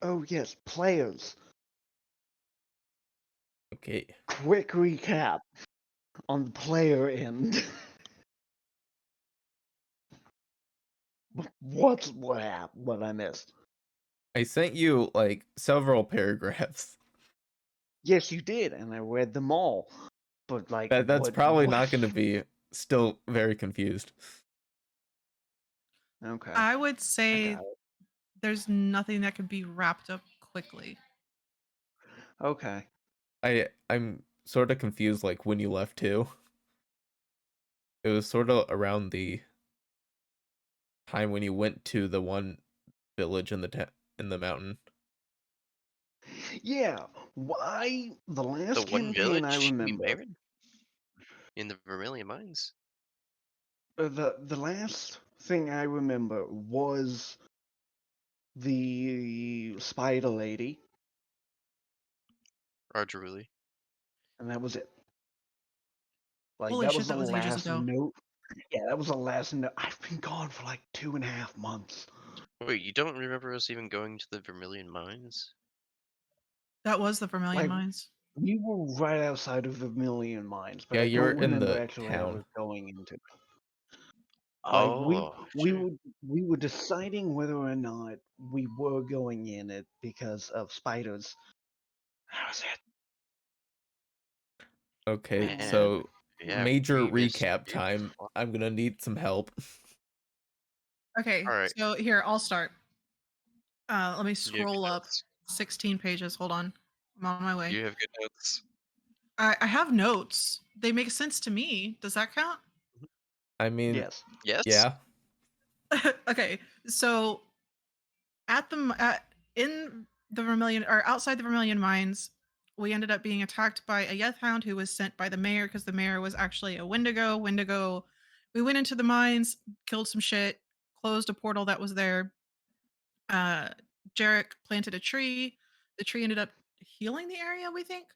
Oh yes, players. Okay. Quick recap on the player end. What happened? What I missed? I sent you like several paragraphs. Yes, you did, and I read them all. But like, That's what? probably What? not going to be still very confused. Okay, I would I say got it. there's nothing that could be wrapped up quickly. Okay. I'm sort of confused like when you left too. It was sort of around the time when you went to the one village in the mountain. Yeah. Why? The The last one campaign I village we remember. married in the Vermilion Mines. The last thing I remember was the spider lady, Argeruli. and that was it. Like Holy that shit, was the that was ages last ago. note. Yeah, that was the last note. I've been gone for like 2.5 months. Wait, you don't remember us even going to the Vermilion Mines? That was the Vermilion Like Mines. we were right outside of the Vermilion Mines, but Yeah, I you're don't in remember the actually town. ever going into it. Like Oh, sure. we were deciding whether or not we were going in it because of spiders. That was it. Okay, Man, so yeah, major we missed recap big time. fuck. I'm gonna need some help. Okay, All right, so here, I'll start. Let me you have scroll good up notes. 16 pages. Hold on. I'm on my way. You have good notes. I have notes. They make sense to me. Does that count? I mean, Yes. Yes. yeah. Okay, so in the Vermilion or outside the Vermilion Mines, we ended up being attacked by a Yeth Hound who was sent by the mayor because the mayor was actually a Wendigo. Wendigo. We went into the mines, killed some shit, closed a portal that was there. Uh, Jarek planted a tree. The tree ended up healing the area. We think.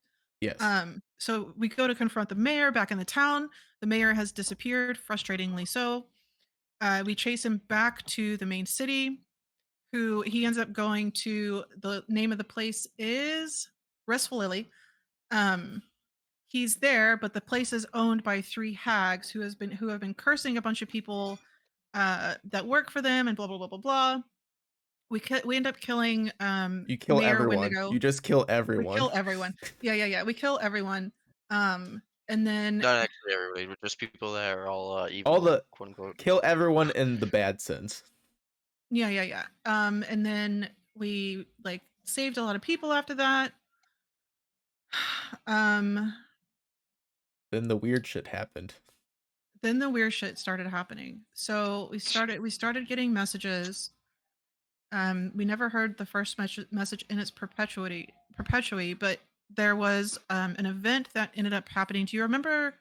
Yes. So we go to confront the mayor back in the town. The mayor has disappeared, frustratingly so. We chase him back to the main city. Who he ends up going to. The name of the place is Restful Lily. Um, he's there, but the place is owned by three hags who have been cursing a bunch of people that work for them, and blah blah blah blah blah. We end up killing You kill Mayor everyone. Wendigo. You just kill We everyone. kill everyone. Yeah. We kill everyone. And then Not actually everybody, but just people that are all evil, All the quote unquote. kill everyone in the bad sense. yeah. And then we like saved a lot of people after that. Um, Then the weird shit happened. then the weird shit started happening. So we started getting messages. We never heard the first message in its perpetuity, but there was an event that ended up happening. Do you remember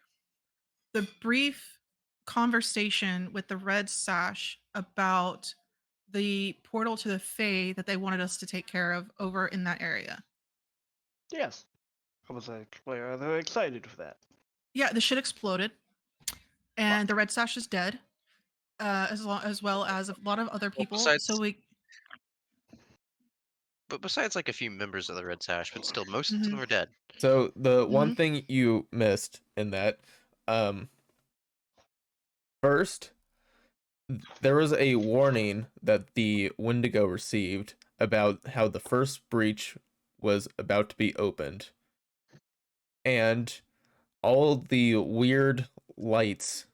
the brief conversation with the red sash about the portal to the Fae that they wanted us to take care of over in that area? Yes. I was like, they're excited for that. Yeah, the shit exploded, and the red sash is dead, as well as a lot of other Well, people. So besides like a few members of the Red Sash, but still, most of Mhm, them are dead. So the one mhm. thing you missed in that, first, there was a warning that the Wendigo received about how the first breach was about to be opened. And all the weird lights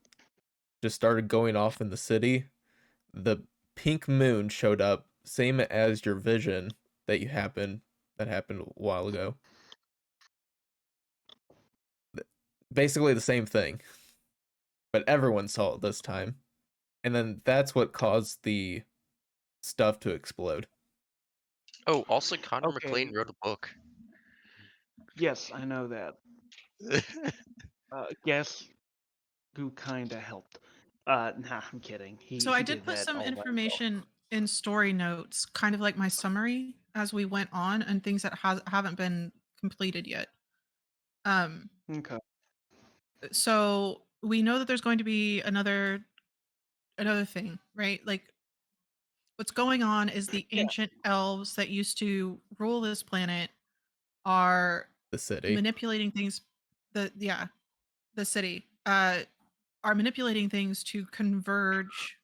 just started going off in the city. The pink moon showed up, same as your vision that happened a while ago. Basically the same thing, but everyone saw it this time. And then that's what caused the stuff to explode. Oh, also Connor Okay. McLean wrote a book. Yes, I know that. Guess who kinda helped? Nah, I'm kidding. So He I did did put that some all by himself. information in story notes, kind of like my summary as we went on, and things that haven't been completed yet. Um, Okay. so we know that there's going to be another thing, right? Like What's going on is the Yeah. ancient elves that used to rule this planet are The city. manipulating things. The city are manipulating things to converge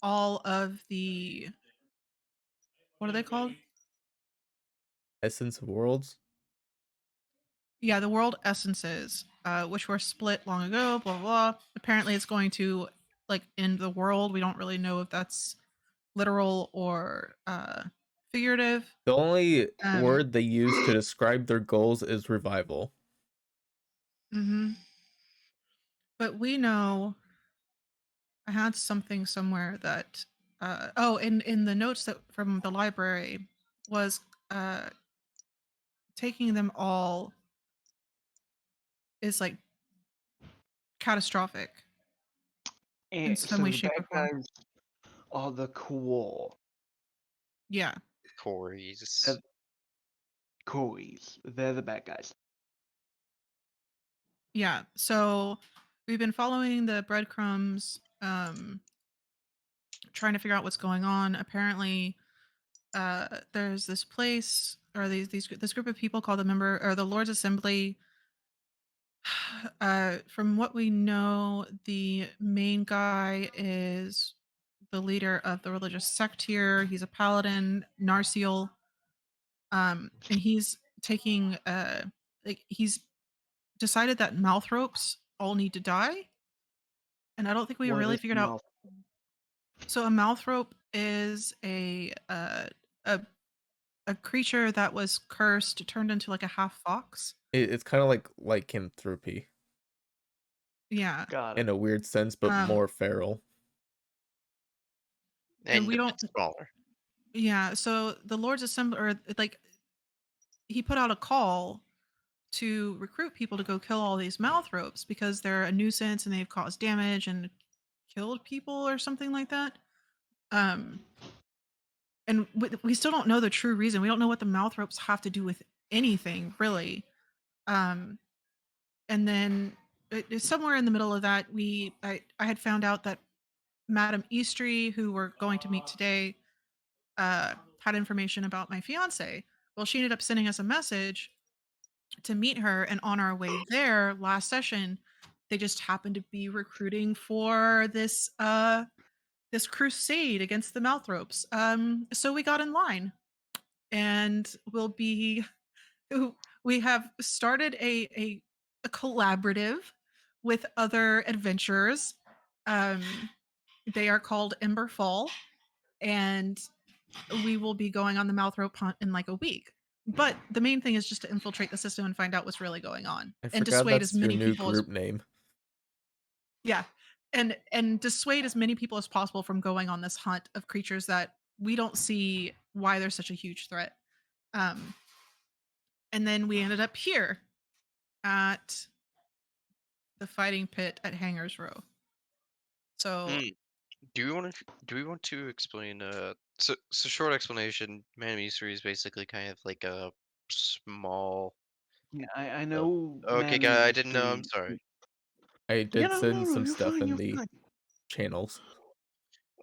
all of the, what are they called? Essence of Worlds. Yeah, the world essences, which were split long ago. Blah blah blah. Apparently, it's going to like end the world. We don't really know if that's literal or figurative. The only Um, word they use to describe their goals is revival. mhm. But we know I had something somewhere that in the notes that from the library was uh taking them all is like catastrophic in And some so way, the shape, bad or form. guys are the cool, Yeah. Corey's. the coolies. They're the bad guys. Yeah. So we've been following the breadcrumbs, trying to figure out what's going on. Apparently, there's this place or this group of people called the member or the Lord's Assembly. From what we know, the main guy is the leader of the religious sect here. He's a paladin, Narcial, and he's taking like he's decided that mouth ropes all need to die, and I don't think we What really is figured out. mouth? So a mouth rope is a a creature that was cursed, turned into like a half fox. It's kind of like lycanthropy Yeah. Got it. in a weird sense, but Um, more feral. and And we a don't. bit smaller. Yeah. So the Lord's Assembly, or like he put out a call to recruit people to go kill all these mouth ropes because they're a nuisance and they've caused damage and killed people or something like that. Um, and we still don't know the true reason. We don't know what the mouth ropes have to do with anything really. Um, and then somewhere in the middle of that, I had found out that Madame Iestri, who we're going to meet today, had information about my fiance. Well, she ended up sending us a message to meet her, and on our way there last session, they just happened to be recruiting for this crusade against the mouth ropes. So we got in line, and we have started a collaborative with other adventurers. Um, they are called Ember Fall, and we will be going on the mouth rope hunt in like a week. But the main thing is just to infiltrate the system and find out what's really going on I and forgot dissuade as that's your many new people as group name. yeah, and dissuade as many people as possible from going on this hunt of creatures that we don't see why they're such a huge threat. Um, and then we ended up here at the fighting pit at Hangers Row. So Do we want to explain? So short explanation. Man Mystery is basically kind of like a small. Yeah, I Uh, know okay, Madam guy, I didn't know. I'm Eastry. sorry. I Yeah, did no, no, send no, some you're stuff fine, in you're the fine. channels.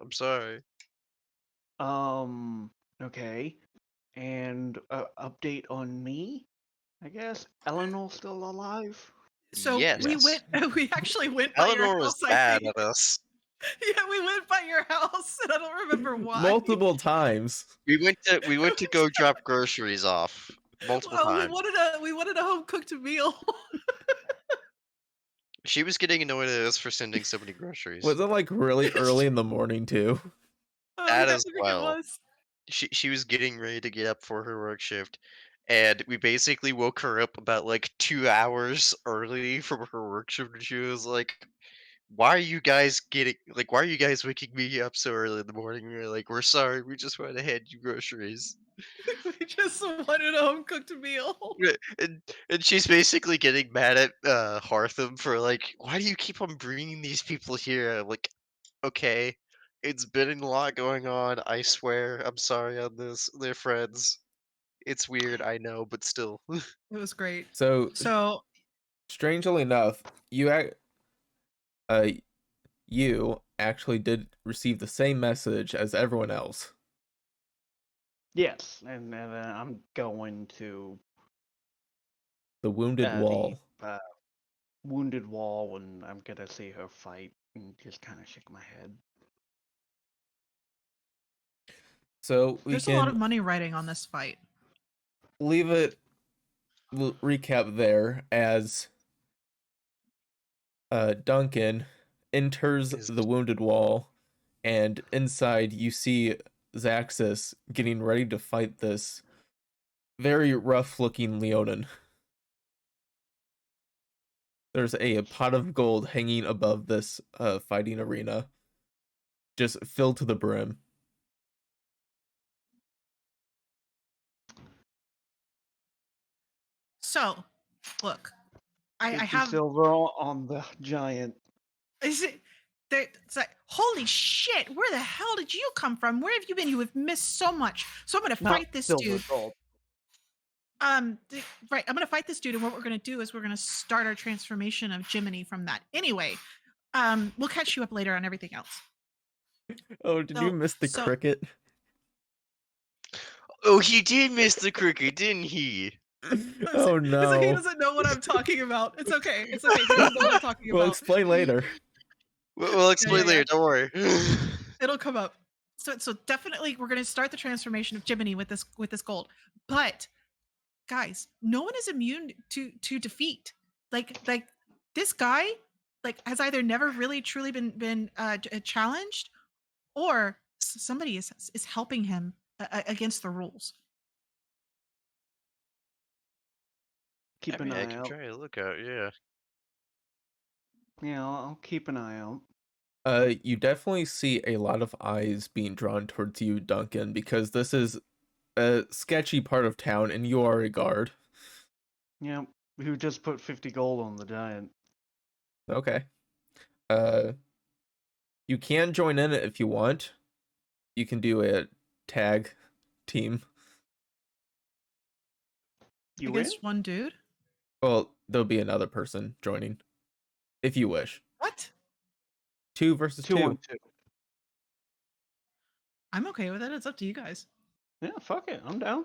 I'm sorry. Okay. And update on me, I guess. Eleanor's still alive? we Yes. went we actually went by your Eleanor was house, I bad think. at us. Yeah, we went by your house and I don't remember why. Multiple times. We went to go drop groceries off multiple Well, times. we wanted a home cooked meal. She was getting annoyed at us for sending so many groceries. Was it like really early in the morning too? That Yeah, as I think it well. was. She was getting ready to get up for her work shift, and we basically woke her up about like 2 hours early from her work shift, and she was like, "Why are you guys getting like? Why are you guys waking me up so early in the morning?" We were like, "We're sorry. We just wanted to hand you groceries." We just wanted a home cooked meal. Yeah, and she's basically getting mad at Hartham for like, "Why do you keep on bringing these people here?" I'm like, okay, it's been a lot going on. I swear, I'm sorry on this. They're friends. It's weird, I know, but still. It was great. So So strangely enough, uh you actually did receive the same message as everyone else. Yes, and I'm going to The wounded wall. the wounded wall, and I'm gonna see her fight and just kind of shake my head. So we There's a lot of can money riding on this fight. leave it. We'll recap there as Duncan enters the wounded wall, and inside you see Xaxis getting ready to fight this very rough-looking Leonin. There's a pot of gold hanging above this fighting arena, just filled to the brim. So, look, I 50 have. silver on the giant. Is it? It's like, holy shit! Where the hell did you come from? Where have you been? You have missed so much. So I'm gonna Not fight this silver, dude. gold. Right. I'm gonna fight this dude, and what we're gonna do is we're gonna start our transformation of Jiminy from that. Anyway, we'll catch you up later on everything else. Oh, did you miss the cricket? Oh, he did miss the cricket, didn't he? Oh no! He doesn't know what I'm talking about. It's okay. It's okay. He doesn't know what I'm talking about. We'll explain later. We'll explain later. Don't worry. It'll come up. So definitely we're gonna start the transformation of Jiminy with this gold. But guys, no one is immune to defeat. Like this guy has either never really truly been challenged, or somebody is helping him against the rules. Keep I an mean, I eye can out. try to look out. Yeah. Yeah, I'll keep an eye out. You definitely see a lot of eyes being drawn towards you, Duncan, because this is a sketchy part of town and you are a guard. Yeah, who just put 50 gold on the giant. Okay. You can join in it if you want. You can do a tag team. You Against win? one dude? Well, there'll be another person joining, if you wish. What? 2 versus 2. 2-on-2. I'm okay with it. It's up to you guys. Yeah, fuck it. I'm down.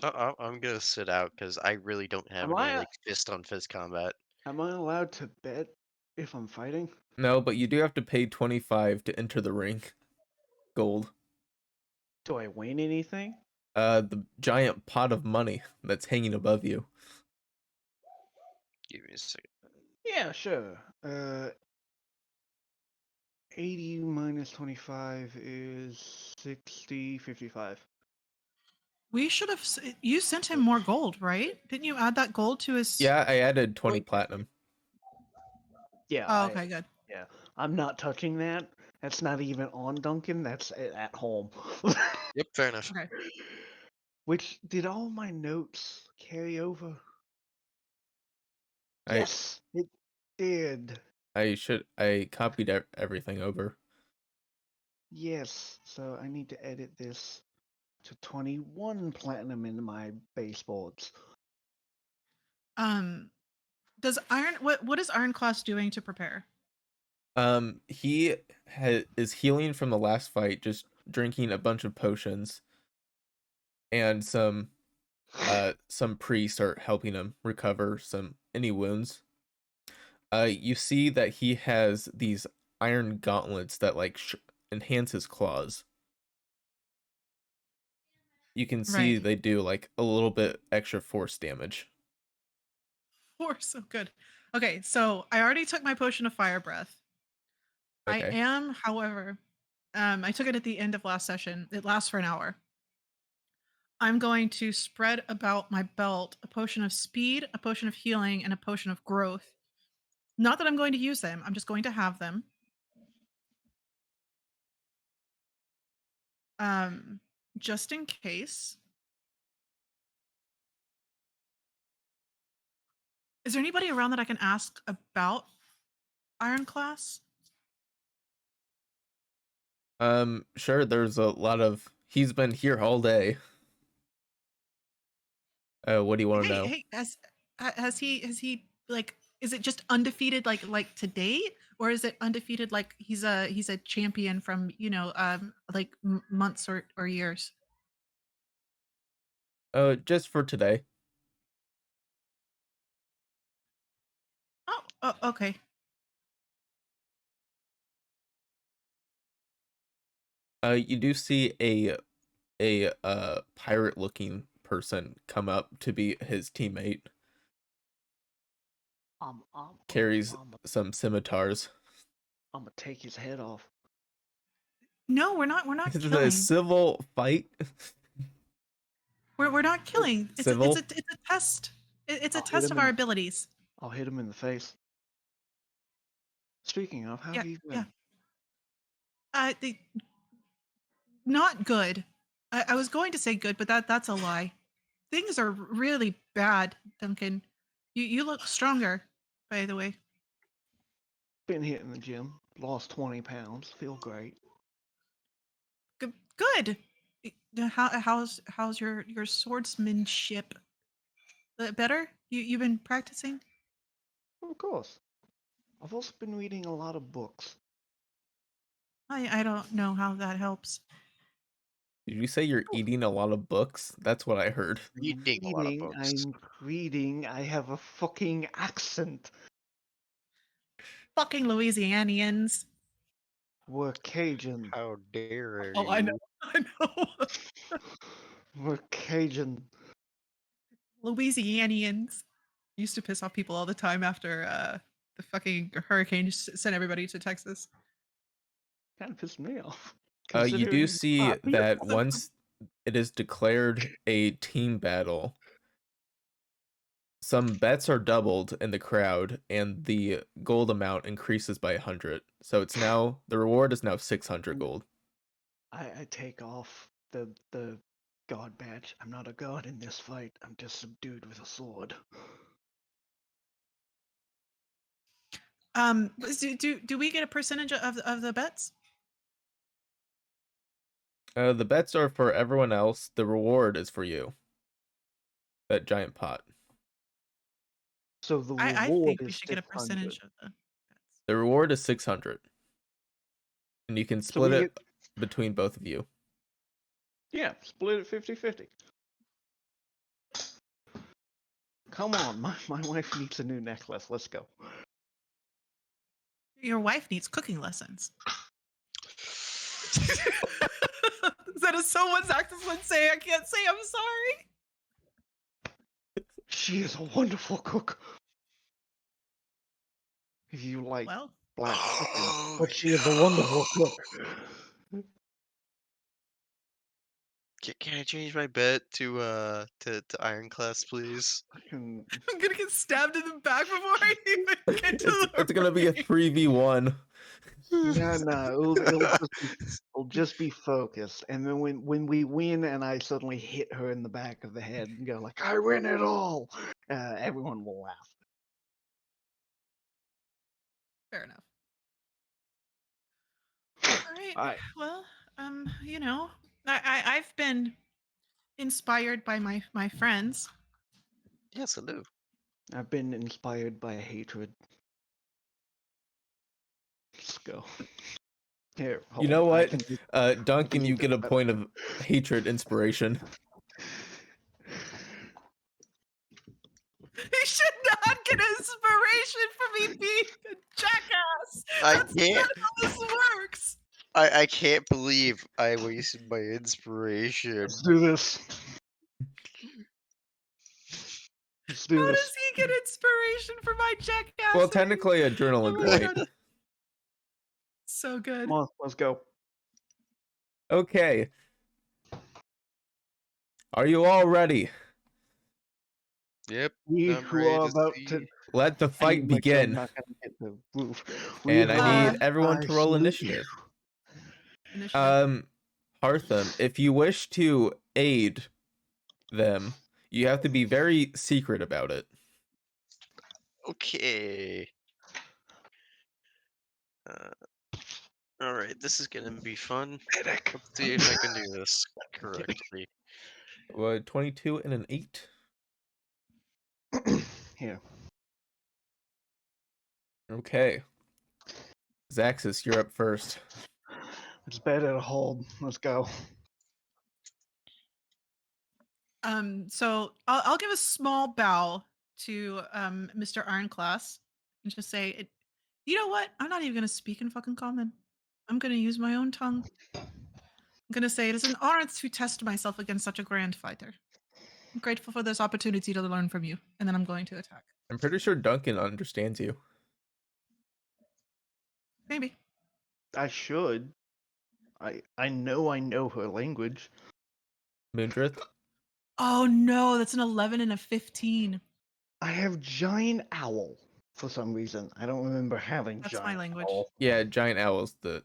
I'm gonna sit out because I really don't have any like fist on fist combat. Am I allowed to bet if I'm fighting? No, but you do have to pay 25 to enter the ring. Gold. Do I win anything? The giant pot of money that's hanging above you. Give me a second. Yeah, sure. 80 minus 25 is 60, 55. We should have. You sent him more gold, right? Didn't you add that gold to his? Yeah, I added 20 platinum. Yeah. Oh, okay, good. Yeah, I'm not touching that. That's not even on Duncan. That's at home. Yep, fair enough. Okay. Which, did all my notes carry over? I Yes, it did. I copied everything over. Yes, so I need to edit this to 21 platinum in my baseboards. Does what is Iron Class doing to prepare? He is healing from the last fight, just drinking a bunch of potions, and some priests are helping him recover any wounds. You see that he has these iron gauntlets that like enhance his claws. You can see Right. they do like a little bit extra force damage. So good. Okay, so I already took my potion of fire breath. Okay. I am, however, I took it at the end of last session. It lasts for an hour. I'm going to spread about my belt a potion of speed, a potion of healing, and a potion of growth. Not that I'm going to use them. I'm just going to have them. Just in case. Is there anybody around that I can ask about Iron Class? Sure, there's a lot of he's been here all day. What do you want to know? Hey, has he like Is it just undefeated like to date, or is it undefeated like he's a champion from like months or years? Just for today. Oh, okay. You do see a pirate looking person come up to be his teammate. Carries some scimitars. I'm gonna take his head off. No, we're not. We're not This is a killing. civil fight. We're not killing. Civil? It's a test. It's a I'll hit test him of our in- abilities. I'll hit him in the face. Speaking of, how Yeah, have you been? They not good. I was going to say good, but that's a lie. Things are really bad, Duncan. You look stronger, by the way. Been hitting the gym. Lost 20 pounds. Feel great. Good. How's your swordsmanship? Better? You've been practicing? Of course. I've also been reading a lot of books. I don't know how that helps. Did you say you're eating a lot of books? That's what I heard. Reading a lot of books. I'm reading. I have a fucking accent. Fucking Louisianians. We're Cajun. How dare Oh, I know. you? I know. We're Cajun. Louisianians used to piss off people all the time after the fucking hurricane just sent everybody to Texas. Kind of pissed me off. You do considering see I'm that here. once it is declared a team battle, some bets are doubled in the crowd, and the gold amount increases by 100. So it's now the reward is now 600 gold. I take off the god badge. I'm not a god in this fight. I'm just some dude with a sword. Do we get a percentage of the bets? The bets are for everyone else. The reward is for you. That giant pot. So the I reward think we is should get a 600. percentage of the bets. The reward is 600. And you can So split we it between both of you. Yeah, split it 50-50. Come on, my wife needs a new necklace. Let's go. Your wife needs cooking lessons. Is that a someone Xaxis would say? I can't say I'm sorry. She is a wonderful cook. If you like Well, black chicken, Oh, but she is a wonderful cook. Can I change my bet to Iron Class, please? Fucking- I'm gonna get stabbed in the back before I even get to the It's gonna be a ring. 3v1. No, it'll just be focused. And then when we win and I suddenly hit her in the back of the head and go like, I win it all, everyone will laugh. Fair enough. All right. Alright. Well, I've been inspired by my friends. Yes, I do. I've been inspired by hatred. Let's go. Here, You hold know on, I what? can- Duncan, you use get a that. point of hatred inspiration. You should not get inspiration from me being a jackass. I That's can't. not how this works. I can't believe I wasted my inspiration. Let's do this. Let's do How this. does he get inspiration for my jackass? Well, technically a journaling Oh my point. God. So good. Come on, let's go. Okay. Are you all ready? Yep. We I'm who ready are to about see. to Let the I fight need to make sure I'm begin. not gonna hit the roof. We And who I are- need everyone to roll salute initiative. Initiative. Hartham, if you wish to aid them, you have to be very secret about it. Okay. All right, this is gonna be fun. Headache. Let's see if I can do this correctly. 22 and an 8. Here. Okay. Xaxis, you're up first. It's better to hold. Let's go. So I'll give a small bow to Mr. Ironclass and just say, you know what? I'm not even gonna speak in fucking common. I'm gonna use my own tongue. I'm gonna say it is an honor to test myself against such a grand fighter. I'm grateful for this opportunity to learn from you, and then I'm going to attack. I'm pretty sure Duncan understands you. Maybe. I should. I know her language. Moondrith? Oh no, that's an 11 and a 15. I have giant owl for some reason. I don't remember having That's my giant language. owl. Yeah, Giant Owl's the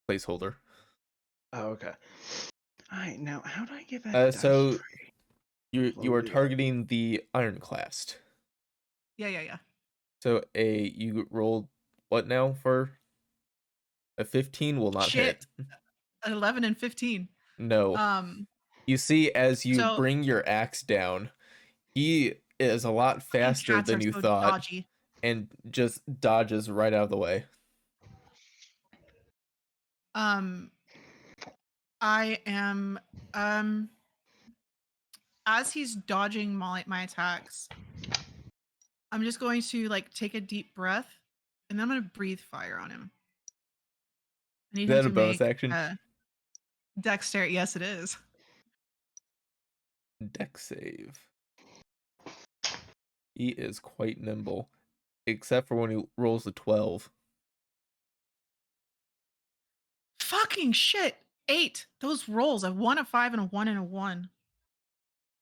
placeholder. Oh, okay. Alright, now how do I get that dice So tray? you are Loaded. targeting the Ironclast. Yeah. So you rolled what now for a 15 will not hit. Shit. 11 and 15. No. You see as you So bring your axe down, he is a lot fucking faster cats than are you so thought dodgy. and just dodges right out of the way. I am as he's dodging my attacks, I'm just going to like take a deep breath and then I'm going to breathe fire on him. I need Is him that a to bonus make action? dexterity. Yes, it is. Dex save. He is quite nimble, except for when he rolls a 12. Fucking shit. 8. Those rolls. A 1, a 5, and a 1 and a 1.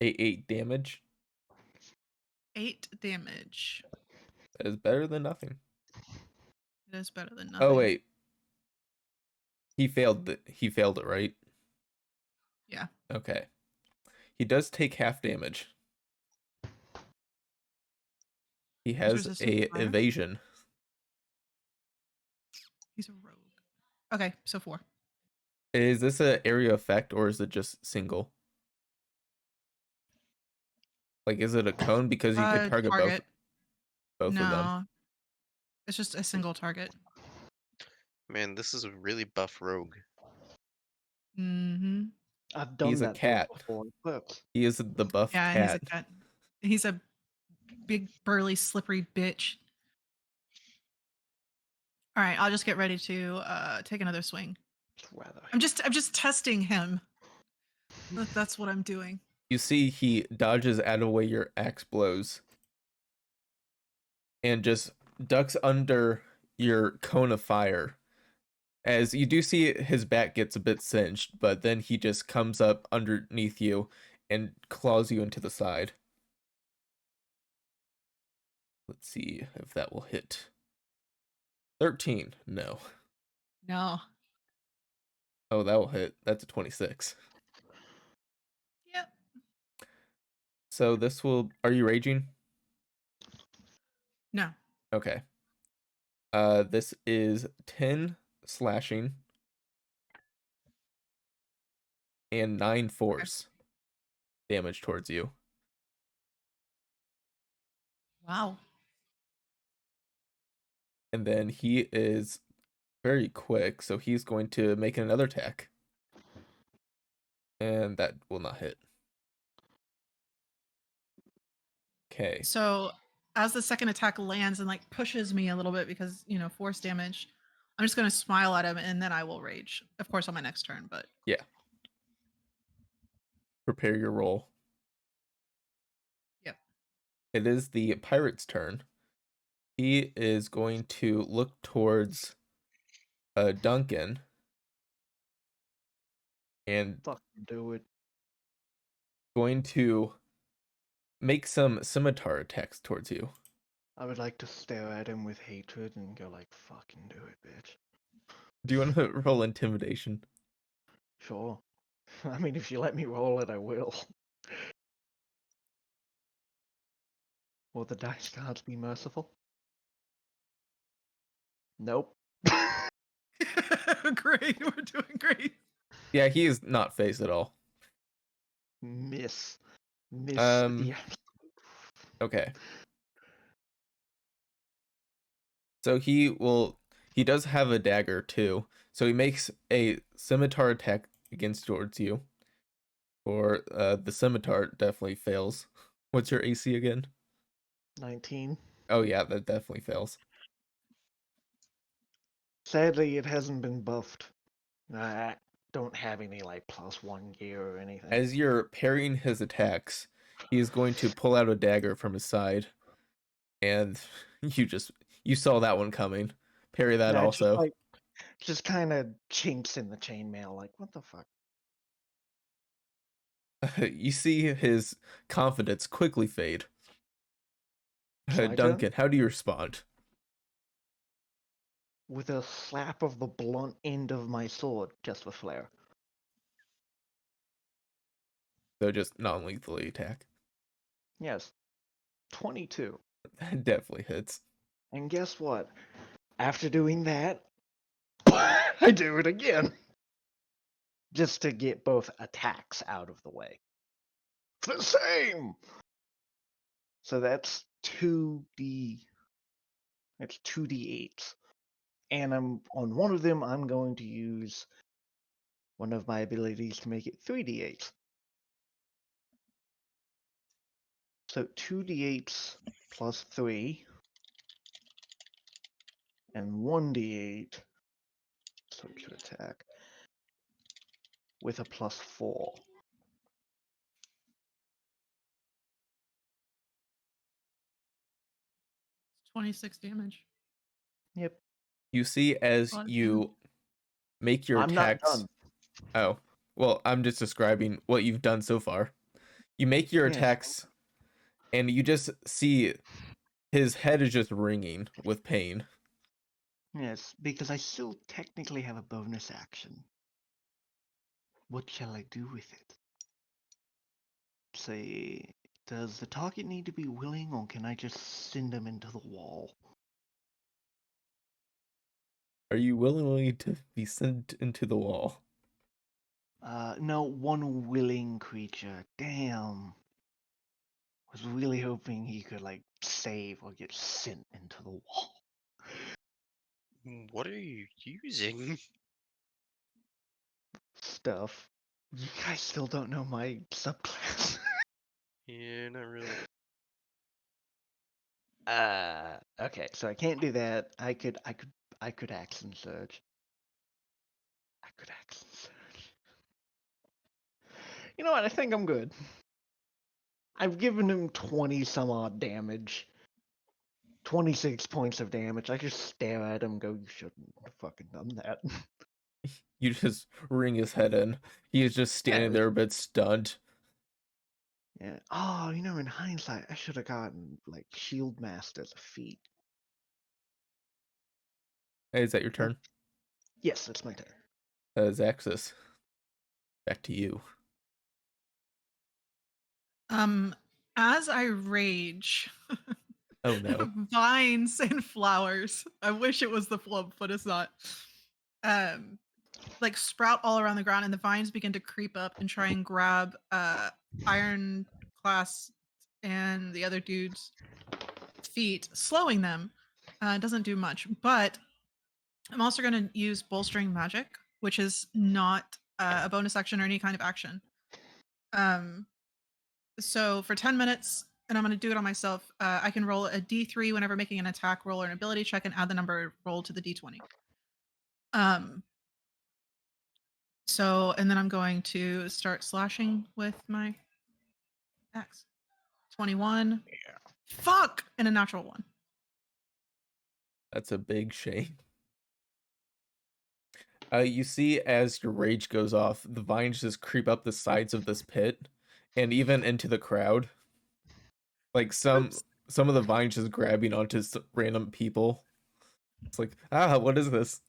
8 damage. 8 damage. That is better than nothing. It is better than nothing. Oh wait. He failed it, right? Yeah. Okay. He does take half damage. He He's has resistant a to fire. evasion. He's a rogue. Okay, so 4. Is this an area effect or is it just single? Like, is it a cone? Because you could target Target. both of them. No. It's just a single target. Man, this is a really buff rogue. Mm-hmm. I've done He's a that cat. before. But He is the buff Yeah, cat. he's a cat. He's a big, burly, slippery bitch. All right, I'll just get ready to take another swing. rather I'm just testing him. That's what I'm doing. You see he dodges out of the way your axe blows and just ducks under your cone of fire. As you do see his back gets a bit singed, but then he just comes up underneath you and claws you into the side. Let's see if that will hit. 13. No. No. Oh, that will hit. That's a 26. Yep. So this will... Are you raging? No. Okay. This is 10 slashing and 9 force damage towards you. Wow. And then he is very quick, so he's going to make another attack. And that will not hit. Okay. So as the second attack lands and like pushes me a little bit because, force damage, I'm just going to smile at him and then I will rage. Of course, on my next turn, but Yeah. Prepare your roll. Yep. It is the pirate's turn. He is going to look towards Duncan and fucking do it. going to make some scimitar attacks towards you. I would like to stare at him with hatred and go like, fucking do it, bitch. Do you want to roll intimidation? Sure. I mean, if you let me roll it, I will. Will the dice gods be merciful? Nope. Great. We're doing great. Yeah, he is not phased at all. Miss. Miss. Um, Yeah. Okay. So he does have a dagger too. So he makes a scimitar attack against towards you. Or the scimitar definitely fails. What's your AC again? 19. Oh yeah, that definitely fails. Sadly, it hasn't been buffed. I don't have any like +1 gear or anything. As you're parrying his attacks, he is going to pull out a dagger from his side, and you saw that one coming. Parry that Yeah, also. just kind of chinks in the chainmail. Like, what the fuck? You see his confidence quickly fade. It's my turn. Duncan, how do you respond? With a slap of the blunt end of my sword, just for flair. So just non-lethally attack. Yes. 22. That definitely hits. And guess what? After doing that, I do it again. Just to get both attacks out of the way. The same! So that's 2d. That's 2d8s. And I'm on one of them, I'm going to use one of my abilities to make it 3d8s. So 2d8s plus 3 and 1d8 to attack with a +4. 26 damage. Yep. You see as Lot of you make your I'm not attacks. done. Oh, well, I'm just describing what you've done so far. You make your Yes. attacks, and you just see his head is just ringing with pain. Yes, because I still technically have a bonus action. What shall I do with it? Say, does the target need to be willing, or can I just send them into the wall? Are you willing to be sent into the wall? No, one willing creature. Damn. Was really hoping he could, like, save or get sent into the wall. What are you using? Stuff. You guys still don't know my subclass. Yeah, not really. Okay, so I can't do that. I could action surge. I could action surge. You know what? I think I'm good. I've given him 20 some odd damage. 26 points of damage. I just stare at him and go, you shouldn't have fucking done that. You just ring his head in. He is just standing there a bit stunned. Yeah. Oh, you know, in hindsight, I should have gotten, like, Shield Master as a feat. Hey, is that your turn? Yes, it's my turn. Xaxis, back to you. As I rage, Oh no. vines and flowers. I wish it was the flub, but it's not. Like sprout all around the ground, and the vines begin to creep up and try and grab Iron Class and the other dude's feet, slowing them. Doesn't do much, but I'm also going to use bolstering magic, which is not a bonus action or any kind of action. So for 10 minutes, and I'm going to do it on myself, I can roll a d3 whenever making an attack roll or an ability check and add the number rolled to the d20. So, and then I'm going to start slashing with my axe. 21. Yeah. Fuck! And a natural 1. That's a big shame. You see as your rage goes off, the vines just creep up the sides of this pit and even into the crowd. Like some of the vines just grabbing onto random people. It's like, what is this?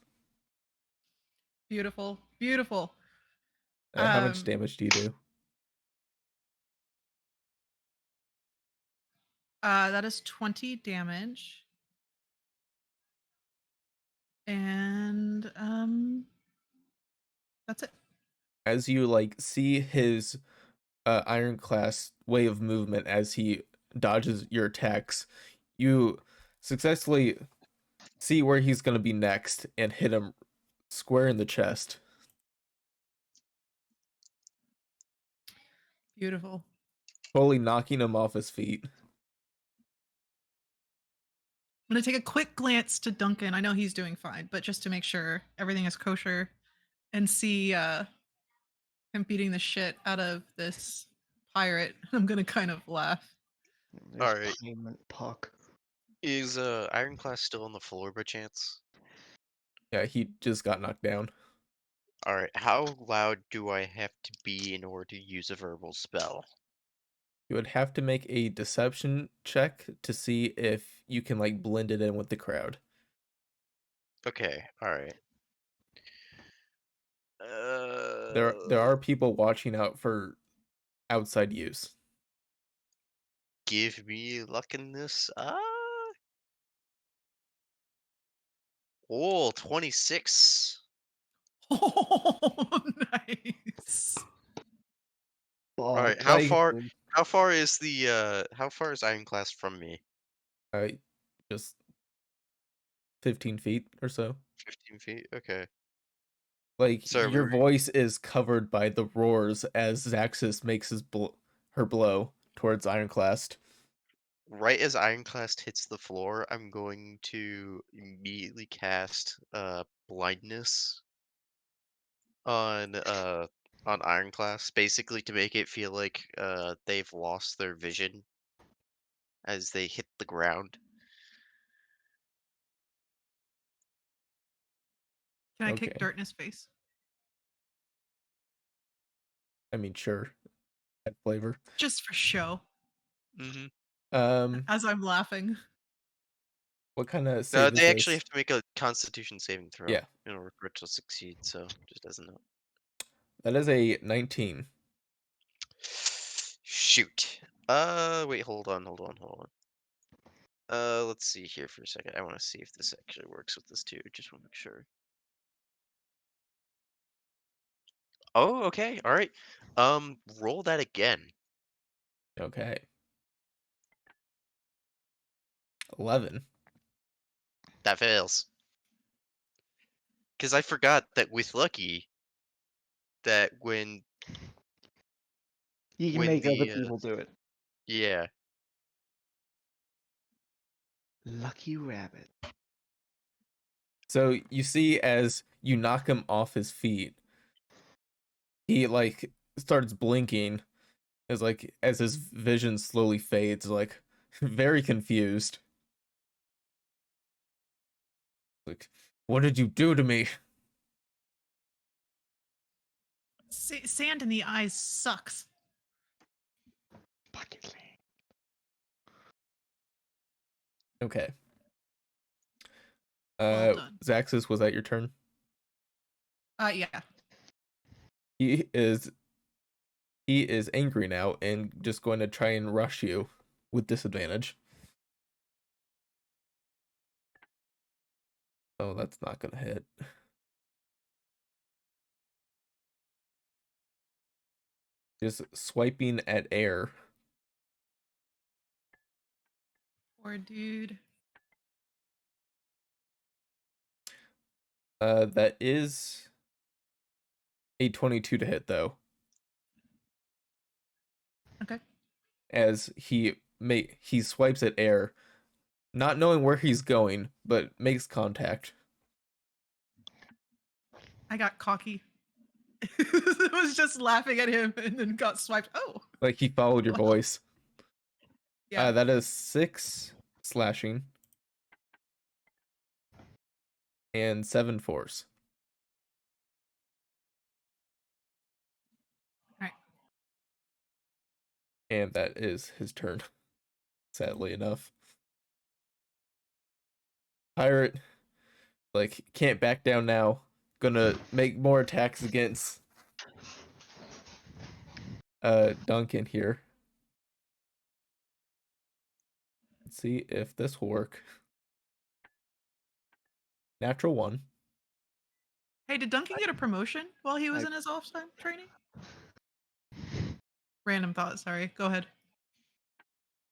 Beautiful. Beautiful. How much damage do you do? That is 20 damage. And that's it. As you like see his ironclad way of movement as he dodges your attacks, you successfully see where he's gonna be next and hit him square in the chest. Beautiful. Totally knocking him off his feet. I'm going to take a quick glance to Duncan. I know he's doing fine, but just to make sure everything is kosher and see him beating the shit out of this pirate. I'm going to kind of laugh. There's Alright. payment puck. Is Ironclass still on the floor by chance? Yeah, he just got knocked down. Alright, how loud do I have to be in order to use a verbal spell? You would have to make a deception check to see if you can like blend it in with the crowd. Okay, alright. There are people watching out for outside use. Give me luck in this. Oh, 26. Oh, nice. Alright, Try how far is Ironclass from me? Just 15 feet or so. 15 feet? Okay. Like Sorry, your voice is covered by the roars as Xaxis makes her blow towards Ironclast. right as Ironclast hits the floor, I'm going to immediately cast blindness on Ironclast, basically to make it feel like they've lost their vision as they hit the ground. Can I Okay. kick dirt in his face? I mean, sure. Add flavor. Just for show. Mm-hmm. As I'm laughing. What kind of save is They actually this? have to make a Constitution saving throw Yeah. in order for it to succeed, so just as a note. That is a 19. Shoot. Wait, hold on. Let's see here for a second. I want to see if this actually works with this too. Just want to make sure. Oh, okay. All right. Roll that again. Okay. 11. That fails. Because I forgot that with Lucky, that You can when make other the people do it. yeah. Lucky rabbit. So you see as you knock him off his feet, he like starts blinking as his vision slowly fades, like very confused. Like, what did you do to me? Sand in the eyes sucks. Bucket land. Okay. Well done. Xaxis, was that your turn? Yeah. He is angry now and just going to try and rush you with disadvantage. Oh, that's not gonna hit. Just swiping at air. Poor dude. That is a 22 to hit though. Okay. As he swipes at air, not knowing where he's going, but makes contact. I got cocky. I was just laughing at him and then got swiped. Oh. Like he followed your Well, voice. yeah. That is 6 slashing and 7 force. All right. And that is his turn. Sadly enough. Pirate, like, can't back down now. Gonna make more attacks against Duncan here. Let's see if this will work. Natural 1. Hey, did Duncan get a promotion while he was in his off-time training? Random thought. Sorry. Go ahead.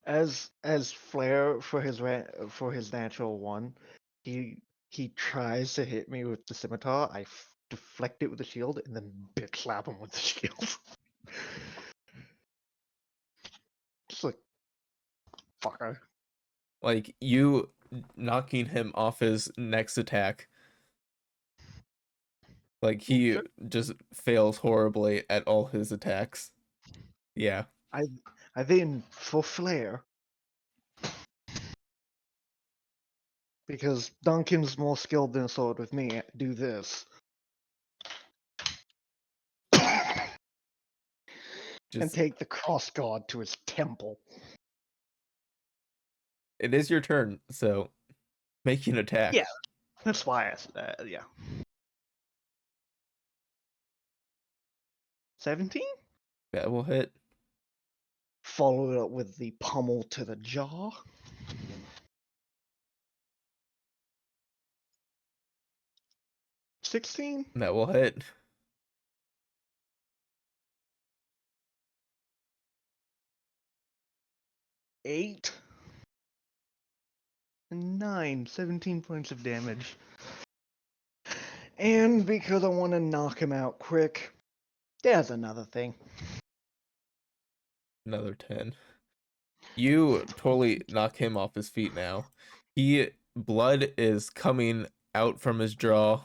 As flair for his natural one, He tries to hit me with the scimitar. I deflect it with the shield and then bitch slap him with the shield. Just like fucker. Like, you knocking him off his next attack. Like, he just fails horribly at all his attacks. Yeah. I then, for flair, because Duncan's more skilled than a sword with me, do this. And Just, take the cross guard to his temple. it is your turn, so make an attack. Yeah. That's why I said yeah. 17? That will hit. Follow it up with the pummel to the jaw. $16? That will hit. $8? And 9. 17 points of damage. And because I want to knock him out quick, there's another thing. Another 10. You totally knock him off his feet now. Blood is coming out from his jaw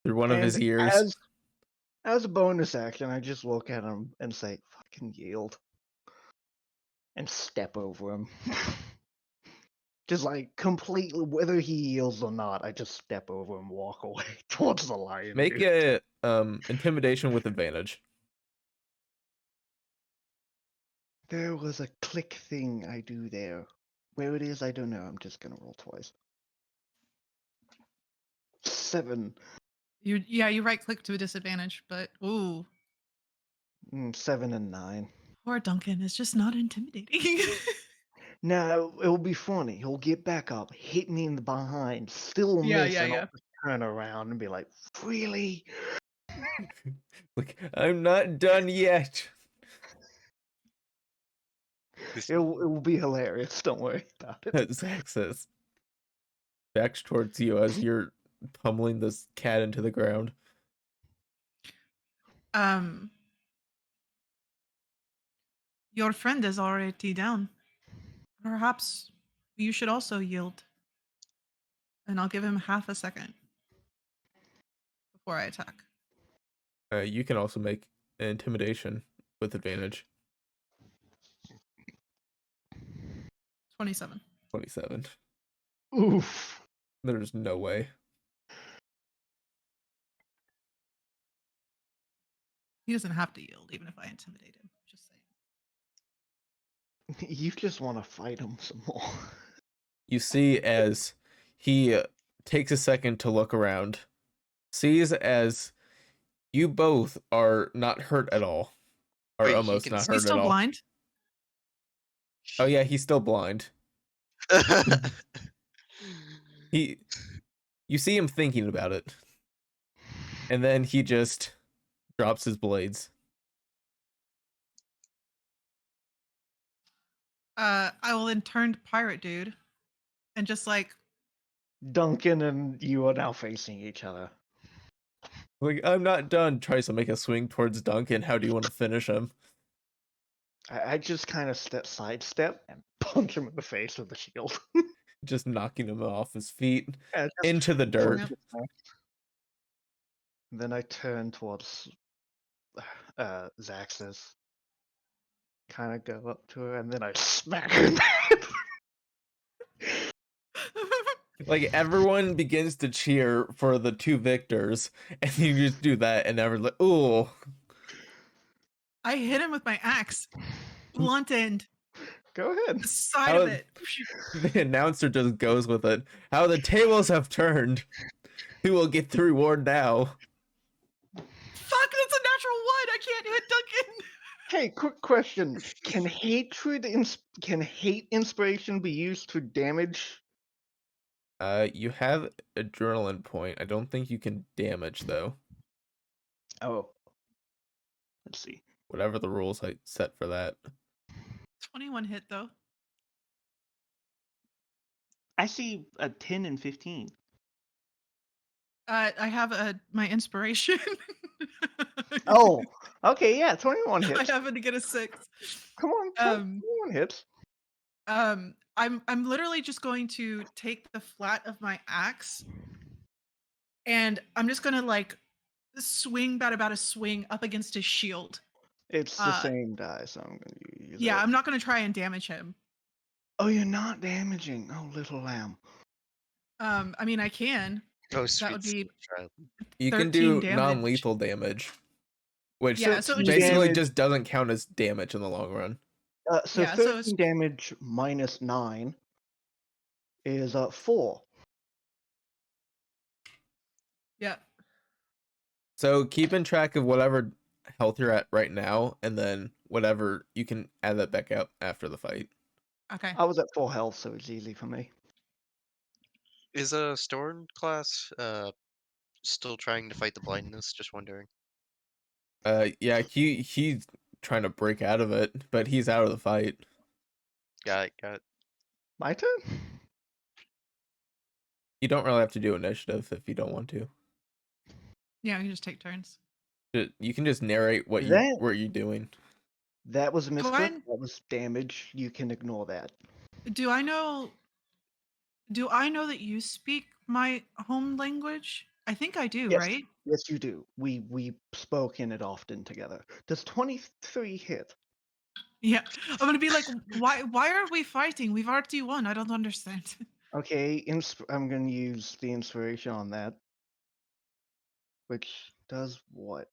through one of his And ears. as a bonus action, I just look at him and say, fucking yield. And step over him. Just like completely, whether he yields or not, I just step over and walk away towards the lion. Make dude. a intimidation with advantage. There was a click thing I do there. Where it is, I don't know. I'm just gonna roll twice. 7. You right click to a disadvantage, but ooh, 7 and 9. poor Duncan is just not intimidating. Now, it'll be funny. He'll get back up, hit me in the behind, still Yeah, miss, yeah, and yeah. I'll just turn around and be like, really? Like, I'm not done yet. It will be hilarious. Don't worry about it. Xaxis backs towards you as you're pummeling this cat into the ground. Your friend is already down. Perhaps you should also yield. And I'll give him half a second before I attack. You can also make an intimidation with advantage. 27. 27. Oof. There's no way. He doesn't have to yield, even if I intimidate him. Just saying. You just want to fight him some more. You see as he takes a second to look around, sees as you both are not hurt at all. Or Wait, he almost can not Is hurt he at still all. blind? Oh yeah, he's still blind. You see him thinking about it. And then he just drops his blades. I will then turn to pirate dude and just like Duncan and you are now facing each other. Like, I'm not done. Tries to make a swing towards Duncan. How do you want to finish him? I just kind of sidestep and punch him in the face with the shield. Just knocking him off his feet Yeah, just into the dirt. Then I turn towards Xaxis. Kind of go up to her and then I smack her in the head. Like, everyone begins to cheer for the two victors, and you just do that, and everyone's like, ooh. I hit him with my axe. Blunt end. Go ahead. The side of it. The announcer just goes with it. How the tables have turned. Who will get the reward now? Fuck, that's a natural one. I can't hit Duncan. Hey, quick question. Can hate inspiration be used to damage? You have adrenaline point. I don't think you can damage, though. Oh. Let's see. Whatever the rules I set for that. 21 hit though. I see a 10 and 15. I have my inspiration. Oh, okay, yeah, 21 I hits. happen to get a 6. Come on, 21 hits. I'm literally just going to take the flat of my axe and I'm just gonna like swing about a swing up against his shield. It's the Uh, same die, so I'm gonna use yeah, it. I'm not gonna try and damage him. Oh, you're not damaging. Oh, little lamb. I mean I can. Oh, That would sweet be child. You can 13 do damage. non-lethal damage, which 13 Yeah, so it just basically damage. just doesn't count as damage in the long run. So yeah, so it's 13 damage minus 9 is 4. yeah. So keeping track of whatever health you're at right now, and then whatever you can add that back out after the fight. Okay. I was at full health, so it's easy for me. Is a Storm class still trying to fight the blindness? Just wondering. Yeah, he's trying to break out of it, but he's out of the fight. Got it, got it. My turn? You don't really have to do initiative if you don't want to. Yeah, we can just take turns. You can just narrate what That you're doing. that was a Do misclick. I That was damage. You can ignore that. do I know do I know that you speak my home language? I think I do, Yes, right? yes, you do. We spoke in it often together. Does 23 hit? Yeah. I'm gonna be like, why are we fighting? We've already won. I don't understand. Okay, I'm gonna use the inspiration on that, which does what?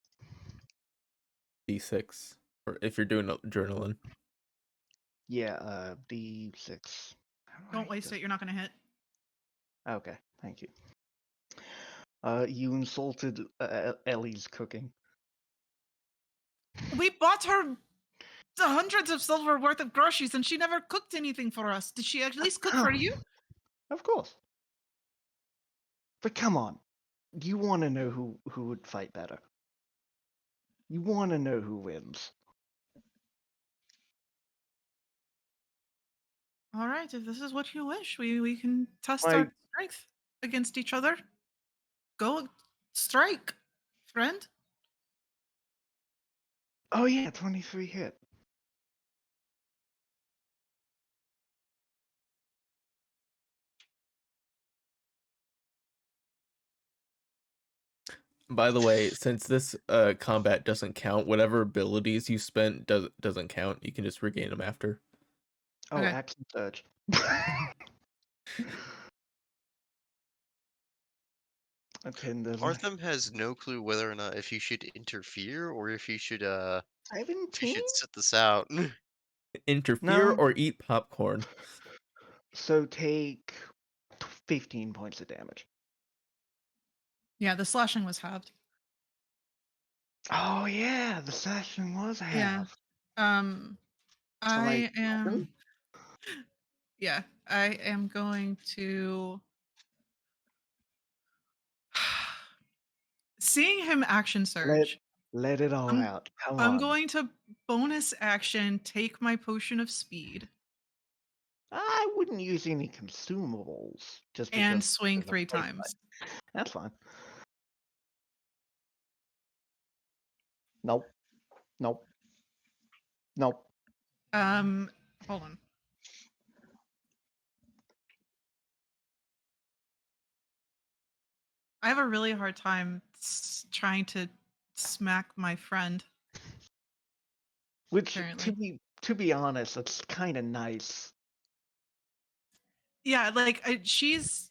D6, or if you're doing journaling. Yeah, D6. How do I Don't waste just- it, you're not gonna hit. Okay, thank you. You insulted Ellie's cooking. We bought her the hundreds of silver worth of groceries and she never cooked anything for us. Did she at least cook for you? Of course. But come on, you want to know who would fight better. You want to know who wins. All right, if this is what you wish, we can test Like, our strength against each other. Go strike, friend. oh yeah, 23 hit. By the way, since this combat doesn't count, whatever abilities you spent doesn't count. You can just regain them after. Oh, Okay. action surge. A 10 doesn't. Hartham has no clue whether or not if he should interfere or if he should 17? sit this out. Interfere No. or eat popcorn. So take 15 points of damage. Yeah, the slashing was halved. Oh yeah, the session was Yeah. half. I Like, am yeah, I am going to seeing him action surge. let it all I'm out. Come I'm on. going to bonus action take my potion of speed I wouldn't use any consumables just and because swing of the 3 fight. times. That's fine. Nope. Nope. Nope. Hold on. I have a really hard time trying to smack my friend. Which Apparently. to be honest, it's kind of nice. Yeah, like she's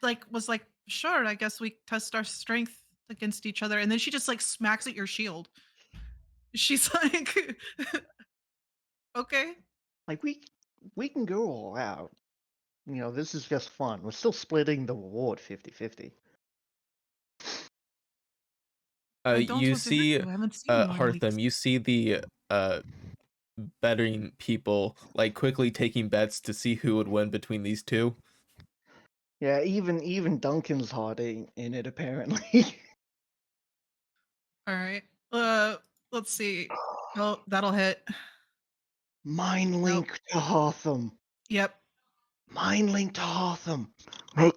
like was like, sure, I guess we test our strength against each other, and then she just like smacks at your shield. She's like, okay, Like we can go all out. You know, this is just fun. We're still splitting the reward 50-50. I don't You want to hurt see, you. I haven't seen you in Hartham, weeks. you see the betting people like quickly taking bets to see who would win between these two. Yeah, even Duncan's hard in it apparently. All right, let's see. Oh, that'll hit. Mind Nope. link to Hartham. Yep. Mind link to Hartham. Make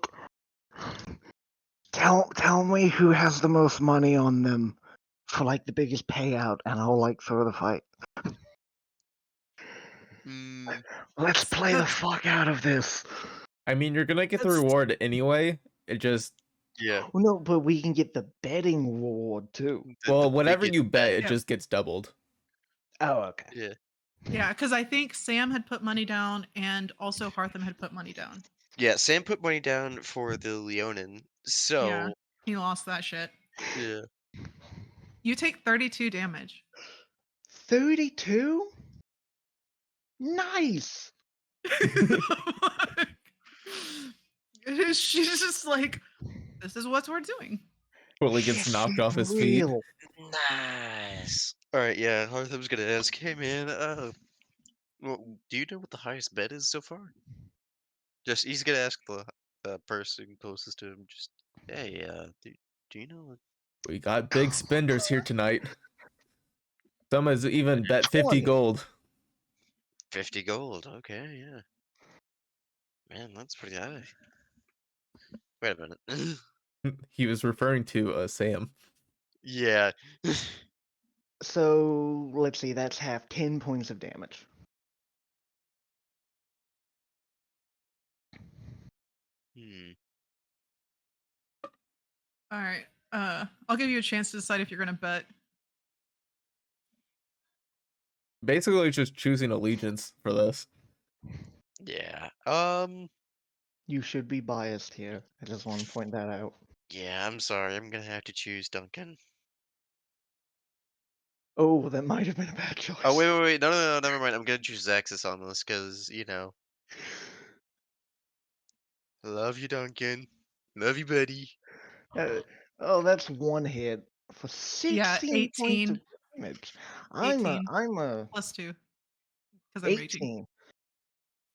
tell me who has the most money on them for like the biggest payout, and I'll like throw the fight. Mm, Let's play the That's- fuck out of this. I mean, you're gonna get the That's- reward anyway. It just yeah. Well, no, but we can get the betting reward too. well, whatever biggest you bet, it Yeah. just gets doubled. Oh, okay. Yeah. Yeah, because I think Sam had put money down, and also Hartham had put money down. Yeah, Sam put money down for the Leonin. So Yeah, he lost that shit. yeah. You take 32 damage. 32? Nice. She's just like, this is what we're doing. Totally gets knocked off his feet. Real. Nice. Alright, yeah, Hartham's gonna ask, hey man, well, do you know what the highest bet is so far? Just he's gonna ask the person closest to him, just hey, do you know what We got big spenders here tonight. Some has even bet 50 20. gold. 50 gold, okay, yeah. Man, that's pretty high. Wait a minute. He was referring to Sam. Yeah. So let's see, that's half 10 points of damage. Hmm. All right. I'll give you a chance to decide if you're gonna bet. Basically, just choosing allegiance for this. Yeah. You should be biased here. I just want to point that out. Yeah, I'm sorry. I'm gonna have to choose Duncan. Oh, that might have been a bad choice. Oh, wait. No, never mind. I'm gonna choose Xaxis on this because, you know. Love you, Duncan. Love you, buddy. Oh, that's one hit for Yeah, 16 points of 18. damage. 18 I'm a plus 2 because I'm raging. 18.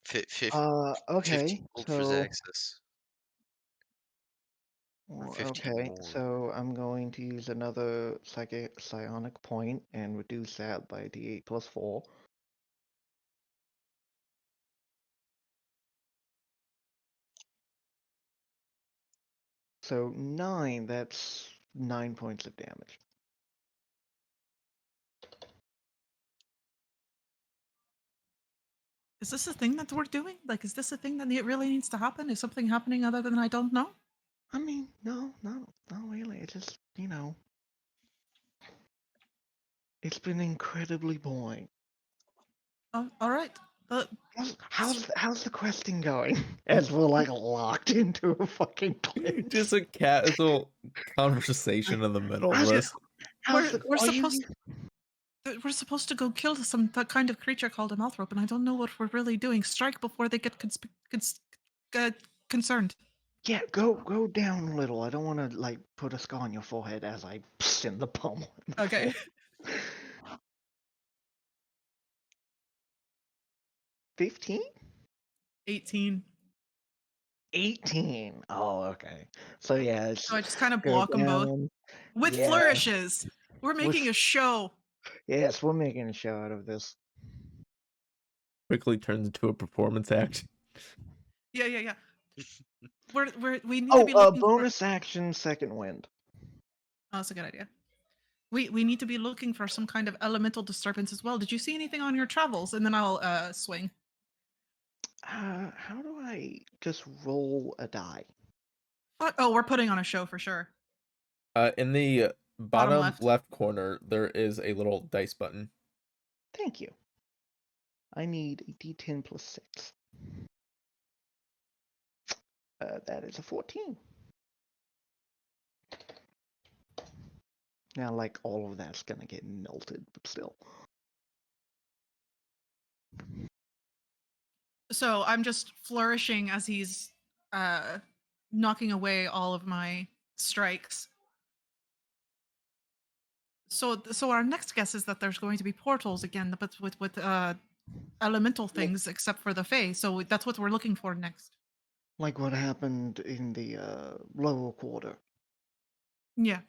Fit 50 Okay. gold for So, Xaxis. Or 50 okay. more. So I'm going to use another psionic point and reduce that by d8 plus 4. So 9, that's 9 points of damage. Is this a thing that we're doing? Like, is this a thing that really needs to happen? Is something happening other than I don't know? I mean, no, not really. It's just, it's been incredibly boring. Oh, all right. How's the questing going? As we're like locked into a fucking clinch. Just a casual conversation in the middle of this. We're supposed to go kill that kind of creature called a mouthrope, and I don't know what we're really doing. Strike before they get concerned. Yeah, go down a little. I don't want to like put a scar on your forehead as I send the pommel. Okay. 15? 18. 18. Oh, okay. So yeah, it's So I just kind of go block them both down. with Yeah. flourishes. We're making a show. Yes, we're making a show out of this. Quickly turns into a performance act. Yeah. We need to be looking bonus action, second wind. Oh, that's a good idea. We need to be looking for some kind of elemental disturbance as well. Did you see anything on your travels? And then I'll swing. How do I just roll a die? Oh, we're putting on a show for sure. In the Bottom bottom left. left corner, there is a little dice button. Thank you. I need a d10 plus 6. That is a 14. Now, like, all of that's gonna get melted, but still. So I'm just flourishing as he's knocking away all of my strikes. So our next guess is that there's going to be portals again, but with elemental things, except for the Fae. So that's what we're looking for next. Like what happened in the lower quarter. Yeah.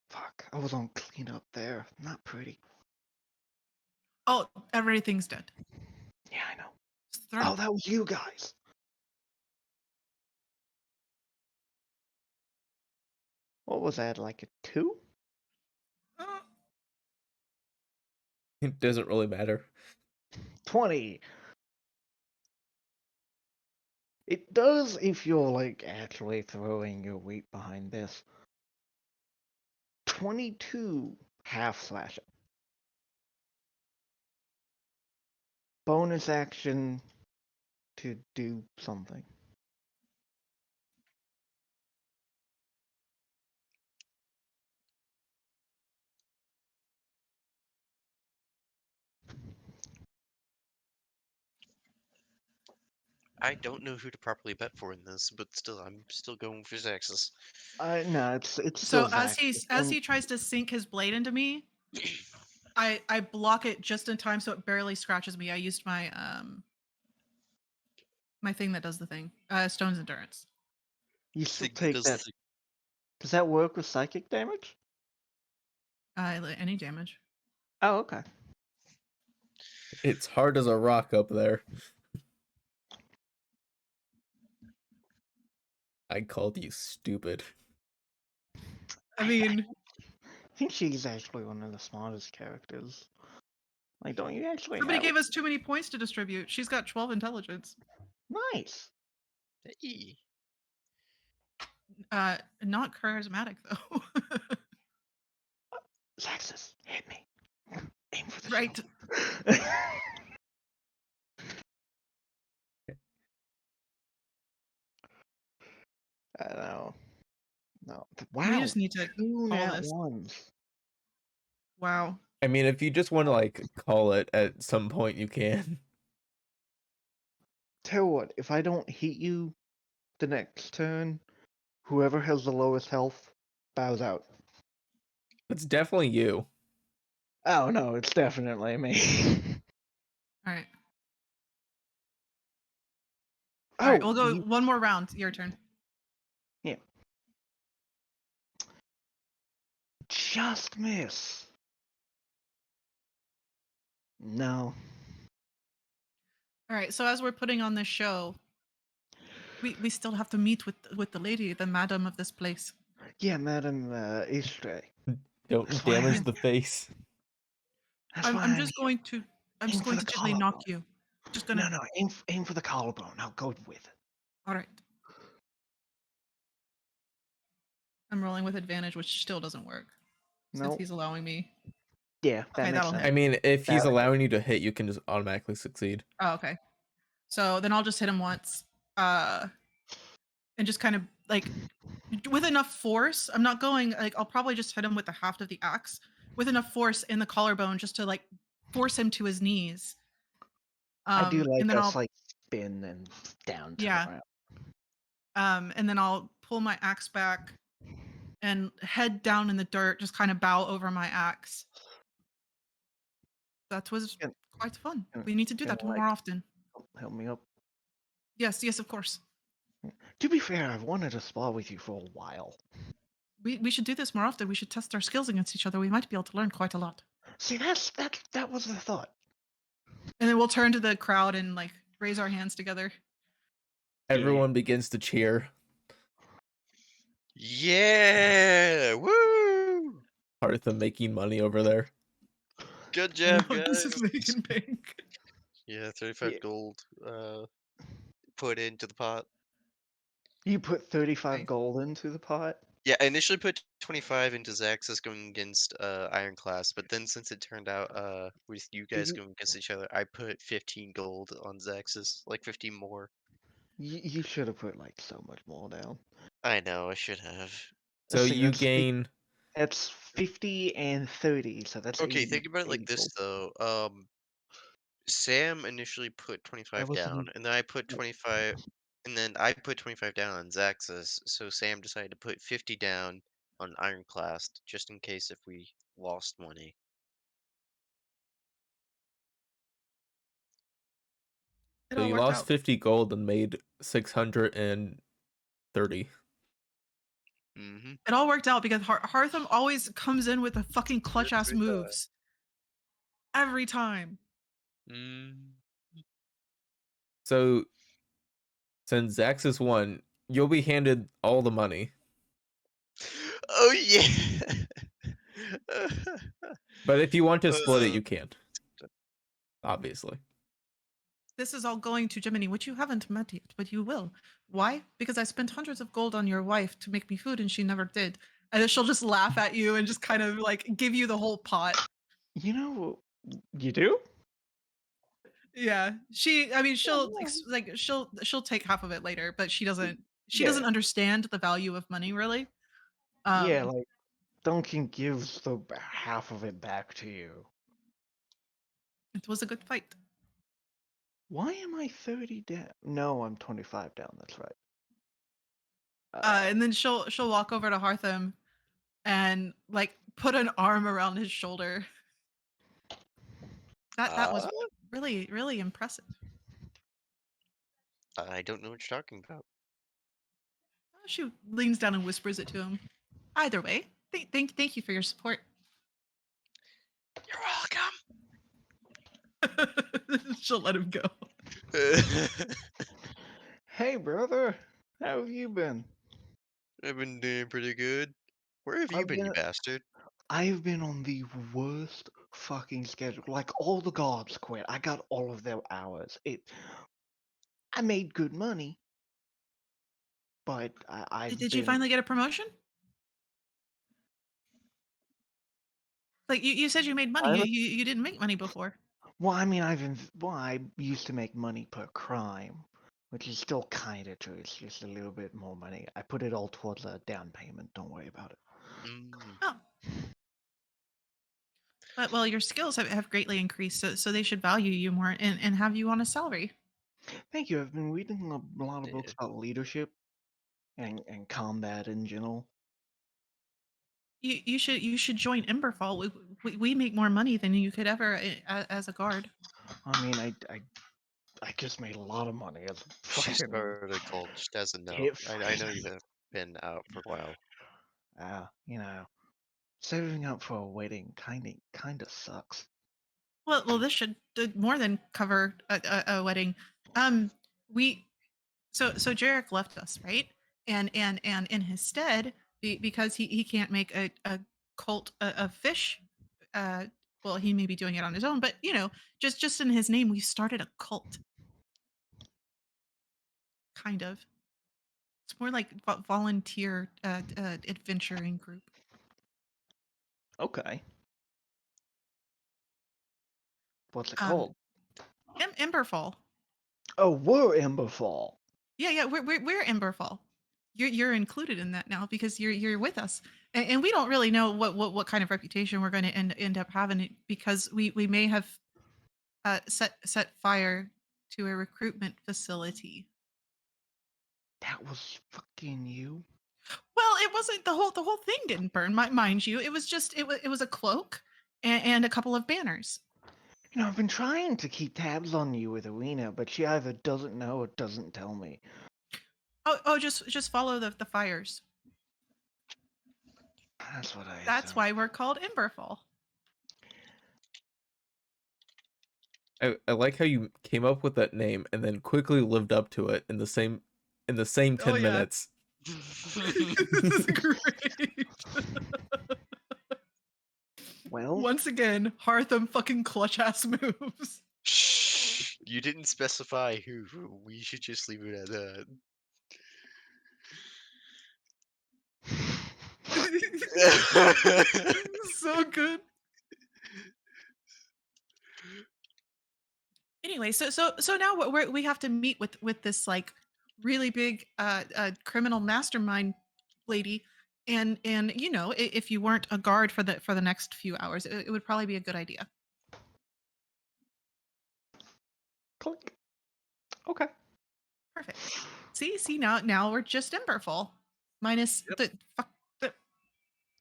Fuck, I was on cleanup there. Not pretty. Oh, everything's dead. Yeah, I know. Throw- Oh, that was you guys. What was that, like a 2? Uh, It doesn't really matter. 20. It does if you're, like, actually throwing your weight behind this. 22 half slashing. Bonus action to do something. I don't know who to properly bet for in this, but still, I'm still going for Xaxis. No, it's so still as Xaxis. he tries to sink his blade into me, I block it just in time so it barely scratches me. I used my my thing that does the thing. Stone's Endurance. You still Thing that take does that. the- Does that work with psychic damage? Any damage. Oh, okay. It's hard as a rock up there. I called you stupid. I mean, I think she's actually one of the smartest characters. Like, don't you actually somebody know? gave us too many points to distribute. She's got 12 intelligence. Nice. Hey. Not charismatic though. Xaxis, hit me. Aim for the Right. shield. No. No. Wow. We just need to Two call nat this. ones. Wow. I mean, if you just want to like call it at some point, you can. Tell you what, if I don't hit you the next turn, whoever has the lowest health bows out. It's definitely you. Oh no, it's definitely me. All right. Oh, All right. We'll go you, one more round. Your turn. just miss. No. All right. So as we're putting on this show, we still have to meet with the lady, the madam of this place. Yeah, Madam Iestri. Don't That's why damage I'm the face. That's why I'm I'm just here. going to Aim for the gently collarbone. knock you. Just gonna. No, aim for the collarbone. I'll go with it. All right. I'm rolling with advantage, which still doesn't work since Nope. he's allowing me. Yeah, that Okay, makes that'll sense. hit. I mean, if he's That'll hit. allowing you to hit, you can just automatically succeed. Oh, okay. So then I'll just hit him once, and just kind of like with enough force. I'm not going like I'll probably just hit him with the haft of the axe with enough force in the collarbone just to like force him to his knees. I do like And then us I'll like spin and down to yeah. the ground. And then I'll pull my axe back and head down in the dirt, just kind of bow over my axe. That was Can, quite fun. can, We need to do can that like more often. help me up? Yes, of course. To be fair, I've wanted to spar with you for a while. We should do this more often. We should test our skills against each other. We might be able to learn quite a lot. See, that was the thought. And then we'll turn to the crowd and like raise our hands together. Everyone begins to cheer. Yeah! Woo! Hartham making money over there. Good I job, know this guys. is making bank. Yeah, 35 Yeah. gold put into the pot. You put 35 Nice. gold into the pot. Yeah, I initially put 25 into Xaxis going against Ironclass, but then since it turned out with you guys You, going against each other, I put 15 gold on Xaxis, like 15 more. you should have put like so much more down. I know, I should have. So See, you gain. that's 50 and 30, so that's Okay, 80. think about it like 80 this gold. though. Sam initially put 25 That down, wasn't. and then I put 25, and then I put 25 down on Xaxis, so Sam decided to put 50 down on Ironclast, just in case if we lost money. It So all you worked lost out. 50 gold and made 630. Mm-hmm. It all worked out because Hartham always comes in with the fucking clutch ass Every time. moves. Every time. Mm. So since Xaxis won, you'll be handed all the money. Oh yeah. But if you want to split it, Uh, you can. Obviously. This is all going to Jiminy, which you haven't met yet, but you will. Why? Because I spent hundreds of gold on your wife to make me food and she never did. And then she'll just laugh at you and just kind of like give you the whole pot. You know, you do? Yeah. I mean, she'll Yeah, like she'll take half of it later, but she doesn't yeah, understand the value of money really. yeah. Um Like Duncan gives the half of it back to you. it was a good fight. Why am I 30 down? No, I'm 25 down. That's right. And then she'll walk over to Hartham and like put an arm around his shoulder. That was uh, really really impressive. I don't know what you're talking about. She leans down and whispers it to him. Either way, thank you for your support. You're She'll let him go. welcome. Hey, brother, how have you been? I've been doing pretty good. Where have you I've been, you been bastard? I've been on the worst fucking schedule. Like all the guards quit. I got all of their hours. I made good money, but I've Did you been. finally get a promotion? Like you said you made money. You didn't make money before. Well, I mean, I used to make money per crime, which is still kind of true. It's just a little bit more money. I put it all towards a down payment. Don't worry about it. Mm. Oh, but well, your skills have greatly increased, so they should value you more and have you on a salary. Thank you. I've been reading a lot of books Yeah. about leadership and combat in general. You should join Emberfall. We make more money than you could ever as a guard. I mean, I just made a lot of money as a She fucking started a cult, just as a note. hit. I know you have been out for a while. You know, saving up for a wedding kinda sucks. Well, this should more than cover a wedding. We so Jarek left us, right? And in his stead, because he can't make a cult of fish. Uh, well, he may be doing it on his own, but just in his name, we started a cult, kind of. It's more like volunteer adventuring group. Okay, what's it Um, called? Emberfall. Oh, we're Emberfall. Yeah, we're Emberfall. You're included in that now because you're with us, and we don't really know what kind of reputation we're going to end up having because we may have set fire to a recruitment facility. That was fucking you. Well, it wasn't the whole thing didn't burn, mind you. It was just it was a cloak and a couple of banners. You know, I've been trying to keep tabs on you with Arena, but she either doesn't know or doesn't tell me. Oh, just follow the fires. That's what I That's assumed. why we're called Emberfall. I like how you came up with that name and then quickly lived up to it in the same 10 Oh yeah. minutes. This is great. Well, Once again, Hartham fucking clutch ass moves. Shh! You didn't specify who. We should just leave it at that. So good. Anyway, so now we have to meet with this like really big criminal mastermind lady, and if you weren't a guard for the next few hours, it would probably be a good idea. click. Okay. Perfect. See now we're just Emberfall, minus the fuck. The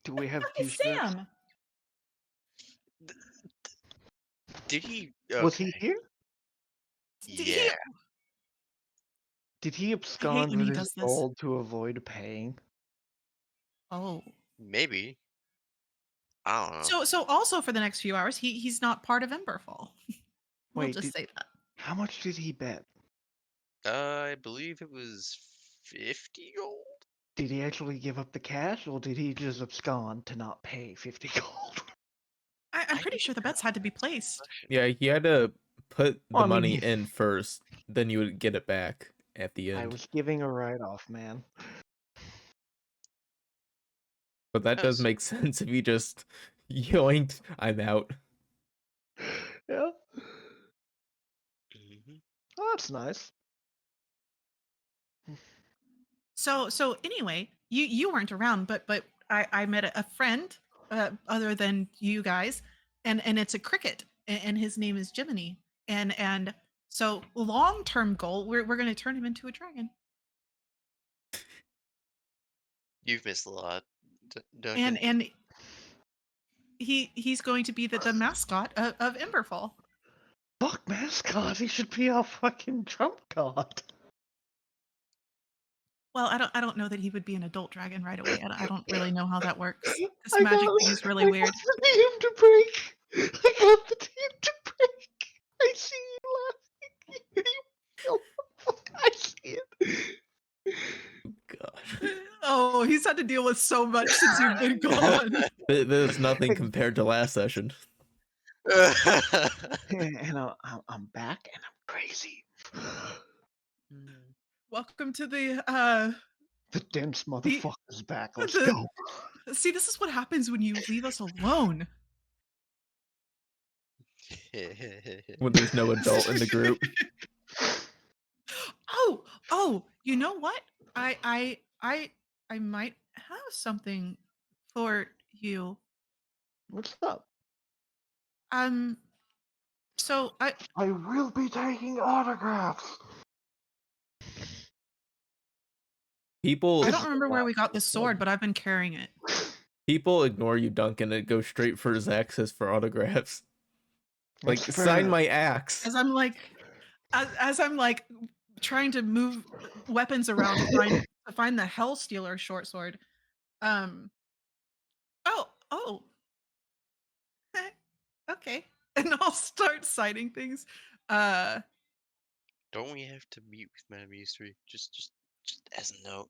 Do we have fuck is t-shirts? Sam? Did he? Was he Okay. here? Did he? Yeah, Did he I hate abscond when with he his does this. gold to avoid paying? Oh. maybe. I don't know. So also for the next few hours, he's not part of Emberfall. We'll Wait, just say that. how much did he bet? I believe it was 50 gold. Did he actually give up the cash, or did he just abscond to not pay 50 gold? I'm pretty sure the bets had to be placed. Yeah, he had to put the Well, I mean, money in first, then you would get it back at the I end. was giving a write-off, man. But that does Yes. make sense if you just yoinked, I'm out. Yeah. Mhm. Oh, that's nice. So anyway, you weren't around, but I met a friend other than you guys, and it's a cricket, and his name is Jiminy, and so long term goal, we're gonna turn him into a dragon, You've missed a lot, Duncan. and he's going to be the mascot of Emberfall. Fuck mascot, he should be our fucking trump card. Well, I don't know that he would be an adult dragon right away. I don't really know how that works. This I magic got- thing is really I weird. got the team to break. I got the team to break. I see you laughing. I see it. Gosh. Oh, he's had to deal with so much since you've been gone. There's nothing compared to last session. And I'm back, and I'm crazy. Welcome to the The dense motherfucker's back. Let's the- go. See, this is what happens when you leave us alone. When there's no adult in the group. Oh, you know what? I might have something for you. What's up? So I will be taking autographs. People I don't remember where we got this sword, but I've been carrying it. people ignore you, Duncan, and go straight for Xaxis for autographs. Like, That's sign fair. my axe. As I'm like trying to move weapons around to find the Hell Stealer short sword. Oh. Okay. And I'll start citing things. Don't we have to meet with Madame Iestri? Just as a note.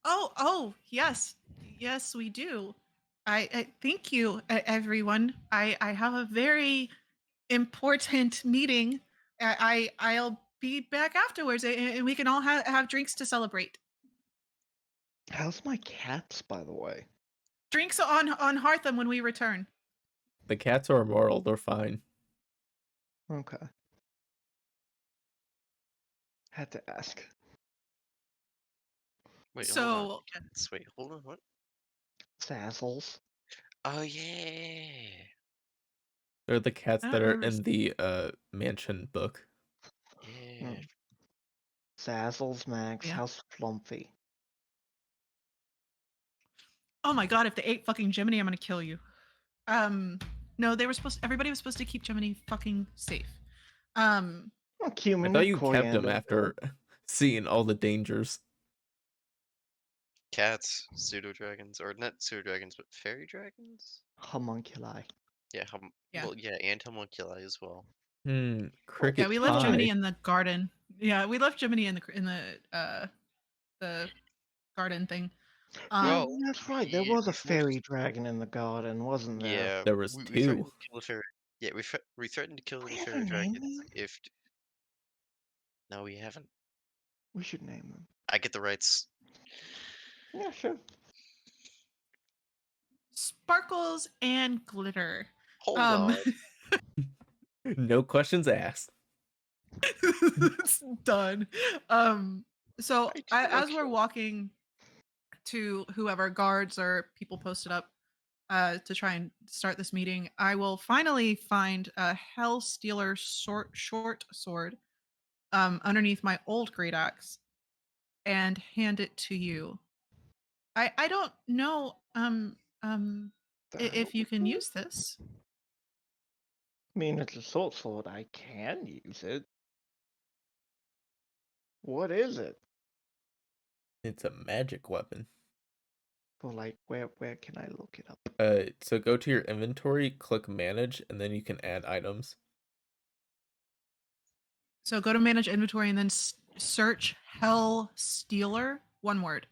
Oh, yes. Yes, we do. I thank you, everyone. I have a very important meeting. I'll be back afterwards, and we can all have drinks to celebrate. How's my cats, by the way? Drinks on Hartham when we return. The cats are immoral, they're fine. Okay. Had to ask. Wait, hold So on. Cats. Wait, hold on. What? Sazzles. Oh yeah. They're the cats I don't that are remember in the mansion book. Yeah. Sazzles, Max. Yeah. How's Flumpy? Oh my god, if they ate fucking Jiminy, I'm gonna kill you. No, everybody was supposed to keep Jiminy fucking safe. Oh, I cumin, thought you kept coriander. them after seeing all the dangers. Cats, pseudo dragons, or not pseudo dragons, but fairy dragons. Homunculi. Yeah. Yeah. Well, yeah, and homunculi as well. Cricket Yeah, we left pie. Jiminy in the garden. Yeah, we left Jiminy in the garden thing. Well, That's right. There was a fairy dragon in the garden, wasn't there? Yeah. There was we threatened two. to kill the fairy. Yeah, we threatened to kill We the haven't fairy named dragons them. if. No, we haven't. We should name them. I get the rights. Yeah, sure. Sparkles and glitter. Hold on. No questions asked. It's done. So Right, as we're okay. walking to whoever guards or people posted up to try and start this meeting, I will finally find a Hell Stealer short sword underneath my old great axe and hand it to you. I don't know if you can use this. I mean, it's a sword sword. I can use it. What is it? It's a magic weapon. Well, like, where can I look it up? So go to your inventory, click manage, and then you can add items. So go to manage inventory and then search Hell Stealer, one word.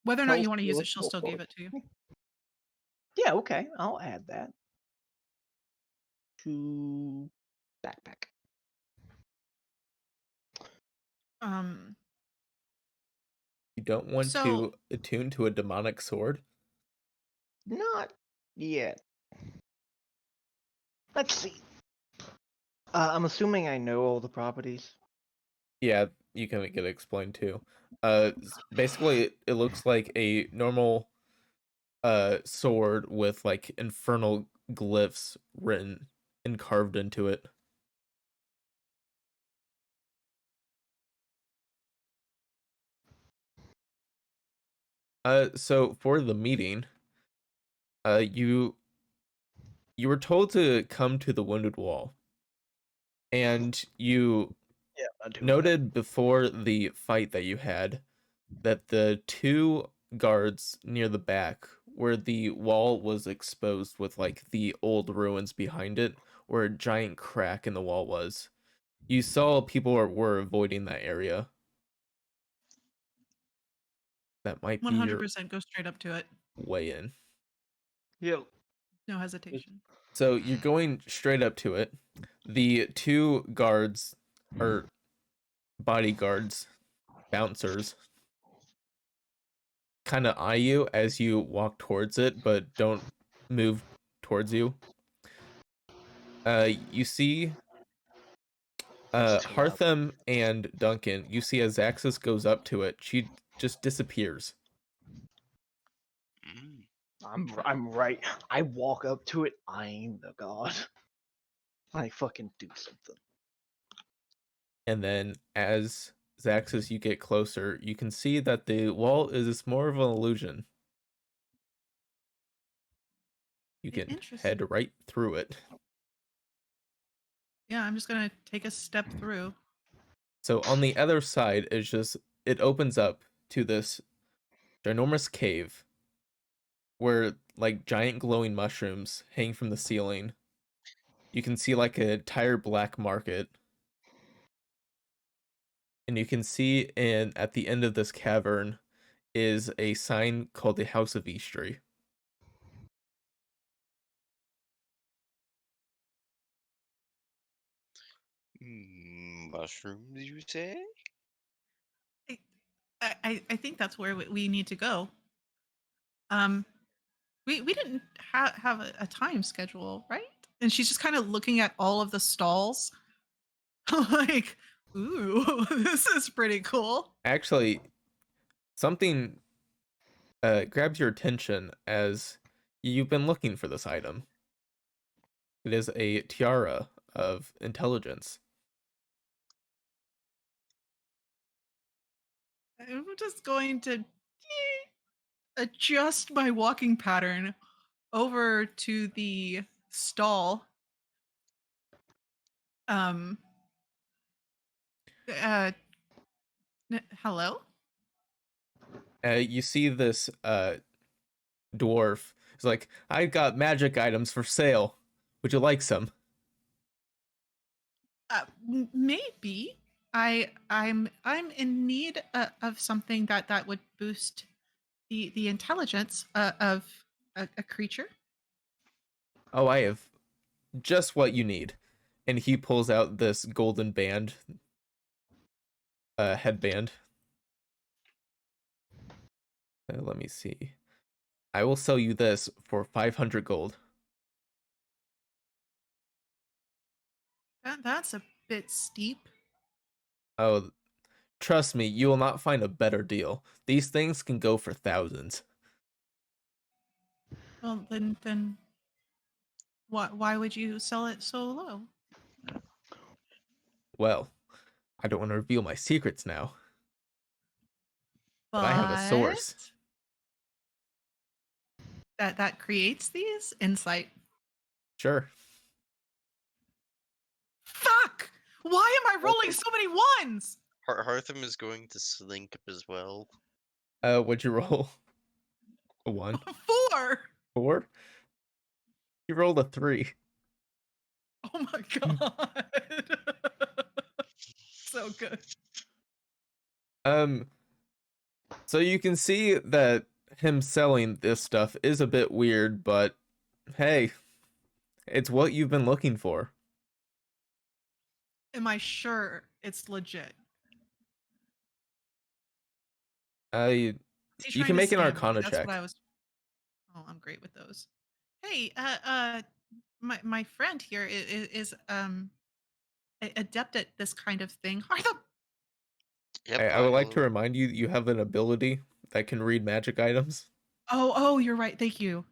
Whether or not Tell you want to use Steelix it, she'll roll still for give it. it to you. Yeah, okay. I'll add that to backpack. You don't want So to attune to a demonic sword? Not yet. Let's see. I'm assuming I know all the properties. Yeah, you can get it explained too. Basically, it looks like a normal sword with like infernal glyphs written and carved into it. So for the meeting, you were told to come to the Wounded Wall, and you Yeah, I'm doing noted before the fight that you had that the two guards near the back, where the wall was exposed with like the old ruins behind it, where a giant crack in the wall was, you saw people were avoiding that area. That might be your 100% go straight up to it. way in. Yep. No hesitation. So you're going straight up to it. The two guards are bodyguards, bouncers, kind of eye you as you walk towards it, but don't move towards you. You see It's too loud. Hartham and Duncan. You see as Xaxis goes up to it, she just disappears. Mm. I'm right. I walk up to it, eyeing the god. I fucking do something. And then as Xaxis you get closer, you can see that the wall is more of an illusion. You can Interesting. head right through it. Yeah, I'm just gonna take a step through. So on the other side is just, it opens up to this ginormous cave where like giant glowing mushrooms hang from the ceiling. You can see like an entire black market. And you can see at the end of this cavern is a sign called the House of Iestri. Mushrooms, you say? I think that's where we need to go. We didn't have a time schedule, right? And she's just kind of looking at all of the stalls, like, ooh, this is pretty cool. Actually, something grabs your attention as you've been looking for this item. It is a tiara of intelligence. I'm just going to adjust my walking pattern over to the stall. Um. Uh. Hello. You see this dwarf. He's like, I got magic items for sale. Would you like some? Maybe. I'm in need of something that would boost the intelligence of a creature. Oh, I have just what you need. And he pulls out this golden band, headband. Let me see. I will sell you this for 500 gold. That's a bit steep. Oh, trust me, you will not find a better deal. These things can go for thousands. Well, then why would you sell it so low? Well, I don't want to reveal my secrets now, but I have a But source. that creates these insight. Sure. Fuck! Why am I rolling so many ones? Hartham is going to slink as well. What'd you roll? A 1? 4. 4? You rolled a 3. Oh my god. So good. So you can see that him selling this stuff is a bit weird, but hey, it's what you've been looking for. Am I sure it's legit? You Is he you trying can to make an scam me? Arcana That's what check. I was. Oh, I'm great with those. Hey, my friend here is adept at this kind of thing. Hartham. Yep, I would I like to will. remind you that you have an ability that can read magic items. Oh, you're right. Thank you.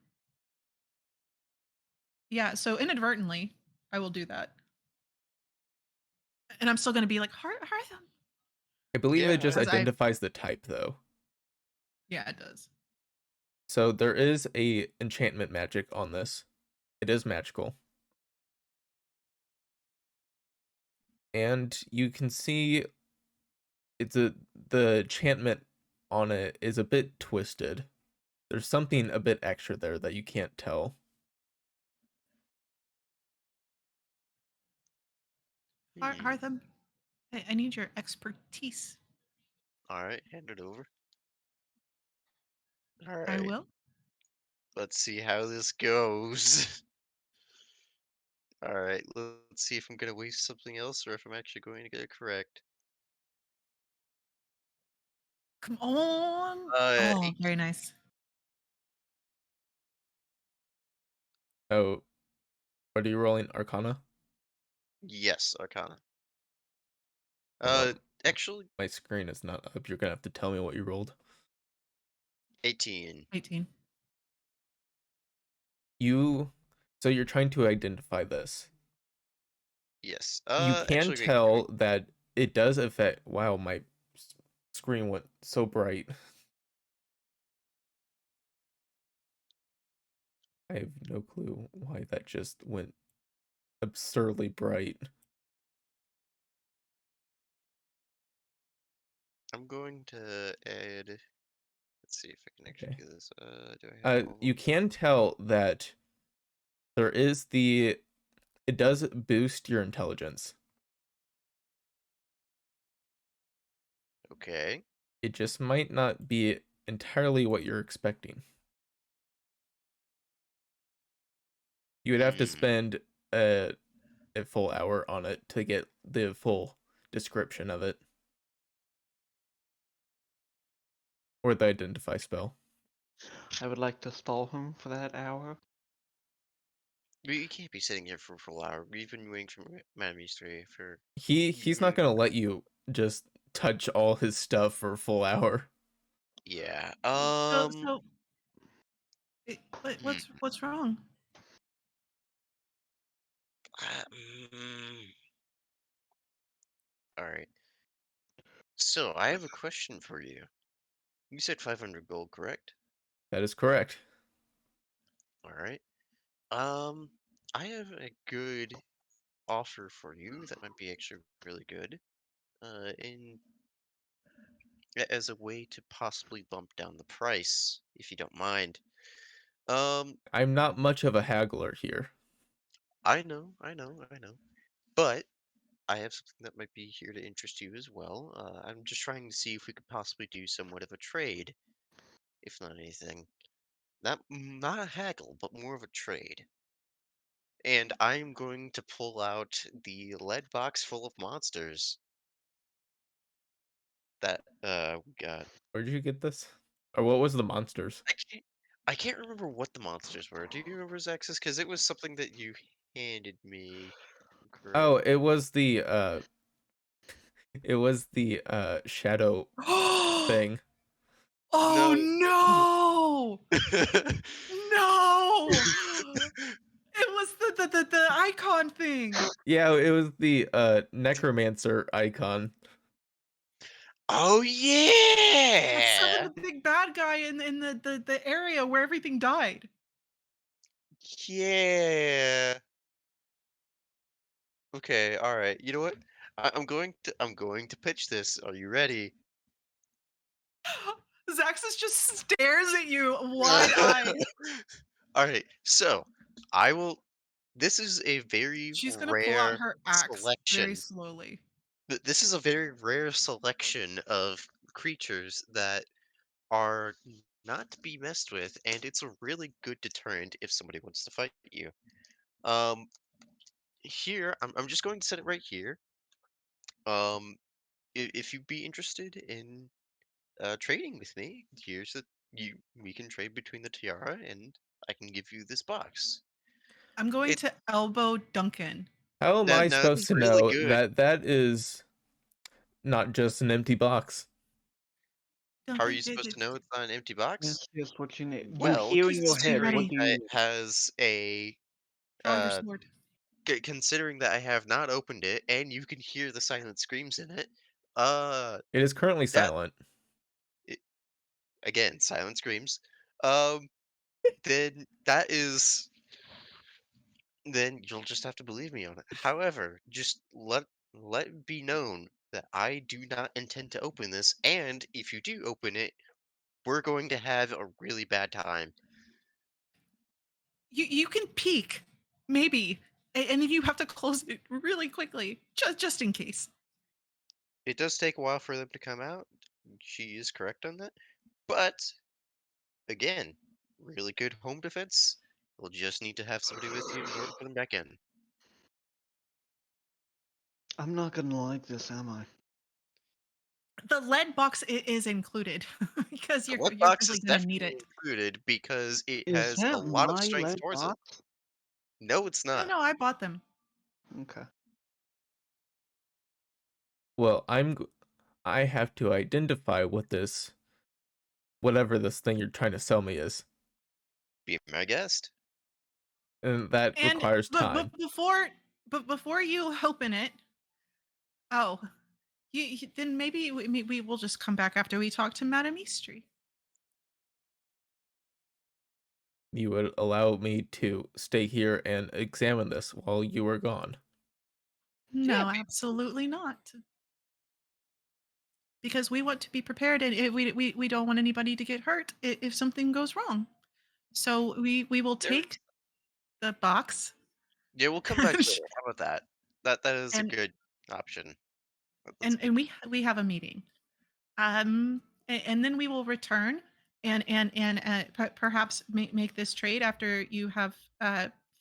Yeah, so inadvertently, I will do that. And I'm still going to be like, Hartham. I believe it Yeah, just As I, identifies the type though. yeah, it does. So there is a enchantment magic on this. It is magical. And you can see the enchantment on it is a bit twisted. There's something a bit extra there that you can't tell. hmm. Hartham, I need your expertise. All right, hand it over. All I right, will. let's see how this goes. All right, let's see if I'm gonna waste something else or if I'm actually going to get it correct. Come on. Uh, Oh, very nice. Oh, what are you rolling? Arcana? yes, Arcana. Hold Uh, up. actually, My screen is not up. You're gonna have to tell me what you rolled. 18. 18. So you're trying to identify this. Yes. You can Actually, give me. tell that it does affect. Wow, my screen went so bright. I have no clue why that just went absurdly bright. I'm going to add. Let's see if I can actually Okay. do this. Do I have all You of them? can tell that there is it does boost your intelligence. Okay. It just might not be entirely what you're expecting. You would have to Hmm. spend a full hour on it to get the full description of it. Or the identify spell. I would like to stall him for that hour. You can't be sitting here for a full hour. We've been waiting for Iestri for. He's not gonna let you just touch all his stuff for a full hour. Yeah. So, Hmm. what's wrong? Mm, all right. So I have a question for you. You said 500 gold, correct? That is correct. All right. I have a good offer for you that might be actually really good. In as a way to possibly bump down the price, if you don't mind. Um, I'm not much of a haggler here. I know. But I have something that might be here to interest you as well. I'm just trying to see if we could possibly do somewhat of a trade, if not anything. Not a haggle, but more of a trade. And I'm going to pull out the lead box full of monsters that we got. Where did you get this? Or what was the monsters? I can't I can't remember what the monsters were. Do you remember Xaxis? Because it was something that you handed me. Correct. Oh, it was the shadow thing. Oh No. no! No! It was the icon thing. Yeah, it was the necromancer icon. Oh That summoned yeah! the big bad guy in the area where everything died. Yeah. Okay, all right. You know what? I'm going to pitch this. Are you ready? Xaxis just stares at you wide-eyed. All right. So, I will this is a very She's gonna pull out rare her axe very selection. slowly. This is a very rare selection of creatures that are not to be messed with, and it's a really good deterrent if somebody wants to fight you. Um, Here, I'm just going to set it right here. Um, if you'd be interested in trading with me, here's the we can trade between the tiara, and I can give you this box. I'm going It to elbow Duncan. How am that I no, supposed it's to really know good. that that is not just an empty box? How are Duncan, you supposed to know it's not an empty box? Yes, yes, what you need. You Well, hear in your be head, what considering ready. do that you it need? has a Draw your uh, sword. considering that I have not opened it, and you can hear the silent screams in it, uh, It is currently that silent. it, again, silent screams. Um, then that is then you'll just have to believe me on it. However, just let it be known that I do not intend to open this, and if you do open it, we're going to have a really bad time. You can peek, maybe, and then you have to close it really quickly, just in case. It does take a while for them to come out. She is correct on that. But again, really good home defense. You'll just need to have somebody with you in order to put them back in. I'm not gonna like this, am I? The lead box is included because The you're lead you're box probably is gonna need definitely it. included because it Is has a that lot of my strength lead towards it. box? No, it's No, not. no, I bought them. Okay. Well, I have to identify what this whatever this thing you're trying to sell me is, Be my guest. and that And requires but time. before you open it, oh, then maybe we will just come back after we talk to Madame Eastri. You would allow me to stay here and examine this while you are gone. Yeah, No, absolutely not. Because we want to be prepared, and we don't want anybody to get hurt if something goes wrong. So we will there. take the box Yeah, we'll come back later. How about that? That is a and good option. That's and good. and we have a meeting. And then we will return and perhaps make this trade after you have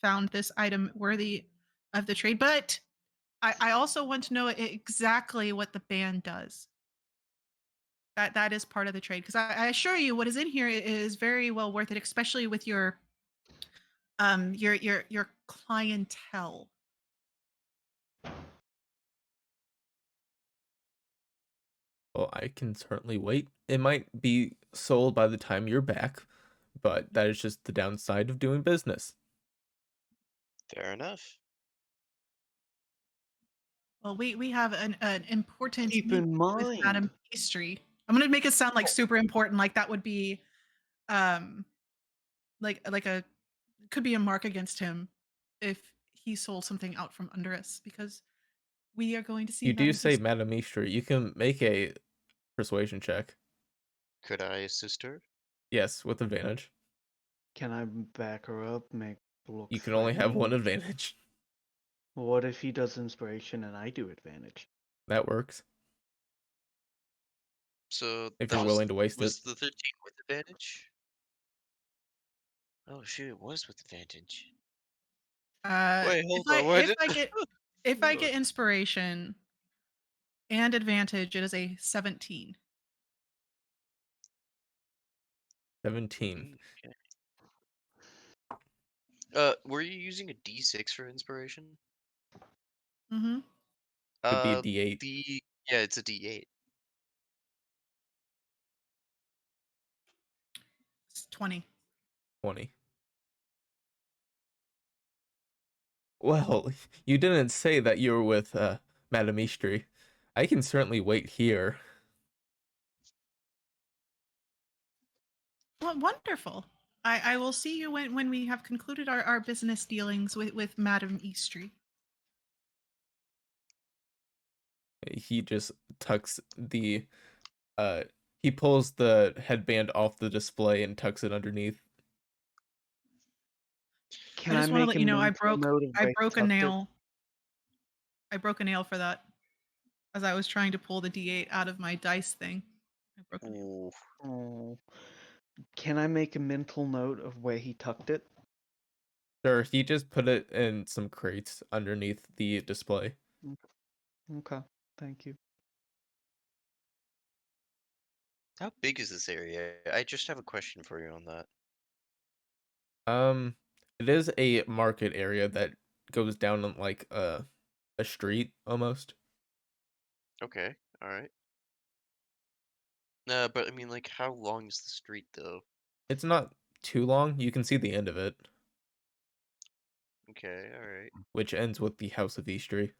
found this item worthy of the trade. But I also want to know exactly what the band does. That is part of the trade because I assure you, what is in here is very well worth it, especially with your clientele. Well, I can certainly wait. It might be sold by the time you're back, but that is just the downside of doing business. Fair enough. Well, we have an important Keep meeting in with mind, Madame Eastri. I'm going to make it sound like super important, like that would be um like a could be a mark against him if he sold something out from under us because we are going to see You do Madame say Eastri. Madame Eastri. You can make a persuasion check. Could I assist her? Yes, with advantage. can I back her up, make her look You can only have one threatening? advantage. What if he does inspiration and I do advantage? That works. So If that you're willing to waste it. was the 13 with advantage? Oh shoot, it was with advantage. Wait, If hold on. What? if I get inspiration and advantage, it is a 17. 17. Okay. Were you using a D6 for inspiration? Mm-hmm. Would be a Uh, D8. yeah, it's a D8. It's 20. 20. Well, you didn't say that you were with Madame Eastri. I can certainly wait here. Well, wonderful. I will see you when we have concluded our business dealings with Madame Eastri. He just tucks the uh he pulls the headband off the display and tucks it underneath. I Can I just want to make let a you know mental note of I where he broke a tucked it? nail. I broke a nail for that as I was trying to pull the D8 out of my dice thing. I broke the nail. Ooh. Oh. Can I make a mental note of where he tucked it? Sure, he just put it in some crates underneath the display. Okay, thank you. How big is this area? I just have a question for you on that. It is a market area that goes down on like a street almost. Okay, all right. But I mean, like, how long is the street though? It's not too long. You can see the end of it, Okay, all right. which ends with the House of Iestri.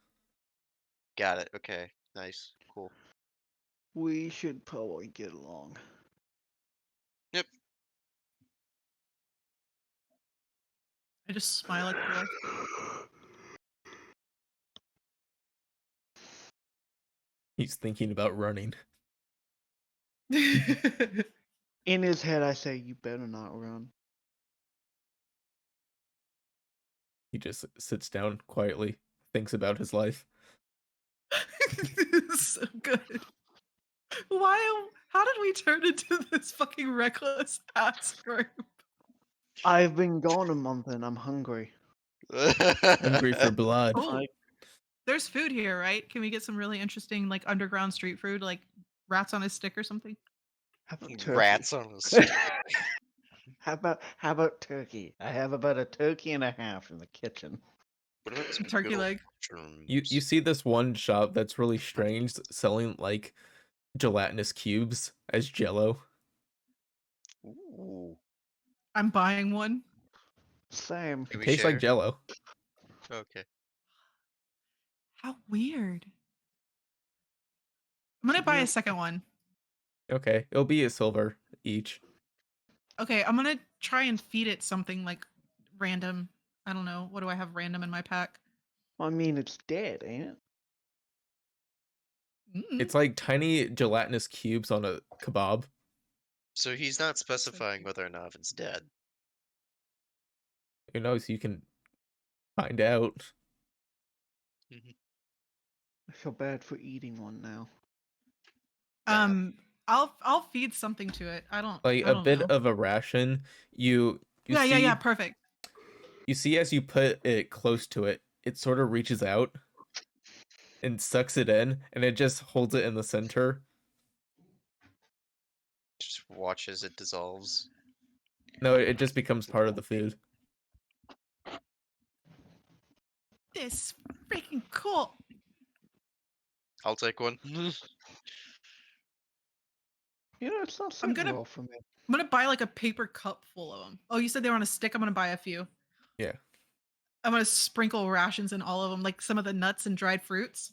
Got it. Okay, nice, cool. We should probably get along. Yep. I just smile at the dwarf. He's thinking about running. In his head, I say, "You better not run." He just sits down quietly, thinks about his life. So good. Why? How did we turn into this fucking reckless ass group? I've been gone a month and I'm hungry. Hungry for blood. Oh, I- there's food here, right? Can we get some really interesting, like, underground street food, like rats on a stick or something? How about turkey? Rats on a stick. How about turkey? I have about a turkey and a half in the kitchen. What about some Turkey good old leg. You mushrooms? see this one shop that's really strange, selling like gelatinous cubes as jello. Ooh. I'm buying one. Same. Can It we tastes share? like jello. Okay. How weird. I'm gonna buy a second one. Okay, it'll be a silver each. Okay, I'm gonna try and feed it something like random. I don't know. What do I have random in my pack? I mean, it's dead, ain't it? Mm. It's like tiny gelatinous cubes on a kebab. So he's not specifying whether or not if it's dead. Who knows? You can find out. I feel bad for eating one now. I'll feed something to it. I don't Like I a don't bit know. of a ration. You Yeah, perfect. you see as you put it close to it, it sort of reaches out and sucks it in, and it just holds it in the center. Just watch as it dissolves. No, it just becomes part of the food. This freaking cool. I'll take one. You know, it's not I'm sitting gonna well for me. I'm gonna buy like a paper cup full of them. Oh, you said they were on a stick. I'm gonna buy a few. Yeah. I'm gonna sprinkle rations in all of them, like some of the nuts and dried fruits.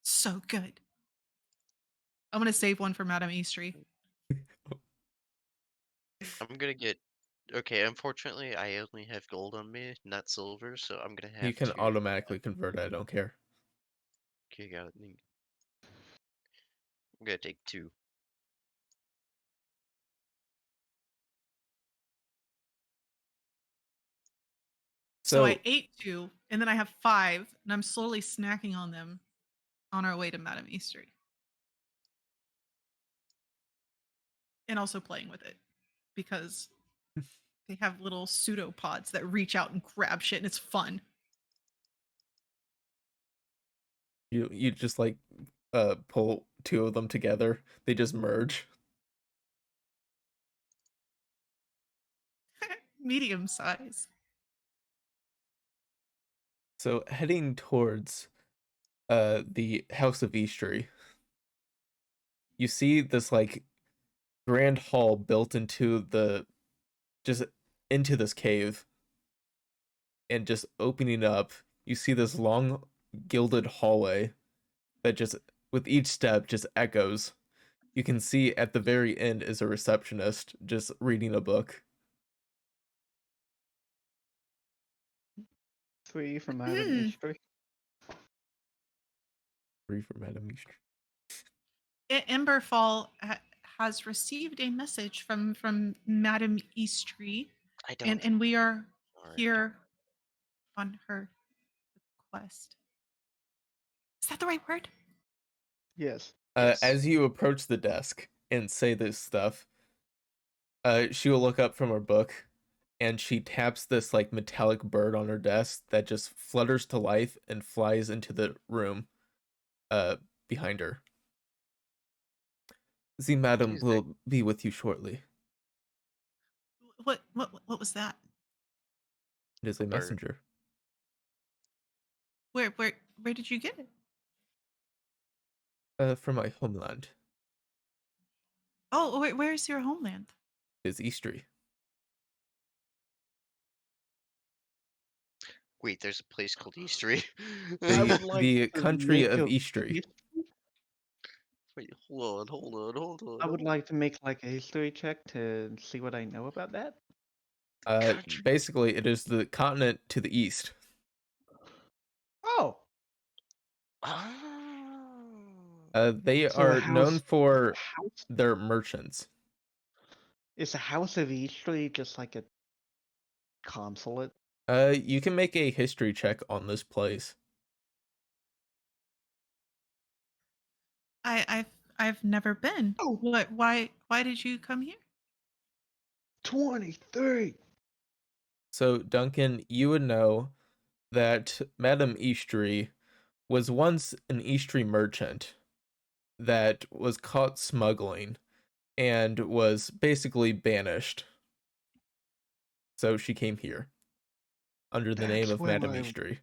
So good. I'm gonna save one for Madame Eastry. I'm gonna get. Okay, unfortunately, I only have gold on me, not silver, so I'm gonna have You can to. automatically convert, I don't care. Okay, got it. I'm gonna take 2. So So I ate 2, and then I have 5, and I'm slowly snacking on them on our way to Madame Eastry. And also playing with it because they have little pseudopods that reach out and grab shit, and it's fun. you just like pull two of them together. They just merge. Medium size. So heading towards the House of Eastry, you see this like grand hall built into the just into this cave, and just opening up, you see this long gilded hallway that just with each step just echoes. You can see at the very end is a receptionist just reading a book. 3 from Madame Hmm. Iestri. Free from Madame Eastry. Emberfall has received a message from Madame Eastry, I don't. and we are Alright. here on her request. Is that the right word? Yes. Yes. As you approach the desk and say this stuff, she will look up from her book and she taps this like metallic bird on her desk that just flutters to life and flies into the room uh behind her. The madam Who's that? will be with you shortly. What was that? It is A a bird. messenger. Where did you get it? From my homeland. Oh, where's your homeland? It is Eastri. Wait, there's a place called Iestri. I The would like the to country make of a Eastri. Wait, hold I would on. like to make like a history check to see what I know about that. Country. Basically it is the continent to the east. Oh, Oh. They so the are known for house their merchants. is the House of Iestri just like a consulate? You can make a history check on this place. I've never been. Oh, What? Why did you come here? 23. So, Duncan, you would know that Madame Eastry was once an Eastry merchant that was caught smuggling and was basically banished. So she came here under the name That's of where Madame I Eastry.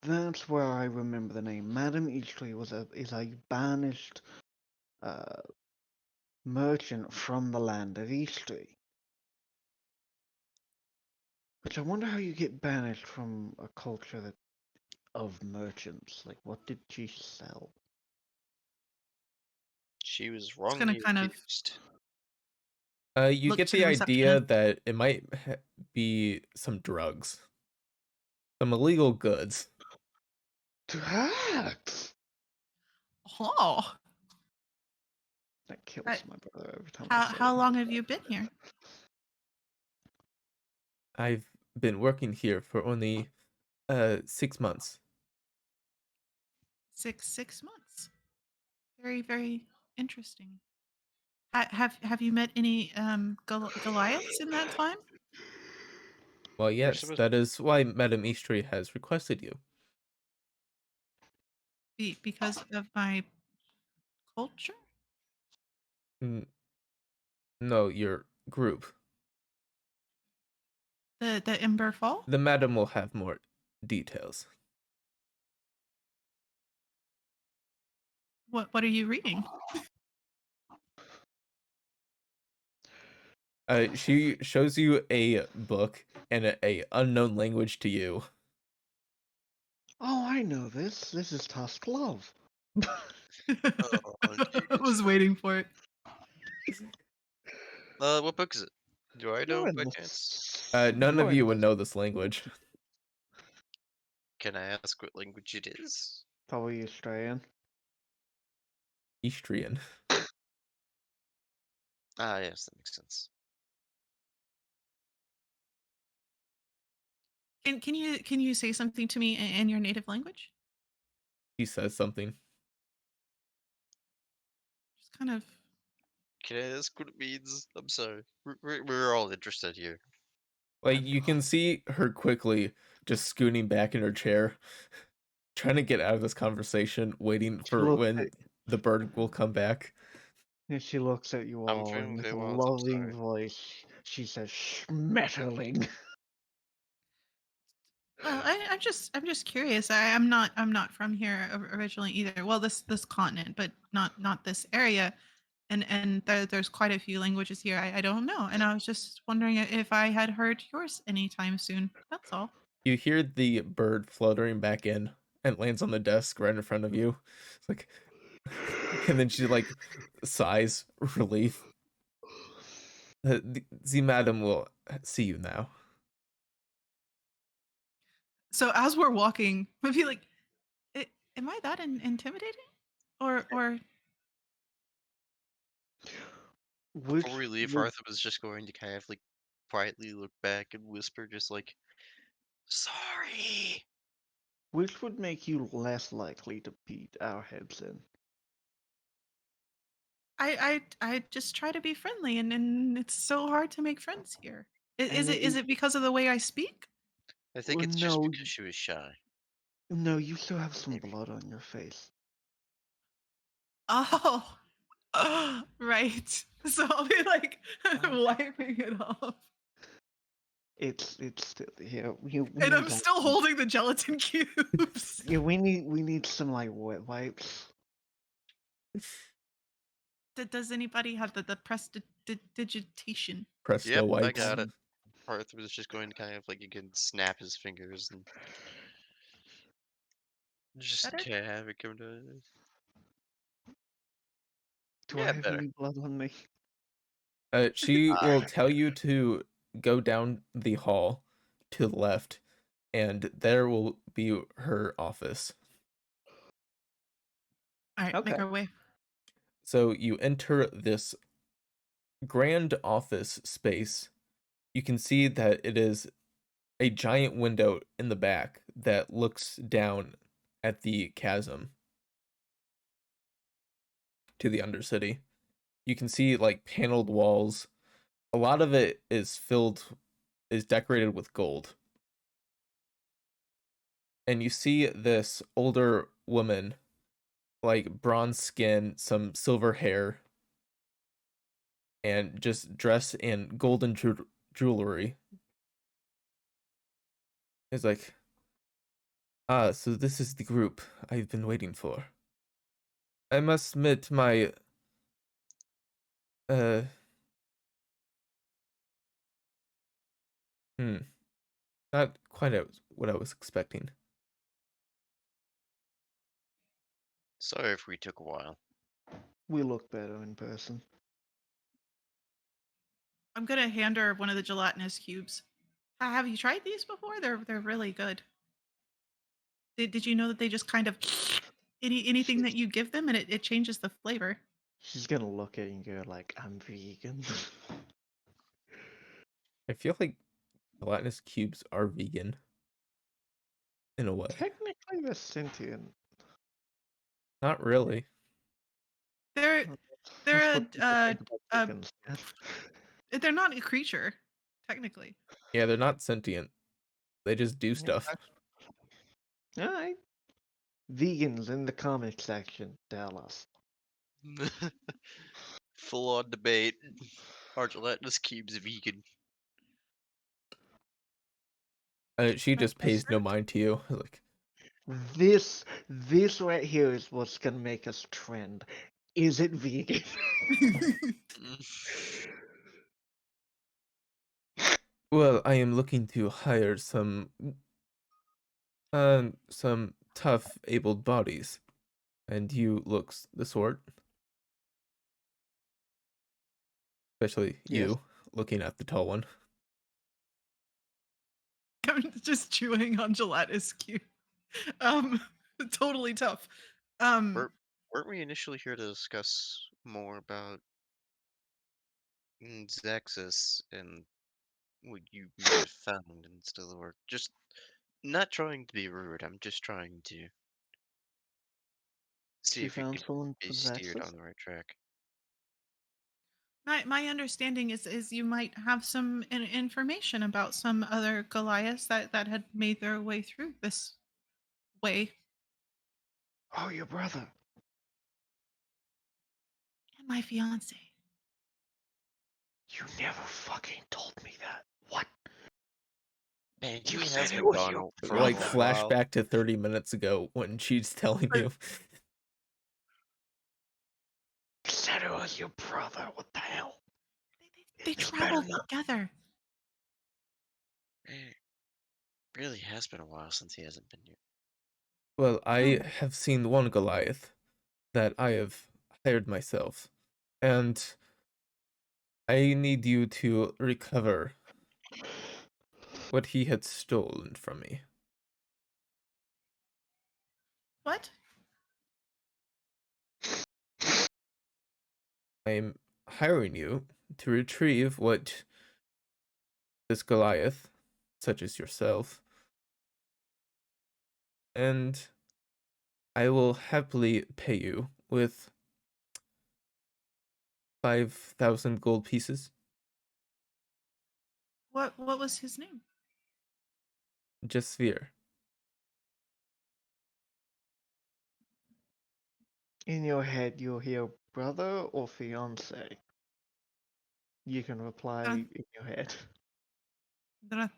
that's where I remember the name. Madame Iestri is a banished uh, merchant from the land of Iestri. Which I wonder how you get banished from a culture of merchants. Like, what did she sell? She was Just gonna wrongly kind of accused. You look get to the the idea receptionist. that it might be some drugs, some illegal goods. Drugs! Oh, That kills right. my brother every time I say How it. long have you been here? I've been working here for only 6 months. Six months. Very interesting. Have you met any Goliaths in that time? Well, We're yes, supposed that is why Madame Eastry has requested you. Because of my culture? N- No, your group. The Ember Fall? The madam will have more details. What are you reading? She shows you a book and a unknown language to you. Oh, I know this. This is Tusk Love. Oh, I jeez. was waiting for it. What book is it? Do I know You're in by the chance? None you're of in you the would know this language. Can I ask what language it is? probably Australian. Eastrian. Ah, yes, that makes sense. Can you say something to me in your native language? He says something. Just kind of. Can I ask what it means? I'm sorry. We're all interested here. Like, you can see her quickly just scooting back in her chair, trying to get out of this conversation, waiting She for looks when at the bird will come back. and she looks at you I'm all, feeling and with okay a once, I'm loving sorry. voice, she says, "Schmetterling." Well, I'm just curious. I'm not from here originally either. Well, this continent, but not this area. And there's quite a few languages here. I don't know, and I was just wondering if I had heard yours anytime soon. That's all. You hear the bird fluttering back in and lands on the desk right in front of you. It's like, and then she like sighs relief. The madam will see you now. So as we're walking, I feel like, am I that intimidating, or Before Which we leave, which Hartham is just going to kind of like quietly look back and whisper, just like, sorry. which would make you less likely to beat our heads in? I just try to be friendly, and it's so hard to make friends here. And Is it because of the way I speak? I think well, it's just no, because she was shy. no, you still have some Maybe. blood on your face. Oh, right. So I'll be like wiping it off, It's still yeah. We and need I'm like still holding the gelatin cubes. yeah. We need some like wet wipes. Does anybody have the digitation? Presto Yep, I wipes. got it. Um, Hartham was just going to kind of like you can snap his fingers and just Better? have it come to. do I Yeah, have better. any blood on me? She will Alright. tell you to go down the hall to the left, and there will be her office. All right, make Okay. our way. So you enter this grand office space. You can see that it is a giant window in the back that looks down at the chasm to the Undercity. You can see like paneled walls. A lot of it is decorated with gold. And you see this older woman, like bronze skin, some silver hair, and just dressed in golden jewelry. It's like, so this is the group I've been waiting for. I must admit my uh hmm, not quite what I was expecting. Sorry if we took a while. We look better in person. I'm gonna hand her one of the gelatinous cubes. Have you tried these before? They're really good. Did you know that they just kind of anything that She's you give them and it changes the flavor? she's gonna look at you and go like, "I'm vegan." I feel like gelatinous cubes are vegan in a way. Technically, they're sentient. Not really. They're Well, that's they're what people think about vegans. Yeah. they're not a creature, technically. Yeah, they're not sentient. They just do Yeah, stuff. all right. Vegans in the comment section, tell us. Full on debate. Are gelatinous cubes vegan? She My just pays no fruit. mind to you. Like, This right here is what's gonna make us trend. Is it vegan? well, I am looking to hire some tough, abled bodies, and you looks the sort. Especially Yes. you, looking at the tall one. I'm just chewing on gelatinous cube. Um, totally tough. Um, Weren't we initially here to discuss more about Xaxis and what you might have found in still work? Just not trying to be rude. I'm just trying to see She if we found could someone be steered possesses. on the right track. my understanding is you might have some information about some other Goliaths that had made their way through this way, Oh, your brother. and my fiance. You never fucking told me that. What? Man, You he said has it been was gone your for a Like brother. little while. flashback to 30 minutes ago when she's telling But you. You said it was your brother. What the hell? they This better traveled not. together. It really has been a while since he hasn't been here. Well, I Oh, have seen one Goliath that I have hired myself, and I need you to recover what he had stolen from me. what? I'm hiring you to retrieve what this Goliath, such as yourself, and I will happily pay you with 5,000 gold pieces. What was his name? Just sphere. In your head, you'll hear brother or fiance. You can reply in your head.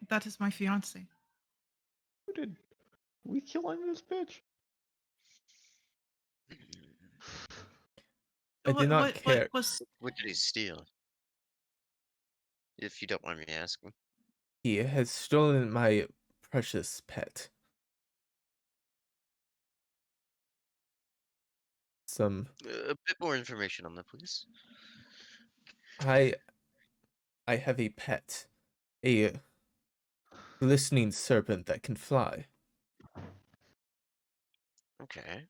That is my fiance. Who did we killing this bitch? I do not care. What was What did he steal? If you don't mind me asking. He has stolen my precious pet. Some A bit more information on that, please. I have a pet. A glistening serpent that can fly. Okay.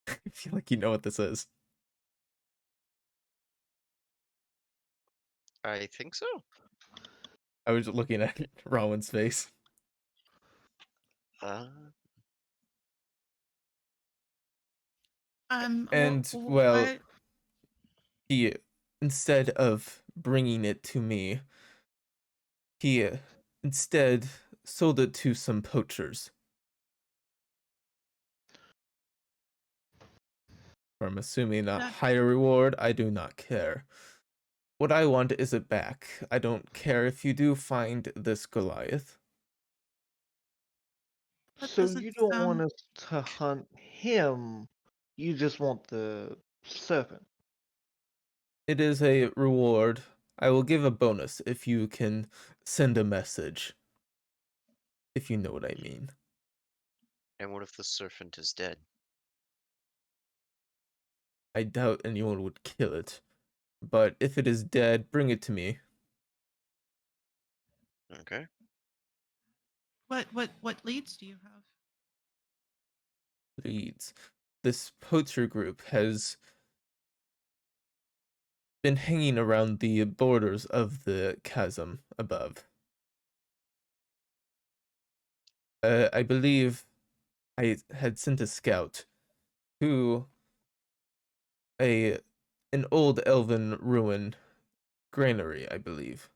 I feel like you know what this is. I think so. I was looking at Rhanwen's face. Uh, And, well, he, instead of bringing it to me, he instead sold it to some poachers. I'm assuming a higher reward, I do not care. What I want is it back. I don't care if you do find this Goliath. So you don't want us to hunt him, you just want the serpent. It is a reward. I will give a bonus if you can send a message. If you know what I mean. and what if the serpent is dead? I doubt anyone would kill it. But if it is dead, bring it to me. Okay. what leads do you have? Leads. This poacher group has been hanging around the borders of the chasm above. I believe I had sent a scout to an old elven ruin granary, I believe.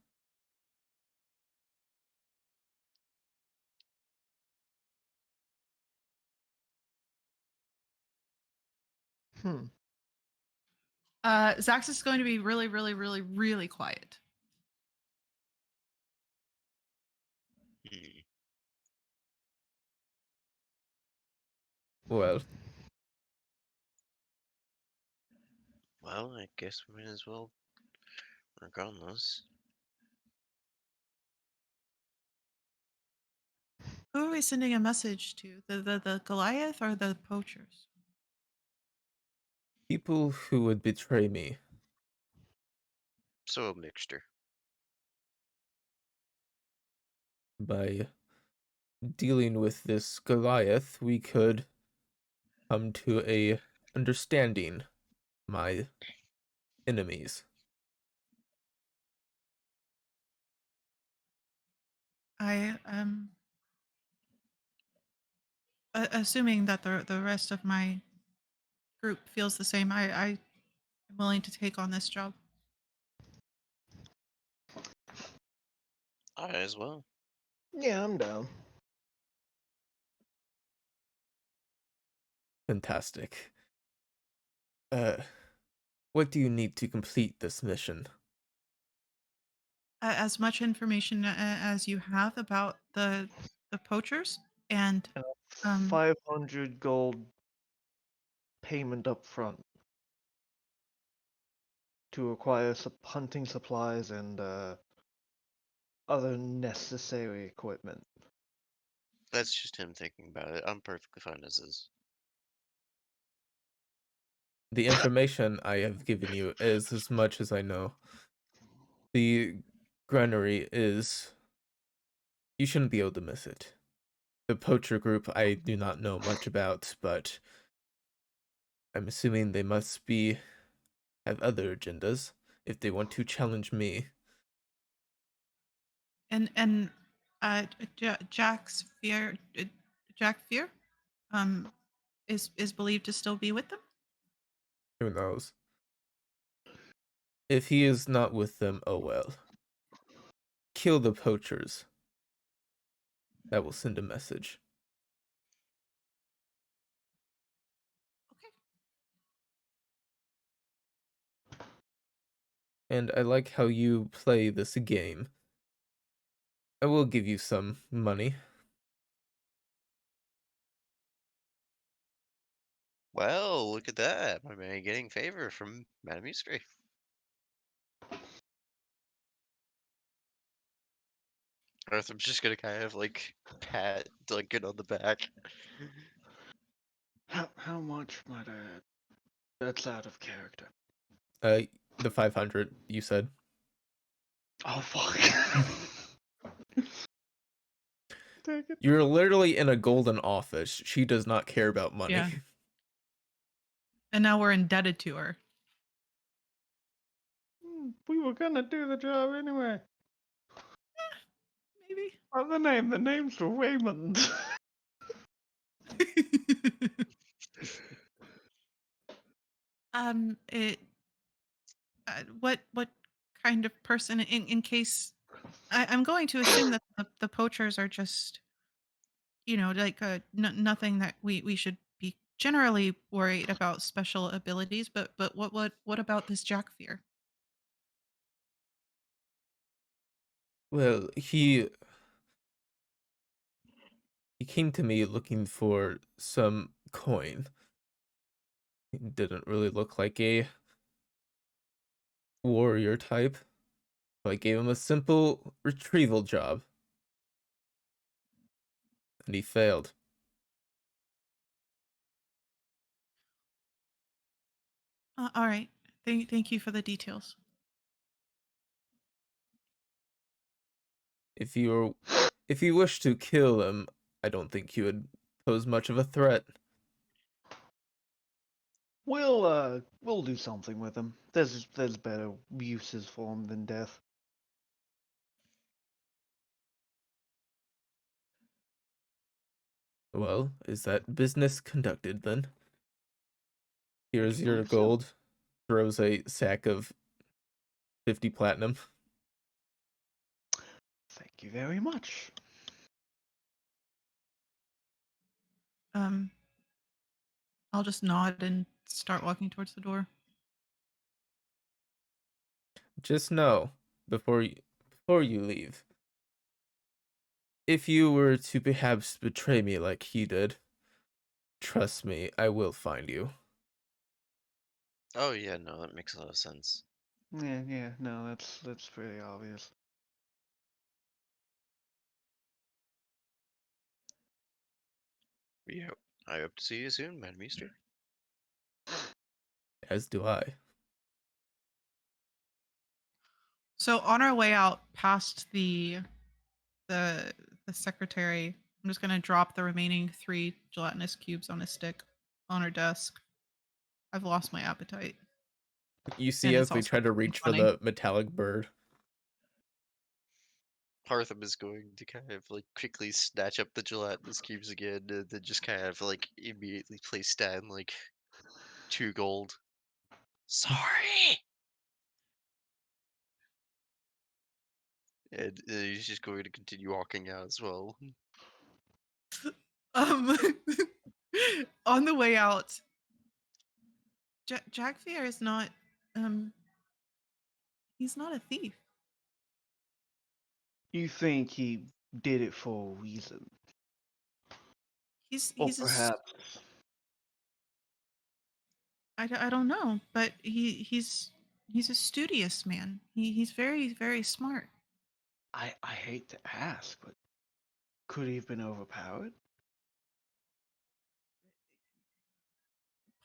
Xaxis is going to be really, really, really, really quiet. Hmm. Well, I guess we might as well work on this. Who are we sending a message to? The Goliath or the poachers? people who would betray me. So a mixture. By dealing with this Goliath, we could come to a understanding, my enemies. I assuming that the rest of my group feels the same. I am willing to take on this job. I as well. Yeah, I'm down. Fantastic. What do you need to complete this mission? As much information as you have about the poachers and 500 gold payment up front to acquire hunting supplies and other necessary equipment. That's just him thinking about it. I'm perfectly fine as is. The information I have given you is as much as I know. The granary is... You shouldn't be able to miss it. The poacher group I do not know much about, but I'm assuming they must have other agendas if they want to challenge me. and Jack's fear Jack Fear is believed to still be with them. Who knows? If he is not with them, oh well. Kill the poachers. That will send a message. Okay. And I like how you play this game. I will give you some money. Well, look at that. My man getting favor from Madame Iestri. Hartham's just gonna kind of like pat Duncan on the back. How much might I add? That's out of character. The 500 you said. Oh fuck. Take it. You're literally in a golden office. She does not care about money. Yeah. And now we're indebted to her. We were gonna do the job anyway. Maybe. Oh, the name's Raymond. It. What kind of person? In case, I'm going to assume that the poachers are just, like nothing that we should be generally worried about special abilities. But what about this Jack Fear? Well, he came to me looking for some coin. He didn't really look like a warrior type. So I gave him a simple retrieval job. And he failed. All right. Thank you for the details. If you wish to kill him, I don't think you would pose much of a threat. We'll do something with him. There's better uses for him than death. Well, is that business conducted then? Here's I your believe so. gold. Throws a sack of 50 platinum. Thank you very much. I'll just nod and start walking towards the door. Just know, before you leave, if you were to perhaps betray me like he did, trust me, I will find you. Oh yeah, no, that makes a lot of sense. Yeah, no, that's pretty obvious. Yeah, I hope to see you soon, Madame Iestri. As do I. So on our way out past the secretary, I'm just gonna drop the remaining 3 gelatinous cubes on a stick on her desk. I've lost my appetite. You see And as it's they also try to reach for funny. the metallic bird. Hartham is going to kind of like quickly snatch up the gelatinous cubes again, and then just kind of like immediately place down like 2 gold. Sorry. And he's just going to continue walking out as well. Um, on the way out, Jack Fear is not. Um, he's not a thief. You think he did it for a reason? He's Or he's a. perhaps I don't know, but he's a studious man. He's very very smart. I hate to ask, but could he have been overpowered?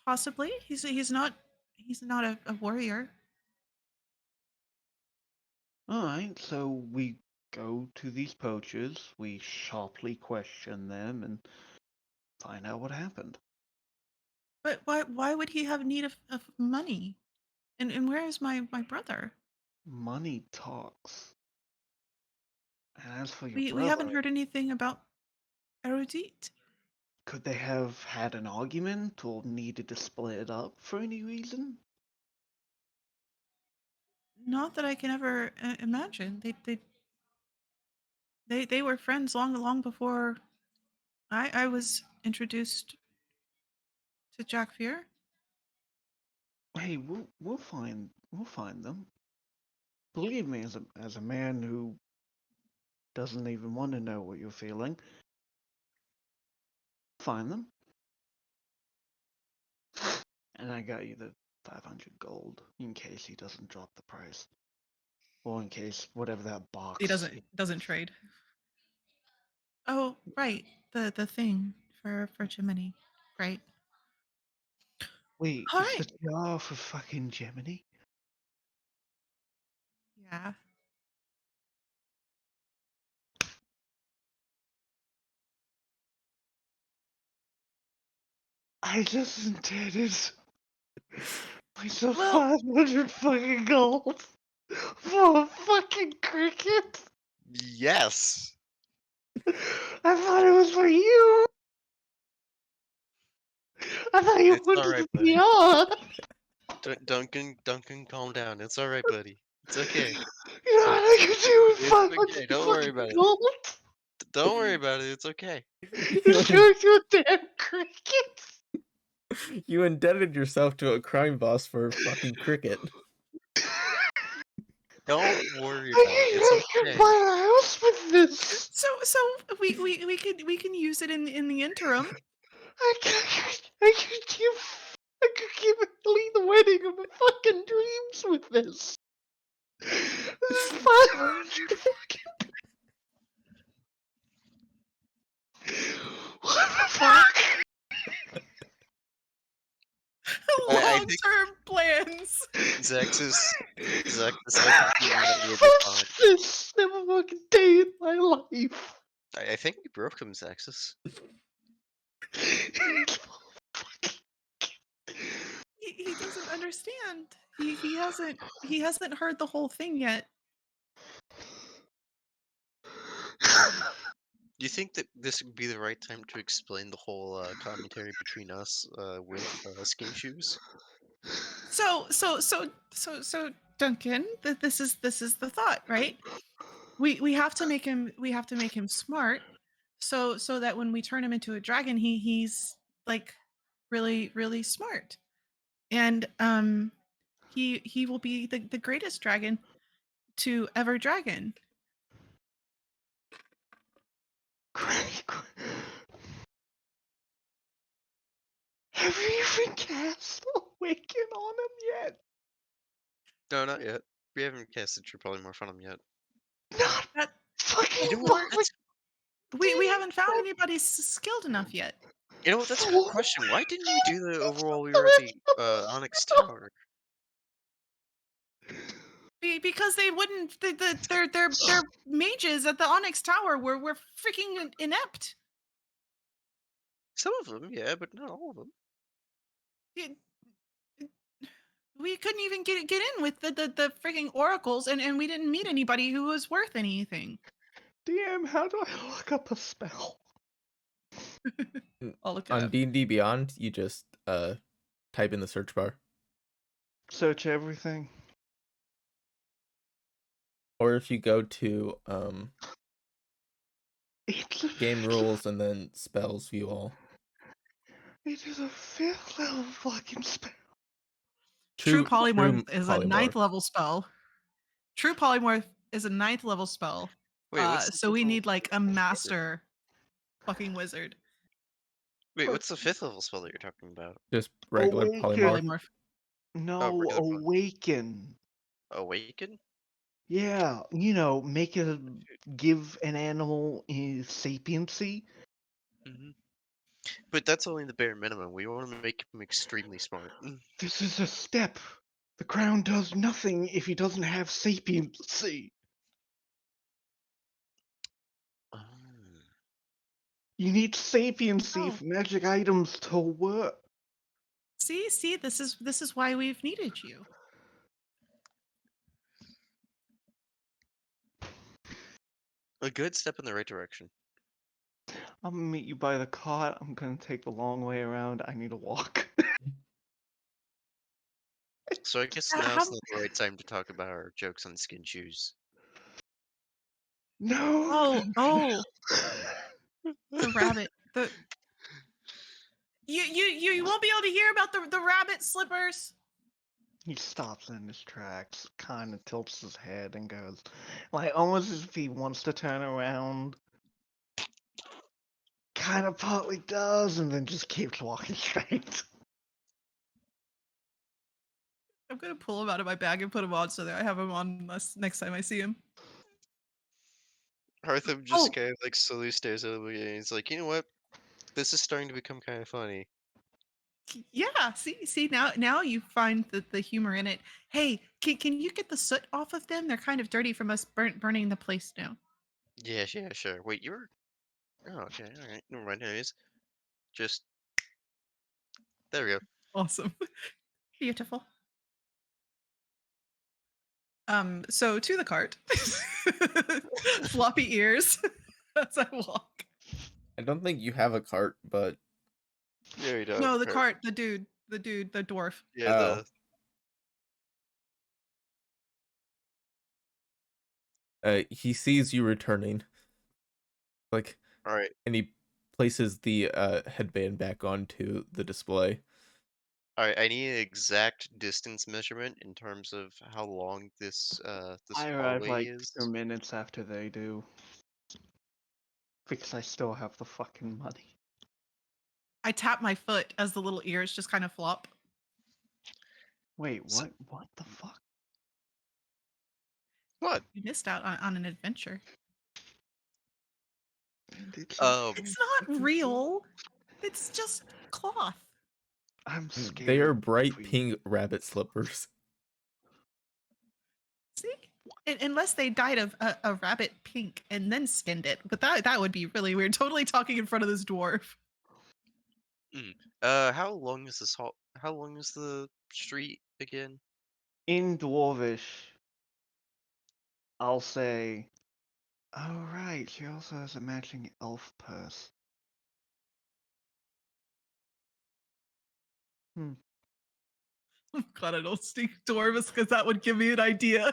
Possibly, he's not a warrior. Alright, so we go to these poachers, we sharply question them, and find out what happened. But why would he have need of money? And where is my brother? Money talks. And as for your We brother, haven't heard anything about Erudite. could they have had an argument or needed to split it up for any reason? Not that I can ever imagine. They were friends long before I was introduced to Jack Fear. Hey, we'll find them. Believe me, as a man who doesn't even want to know what you're feeling, find them. And I got you the 500 gold in case he doesn't drop the price, or in case whatever that box. He doesn't trade. Oh, right. The thing for Jiminy. Great. Wait, All it's right. the jar for fucking Gemini? Yeah. I just indebted myself Well, 500 fucking gold for a fucking cricket. Yes. I thought it was for you. I thought you It's wanted alright, the buddy. jar. Duncan, calm down. It's alright, buddy. It's okay. You know what I could do with It's 500 okay. Don't worry fucking about it. gold? Don't worry about it. It's okay. It's just your damn cricket. You indebted yourself to a crime boss for a fucking cricket. Don't worry about it. It's I can okay. buy a house with this. so we can use it in the interim. I could give Ellie the wedding of my fucking dreams with this. This is 500 fucking. What the fuck? I Long think term plans. Xaxis, I think I you can't might be a bit fuck behind. this. Never fucking day in my life. I think you broke him, Xaxis. He doesn't understand. He hasn't heard the whole thing yet. Do you think that this would be the right time to explain the whole commentary between us with Skin Shoes? So Duncan, this is the thought, right? We have to make him smart, so that when we turn him into a dragon, he's like really smart, and he will be the greatest dragon to ever dragon. Have you even cast Awaken on him yet? No, not yet. We haven't casted True Polymorph on him yet. Not That fucking You know what? fucking. we haven't found anybody skilled enough yet. You know what? That's a good question. Why didn't we do that over while we were at the Onyx Tower? Because they wouldn't. Their mages at the Onyx Tower were freaking inept. Some of them, yeah, but not all of them. We couldn't even get in with the freaking oracles, and we didn't meet anybody who was worth anything. DM, how do I look up a spell? I'll look it On up. D&D Beyond, you just type in the search bar. Search everything. Or if you go to It's a game rules and then spells view all. It is a 5th level fucking spell. True Polymorph is a Polymorph. 9th level spell. True Polymorph is a 9th level spell. Wait, what's the So we fifth need level like a master fucking wizard. Wait, what's the 5th level spell that you're talking about? Just regular Awaken. polymorph. Polymorph. No, regular one. Awaken. Awaken? Yeah, you know, give an animal sapiency. Mm-hmm. But that's only the bare minimum. We want to make him extremely smart. This is a step. The crown does nothing if he doesn't have sapiency. Oh. You need sapiency Oh. for magic items to work. See, this is why we've needed you. A good step in the right direction. I'm gonna meet you by the cot. I'm gonna take the long way around. I need to walk. So I guess How- now's not the right time to talk about our jokes on skin shoes. No. Oh, the rabbit. You won't be able to hear about the rabbit slippers. He stops in his tracks, kind of tilts his head, and goes, like, almost as if he wants to turn around. Kind of partly does, and then just keeps walking straight. I'm gonna pull him out of my bag and put him on so that I have him on next time I see him. Hartham just Oh, kind of like slowly stares at him and he's like, you know what? This is starting to become kind of funny. yeah. See now you find the humor in it. Hey, can you get the soot off of them? They're kind of dirty from us burning the place down. Yeah, sure. Wait, you're. Oh, okay, alright. Never mind. Anyways, just. There we go. Awesome. Beautiful. So to the cart. Floppy ears as I walk. I don't think you have a cart, but Yeah, you don't. No, the cart, the dude, the dwarf. Yeah, oh, he sees you returning, like, Alright. and he places the headband back onto the display. Alright, I need an exact distance measurement in terms of how long this this I arrive hallway like is. 2 minutes after they do. Because I still have the fucking money. I tap my foot as the little ears just kind of flop. Wait, So- what? What the fuck? What? You missed out on an adventure. Did you Um, It's fucking not do real. It's just cloth. I'm scared. They are bright for you. pink rabbit slippers. See? Unless they dyed a rabbit pink and then skinned it, but that would be really weird. Totally talking in front of this dwarf. how long is this hall? How long is the street again? In Dwarvish, I'll say, oh right, she also has a matching elf purse. Hmm. I'm glad I don't speak dwarves because that would give me an idea.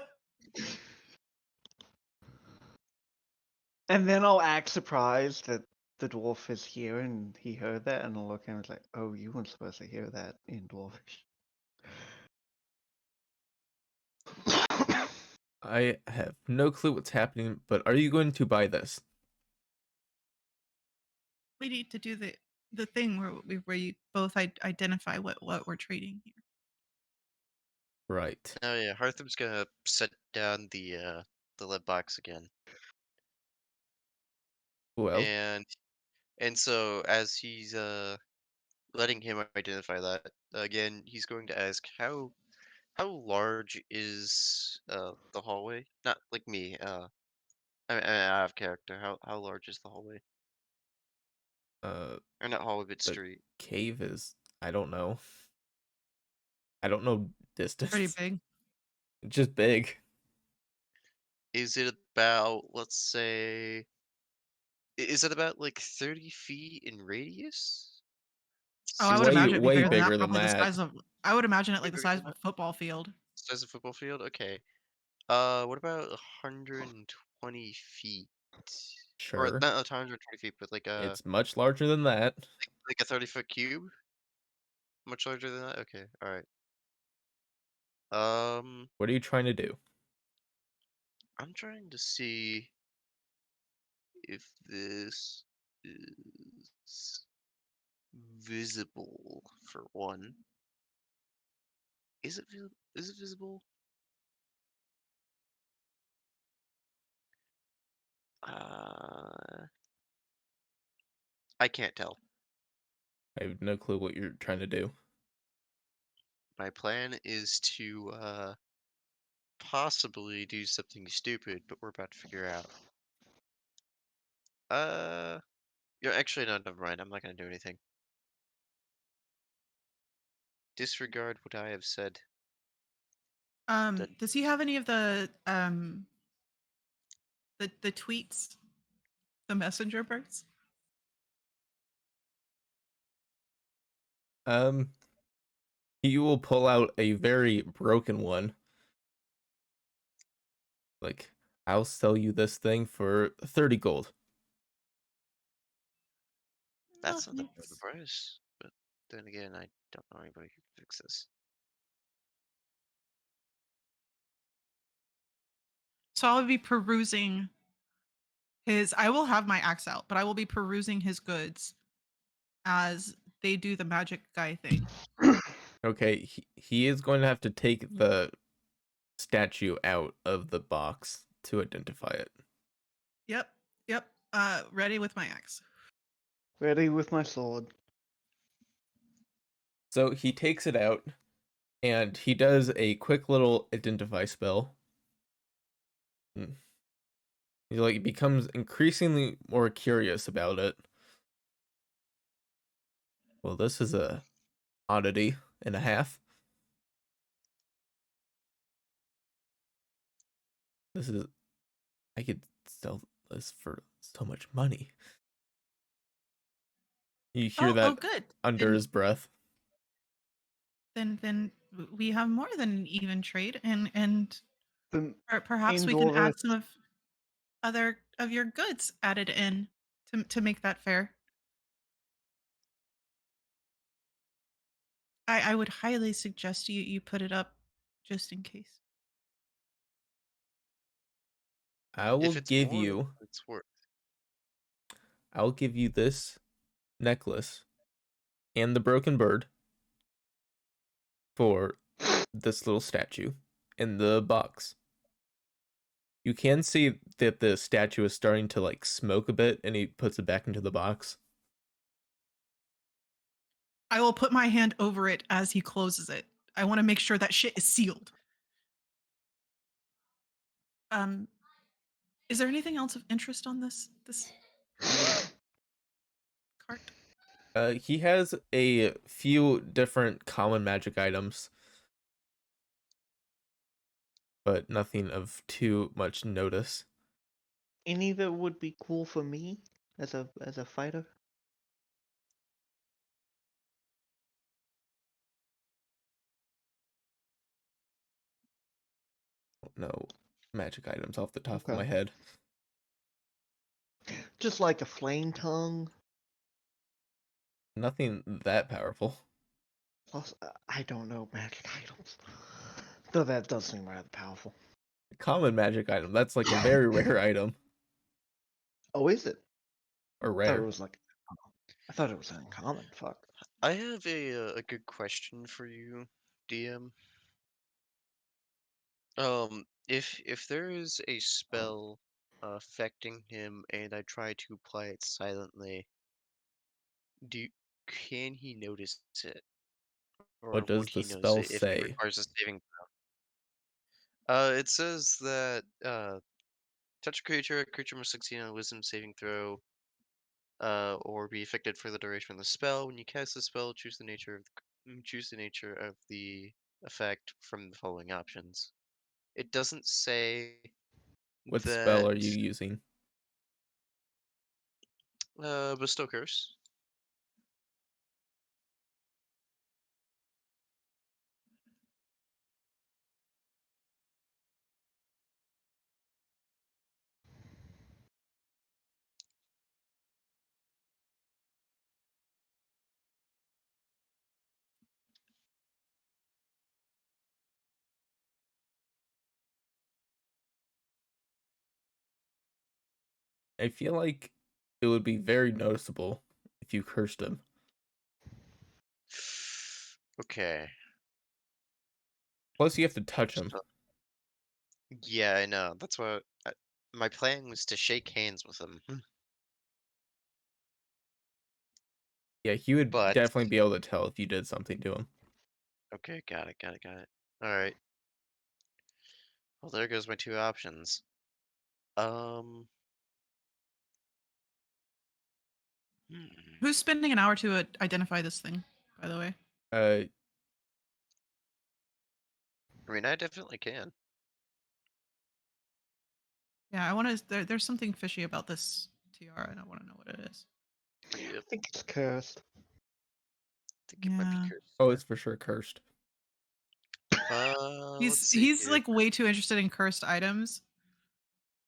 And then I'll act surprised that the dwarf is here and he heard that, and I'll look at him and like, oh, you weren't supposed to hear that in Dwarvish. I have no clue what's happening, but are you going to buy this? We need to do the thing where you both identify what we're trading here. Right. Oh yeah, Hartham's gonna set down the lead box again. Well, And so as he's letting him identify that, again, he's going to ask how large is the hallway? Not like me, I have character. How large is the hallway? uh, Or not hallway, but the street. cave is, I don't know. I don't know distance. Pretty big. Just big. Is it about, let's say, is it about like 30 feet in radius? Oh, I would Way, imagine it'd be way bigger than that. bigger than Probably the that. size of. I would imagine it Way like the bigger size than of a that? football field. Size of football field? Okay. What about 120 feet? Or Sure. not 120 feet, but It's much larger than that. like a 30-foot cube? Much larger than that? Okay, alright. What are you trying to do? I'm trying to see if this is visible for one. Is it visible? Uh, I can't tell. I have no clue what you're trying to do. My plan is to possibly do something stupid, but we're about to figure out. Yeah, actually, no, never mind. I'm not gonna do anything. Disregard what I have said. Done. Does he have any of the tweets, the messenger birds? Um, he will pull out a very broken one. Like, I'll sell you this thing for 30 gold. That's not the Thanks. price. But then again, I don't know anybody who can fix this. So I'll be perusing his. I will have my axe out, but I will be perusing his goods as they do the magic guy thing. Okay, he is going to have to take the statue out of the box to identify it. Yep. Ready with my axe. Ready with my sword. So he takes it out, and he does a quick little identify spell. He like becomes increasingly more curious about it. Well, this is a oddity and a half. This is, I could sell this for so much money. You hear that good. under his breath. Then we have more than an even trade, and The perhaps we can add some of other of your goods added in to make that fair. I would highly suggest you put it up just in case. I will If it's give more, you it's worth. I'll give you this necklace and the broken bird for this little statue in the box. You can see that the statue is starting to like smoke a bit, and he puts it back into the box. I will put my hand over it as he closes it. I want to make sure that shit is sealed. Is there anything else of interest on this cart? He has a few different common magic items, but nothing of too much notice. Any that would be cool for me as a fighter? No magic items off the top of Okay. my head. Just like a flame tongue. Nothing that powerful. Plus, I don't know magic items. Though that does seem rather powerful. Common magic item. That's like a very rare item. Oh, is it? Or I thought rare. it was like. I thought it was uncommon. Fuck. I have a good question for you, DM. If there is a spell affecting him and I try to apply it silently, can he notice it, or What does would the he notice spell it if it say? requires a saving it says that touch a creature must succeed on a wisdom saving throw, or be affected for the duration of the spell. When you cast the spell, choose the nature of the effect from the following options. It doesn't say What spell that are you using? bestow curse. I feel like it would be very noticeable if you cursed him. Okay. Plus, you have to touch him. Yeah, I know. That's what my plan was, to shake hands with him. Yeah, he would But definitely be able to tell if you did something to him. okay, got it. All right. Well, there goes my two options. Um. hmm. Who's spending an hour to identify this thing, by the way? Uh, I mean, I definitely can. Yeah, I want to. There's something fishy about this tiara, and I want to know what it is. Yep. I think it's cursed. I think it might be Yeah. cursed. oh, it's for sure cursed. Let's see He's here. like way too interested in cursed items.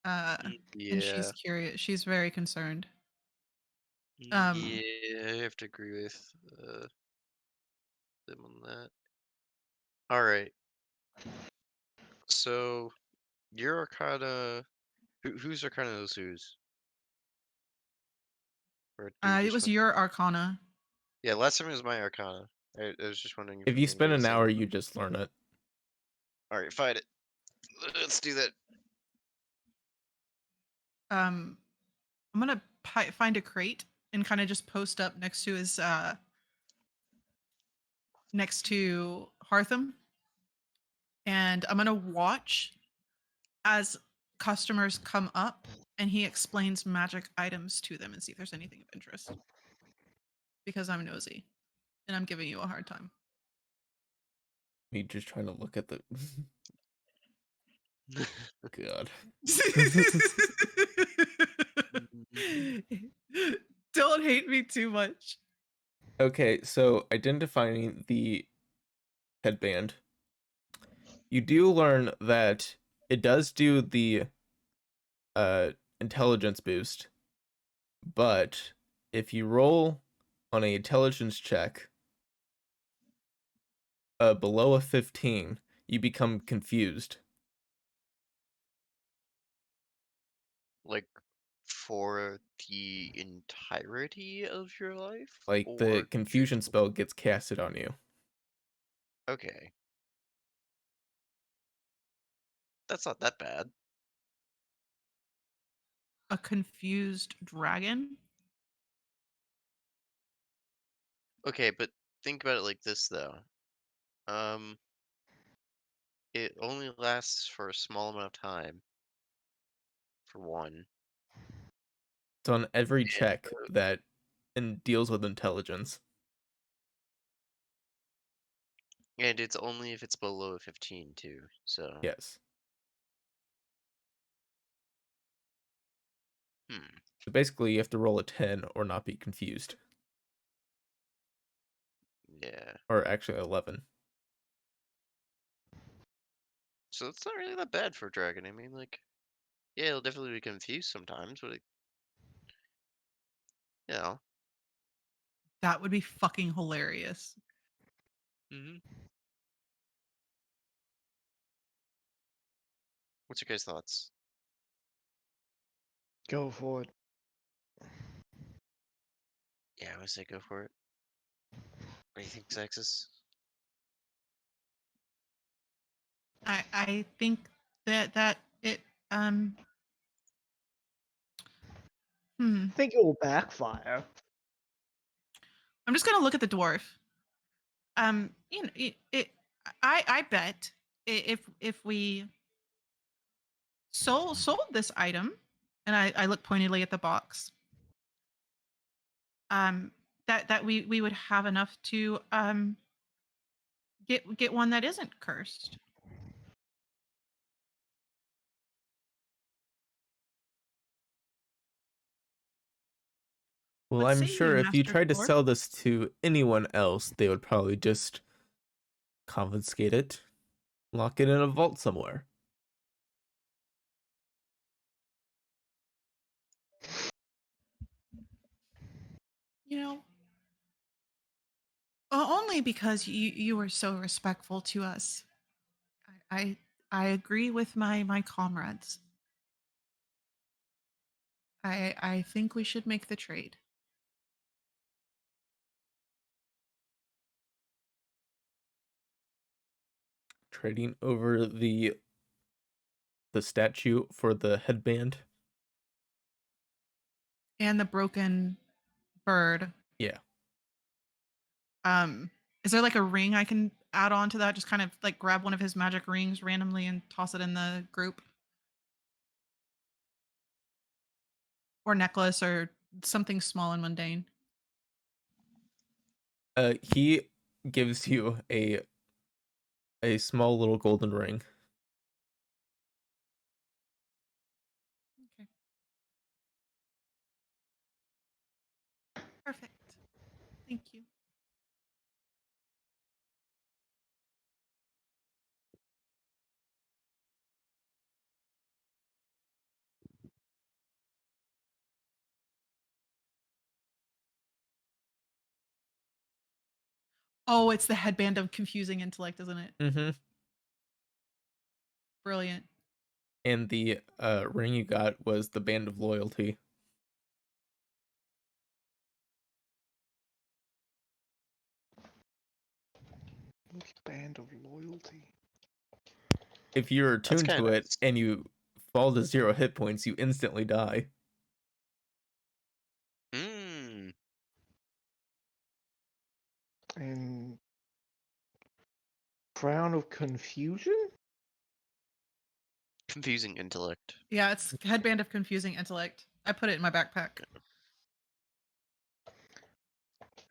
And she's Yeah, curious. She's very concerned. yeah, I have to agree with them on that. All right, so your Arcana. Who's Arcana knows who's? Or do It which was one? your Arcana. Yeah, last time it was my Arcana. I was just wondering if If we're you gonna get spend the an same hour, one. you just learn it. All right, fight it. Let's do that. I'm gonna find a crate and kind of just post up next to his next to Hartham, and I'm gonna watch as customers come up and he explains magic items to them and see if there's anything of interest. Because I'm nosy and I'm giving you a hard time. Me just trying to look at the. God. Don't hate me too much. Okay, so identifying the headband, you do learn that it does do the intelligence boost, but if you roll on an intelligence check below a 15, you become confused. Like for the entirety of your life, Like the or confusion just spell gets casted on you. okay. That's not that bad. A confused dragon? Okay, but think about it like this though. Um, it only lasts for a small amount of time. For one, It's on every and check that and deals with intelligence. it's only if it's below a 15 too. So, Yes. hmm, So basically, you have to roll a 10 or not be confused. yeah. Or actually, 11. So it's not really that bad for a dragon. I mean, like, yeah, it'll definitely be confused sometimes, but you know. That would be fucking hilarious. Hmm. What's your guys' thoughts? Go for it. Yeah, I would say go for it. What do you think, Xaxis? I think that it um I think it will backfire. I'm just gonna look at the dwarf. You know, I bet if we sold this item, and I look pointedly at the box, um, that we would have enough to get one that isn't cursed. Well, What I'm say you, sure if you Master tried to Dwarf? sell this to anyone else, they would probably just confiscate it, lock it in a vault somewhere. You know, only because you were so respectful to us. I I agree with my comrades. I think we should make the trade. Trading over the statue for the headband. And the broken bird. Yeah. Is there like a ring I can add on to that? Just kind of like grab one of his magic rings randomly and toss it in the group? Or necklace or something small and mundane. He gives you a small little golden ring. Okay. Perfect. Thank you. Oh, it's the headband of confusing intellect, isn't it? Mm-hmm. Brilliant. And the ring you got was the band of loyalty. Band of loyalty. If you're That's attuned kind to of it nice. and you fall to 0 hit points, you instantly die. Mm, And Crown of Confusion? confusing intellect. Yeah, it's headband of confusing intellect. I put it in my backpack.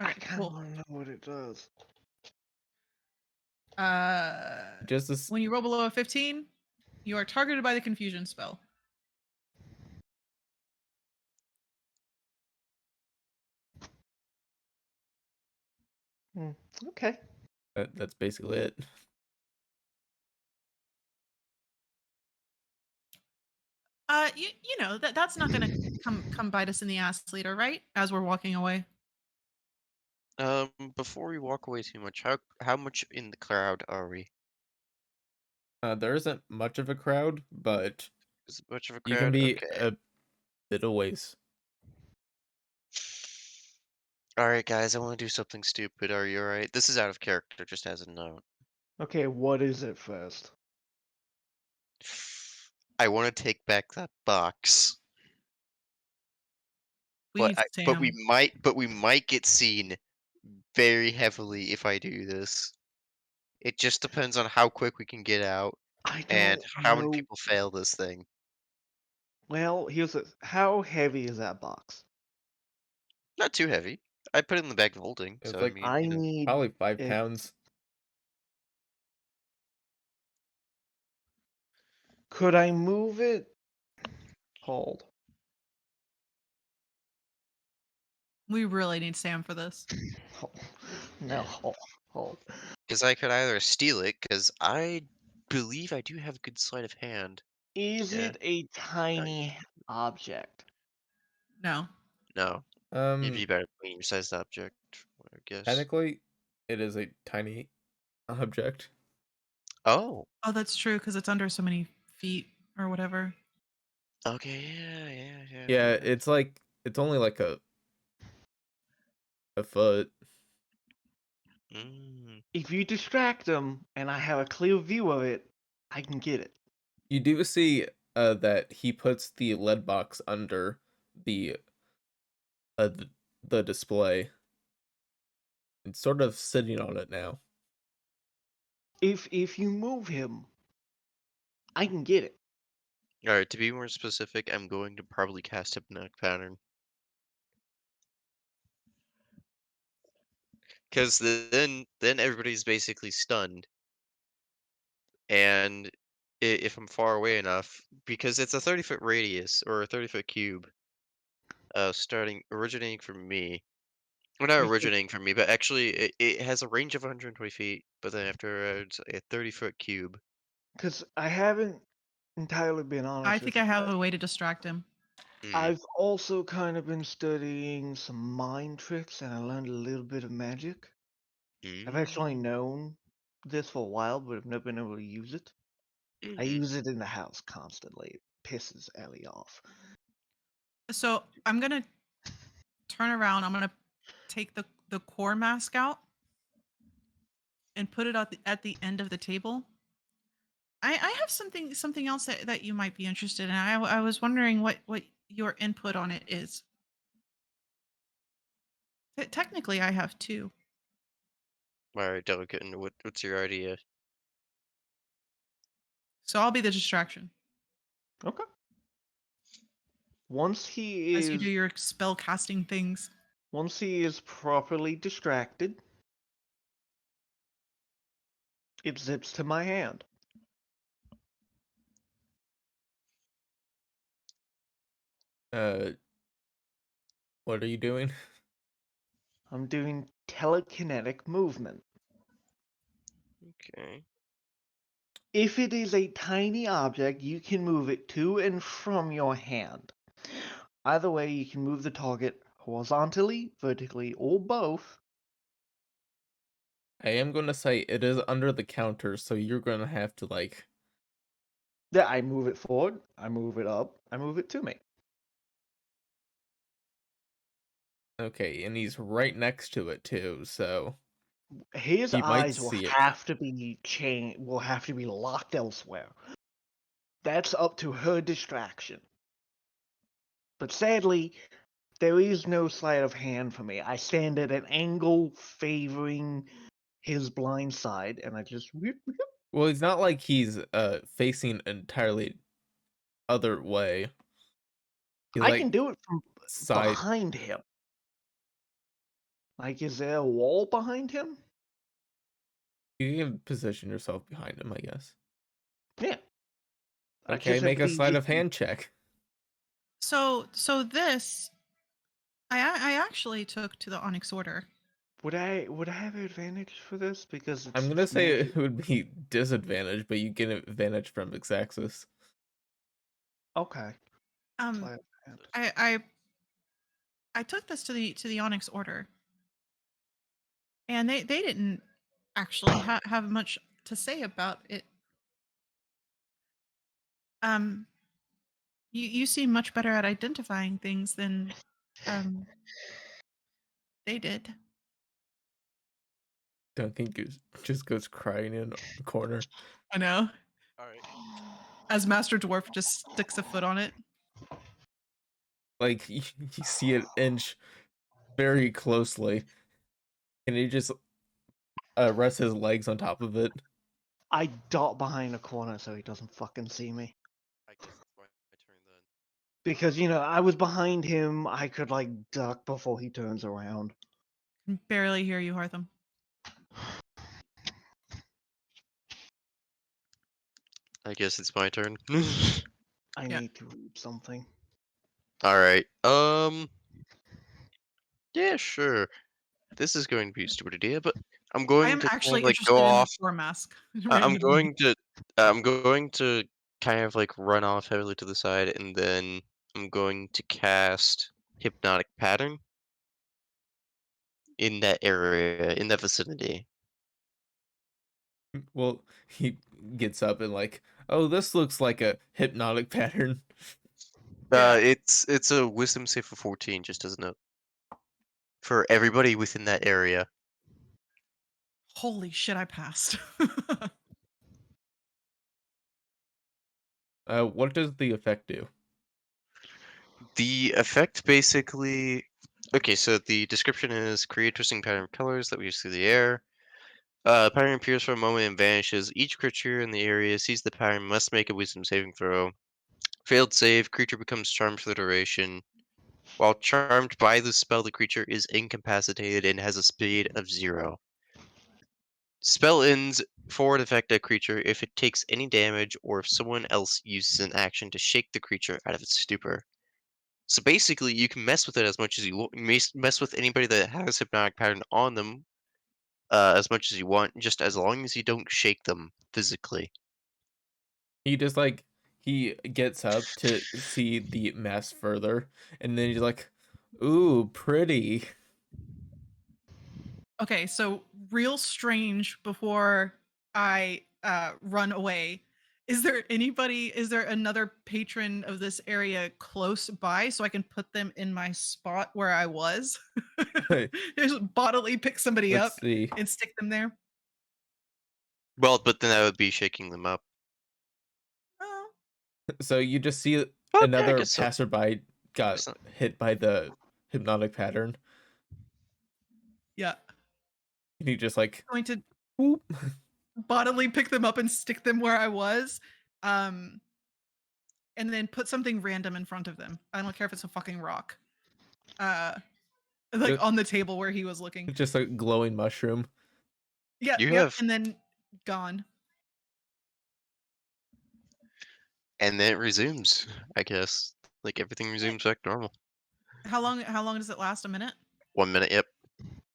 I Okay, kind of cool. want to know what it does. Just as When you roll below a 15, you are targeted by the confusion spell. Okay. that's basically it. You know that's not gonna come bite us in the ass later, right? As we're walking away. Before we walk away too much, how much in the crowd are we? There isn't much of a crowd, but Is it much of a you can crowd? be Okay. a bit of ways. All right, guys, I want to do something stupid. Are you all right? This is out of character, just as a note. Okay, what is it first? I want to take back that box, We need Sam. but we might get seen very heavily if I do this. It just depends on how quick we can get out I and don't how many know. people fail this thing. Well, here's the. How heavy is that box? Not too heavy. I put it in the bag of holding, It's so I like mean, I you know. need probably 5 it. pounds. Could I move it? Hold. We really need Sam for this. Hold. No, hold. Because I could either steal it, because I believe I do have a good sleight of hand. Is Yeah. it a tiny object? No. No, you'd Um, be better medium-sized object, I guess. technically, it is a tiny object. Oh, Oh, that's true because it's under so many feet or whatever. okay, yeah. Yeah, it's only like a foot. Mm, If you distract them and I have a clear view of it, I can get it. You do see that he puts the lead box under the uh the, the display. It's sort of sitting on it now. If you move him, I can get it. Alright, to be more specific, I'm going to probably cast Hypnotic Pattern. Because then everybody's basically stunned, and if I'm far away enough, because it's a 30-foot radius, or a 30-foot cube, originating from me. Well, not originating from me, but actually it has a range of 120 feet, but then afterwards a 30-foot cube. Because I haven't entirely been I honest with think you I have guys. a way to distract him. Mm, I've also kind of been studying some mind tricks and I learned a little bit of magic. I've actually mm, known this for a while, but I've never been able to use it. I mhm. use it in the house constantly. It pisses Ellie off. So I'm gonna turn around. I'm gonna take the core mask out and put it at the end of the table. I have something else that you might be interested in. I was wondering what your input on it is. Technically, I have two. Alright, Duncan, what's your idea? So I'll be the distraction Okay. Once he as you do is your spell casting things. once he is properly distracted, it zips to my hand. Uh, what are you doing? I'm doing telekinetic movement. Okay. If it is a tiny object, you can move it to and from your hand. Either way, you can move the target horizontally, vertically, or both I am gonna say it is under the counter, so you're gonna have to like. Yeah, I move it forward, I move it up, I move it to me. Okay, and he's right next to it too, so His he might eyes will see it. have to be will have to be locked elsewhere. That's up to her distraction. But sadly, there is no sleight of hand for me. I stand at an angle favoring his blind side, and I just Well, it's not like he's facing entirely other way. He's I like can do it from side. behind him. Like, is there a wall behind him? You can position yourself behind him, I guess. Yeah. I Okay, just have make to a be sleight just of hand check. So this I actually took to the Onyx Order. Would I have advantage for this because I'm it's gonna say me? it would be disadvantage, but you get advantage from Xaxis. Okay. Um, Sleight of hand. I took this to the Onyx Order, and they didn't actually have much to say about it. You seem much better at identifying things than um they did. Duncan just goes crying in a corner. I know. All right. As Master Dwarf just sticks a foot on it. Like you see it inch very closely, and he just rests his legs on top of it. I dot behind a corner so he doesn't fucking see me. I guess it's my turn then. Because, I was behind him, I could, like, duck before he turns around. Can barely hear you, Hartham. I guess it's my turn. I Yeah. need to read something. All right. Yeah, sure. This is going to be a stupid idea, but I'm I going am to kind actually of like go interested in the off. floor mask. I'm randomly. going to kind of like run off heavily to the side, and then I'm going to cast Hypnotic Pattern in that area, in that vicinity. Well, he gets up and like, oh, this looks like a hypnotic pattern. Yeah. It's a Wisdom save of 14, just as a note, for everybody within that area. Holy shit, I passed. What does the effect do? The effect basically. Okay, so the description is create twisting pattern of colors that weaves through the air. Pattern appears for a moment and vanishes. Each creature in the area sees the pattern must make a wisdom saving throw. Failed save, creature becomes charmed for the duration. While charmed by the spell, the creature is incapacitated and has a speed of 0. Spell ends for an affected creature if it takes any damage or if someone else uses an action to shake the creature out of its stupor. So basically, you can mess with it as much as you want. Mess with anybody that has hypnotic pattern on them as much as you want, just as long as you don't shake them physically. He just like he gets up to see the mess further, and then he's like, "Ooh, pretty." Okay, so real strange before I run away. Is there another patron of this area close by so I can put them in my spot where I was? Just bodily pick somebody Let's up see. and stick them there. Well, but then that would be shaking them up. Oh, So you just see Okay, I another guess so. passerby got Guess not. hit by the hypnotic pattern, yeah. and he just like, Going to whoop. bodily pick them up and stick them where I was. Um and then put something random in front of them. I don't care if it's a fucking rock. Uh like on the table where he was looking. Just a glowing mushroom. Yeah, You yep, have, and then gone. and then it resumes. I guess like everything Yeah. resumes back to normal. How long does it last? A minute? 1 minute. Yep.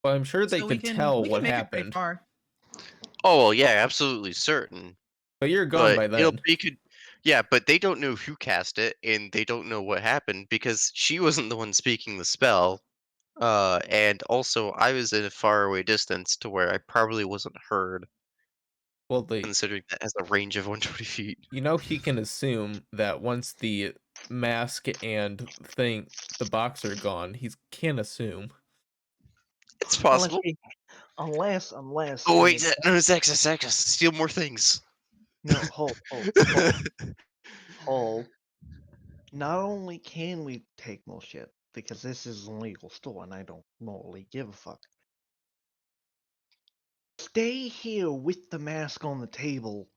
Well, I'm sure they So could tell we can what make it pretty happened, far. Oh well, yeah, absolutely certain. but you're gone But by then. yeah, but they don't know who cast it, and they don't know what happened because she wasn't the one speaking the spell. And also I was in a faraway distance to where I probably wasn't heard, Well, the considering that has a range of 120 feet. he can assume that once the mask and the box are gone, he can assume. It's Unless possible. he, unless Oh in wait, the no, it's Xaxis. Steal more things. no, hold. Not only can we take more shit because this is an illegal store and I don't morally give a fuck. Stay here with the mask on the table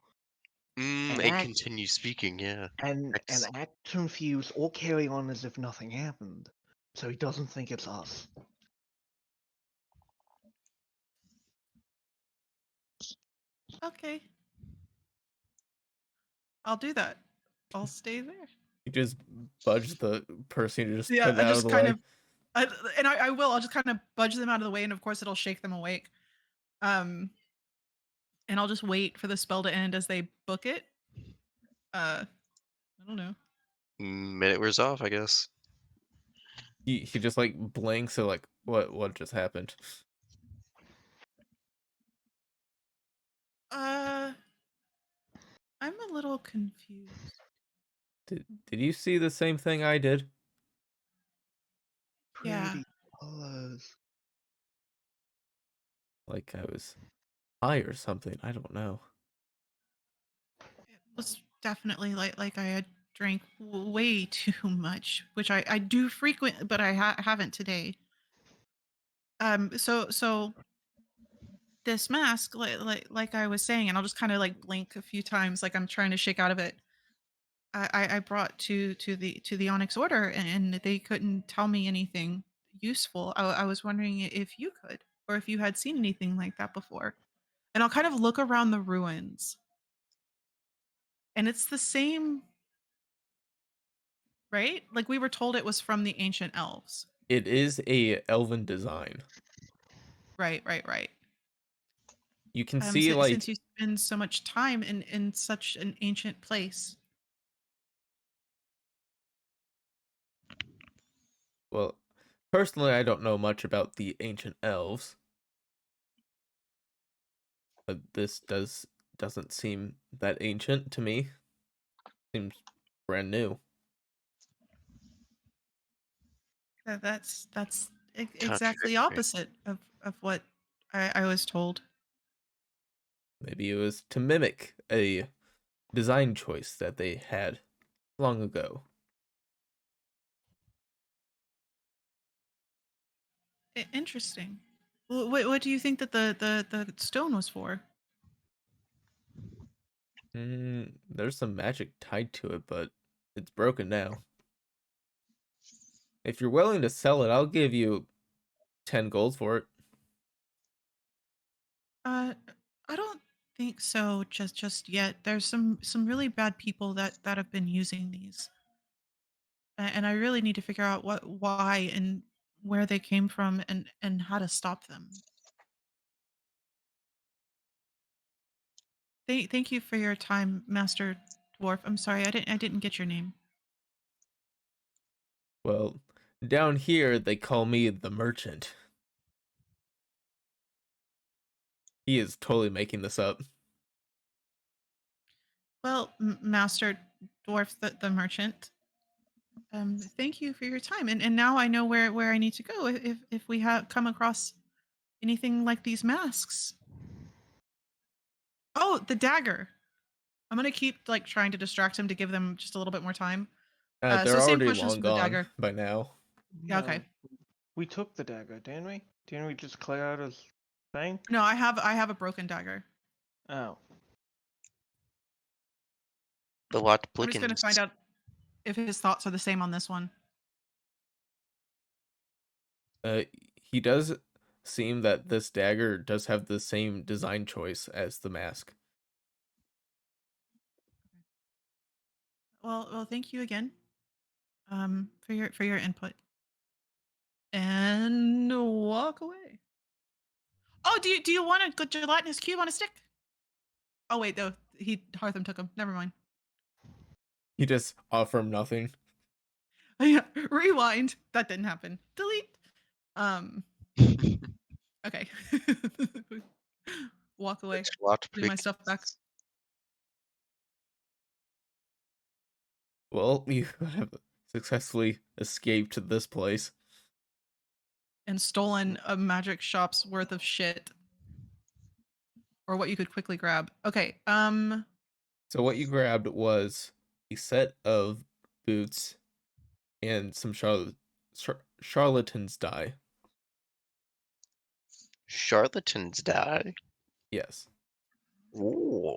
and And continue speaking, yeah. X. act confused or carry on as if nothing happened, so he doesn't think it's us. Okay. I'll do that. I'll stay there. You just budge the person, you just Yeah, put it I out of just the kind way. of, I will. I'll just kind of budge them out of the way, and of course, it'll shake them awake. And I'll just wait for the spell to end as they book it. I don't know. Minute wears off, I guess. He just like blinks, so like, what just happened? I'm a little confused. Did you see the same thing I did? Yeah. Pretty close. Like I was high or something. I don't know. It was definitely like I had drank way too much, which I do frequent, but I haven't today. So this mask, like I was saying, and I'll just kind of like blink a few times, like I'm trying to shake out of it. I brought to the Onyx Order, and they couldn't tell me anything useful. I was wondering if you could, or if you had seen anything like that before. And I'll kind of look around the ruins, and it's the same, right? Like we were told it was from the ancient elves. It is a elven design. Right. You can see Since like you spend so much time in such an ancient place. well, personally I don't know much about the ancient elves. But this doesn't seem that ancient to me. Seems brand new. That's exactly Contradictory. opposite of what I was told. Maybe it was to mimic a design choice that they had long ago. Interesting. What do you think that the stone was for? There's some magic tied to it, but it's broken now. If you're willing to sell it, I'll give you 10 gold for it. I don't think so just yet. There's some really bad people that have been using these, and I really need to figure out why, and where they came from, and how to stop them. Thank you for your time, Master Dwarf. I'm sorry, I didn't get your name. Well, down here they call me the merchant. He is totally making this up. Well, Master Dwarf, the merchant. Thank you for your time, and now I know where I need to go if we have come across anything like these masks. Oh, the dagger. I'm gonna keep like trying to distract him to give them just a little bit more time. They're So same already questions long for the gone dagger. by now. Yeah, okay. No, we took the dagger, didn't we? Didn't we just clear out his thing? No, I have a broken dagger. Oh. The lot I'm just gonna blickens. find out if his thoughts are the same on this one. Uh, he does seem that this dagger does have the same design choice as the mask. Well, thank you again, for your input, and walk away. Oh, do you want a good gelatinous cube on a stick? Oh wait, no, Hartham took him. Never mind. You just offer him nothing. Rewind. That didn't happen. Delete. Um. Okay. Walk away. Swat Leave my stuff back. pigs. Well, you have successfully escaped this place. And stolen a magic shop's worth of shit. Or what you could quickly grab. Okay. So what you grabbed was a set of boots and some charlatan's dye. Charlatans die. Yes. Ooh.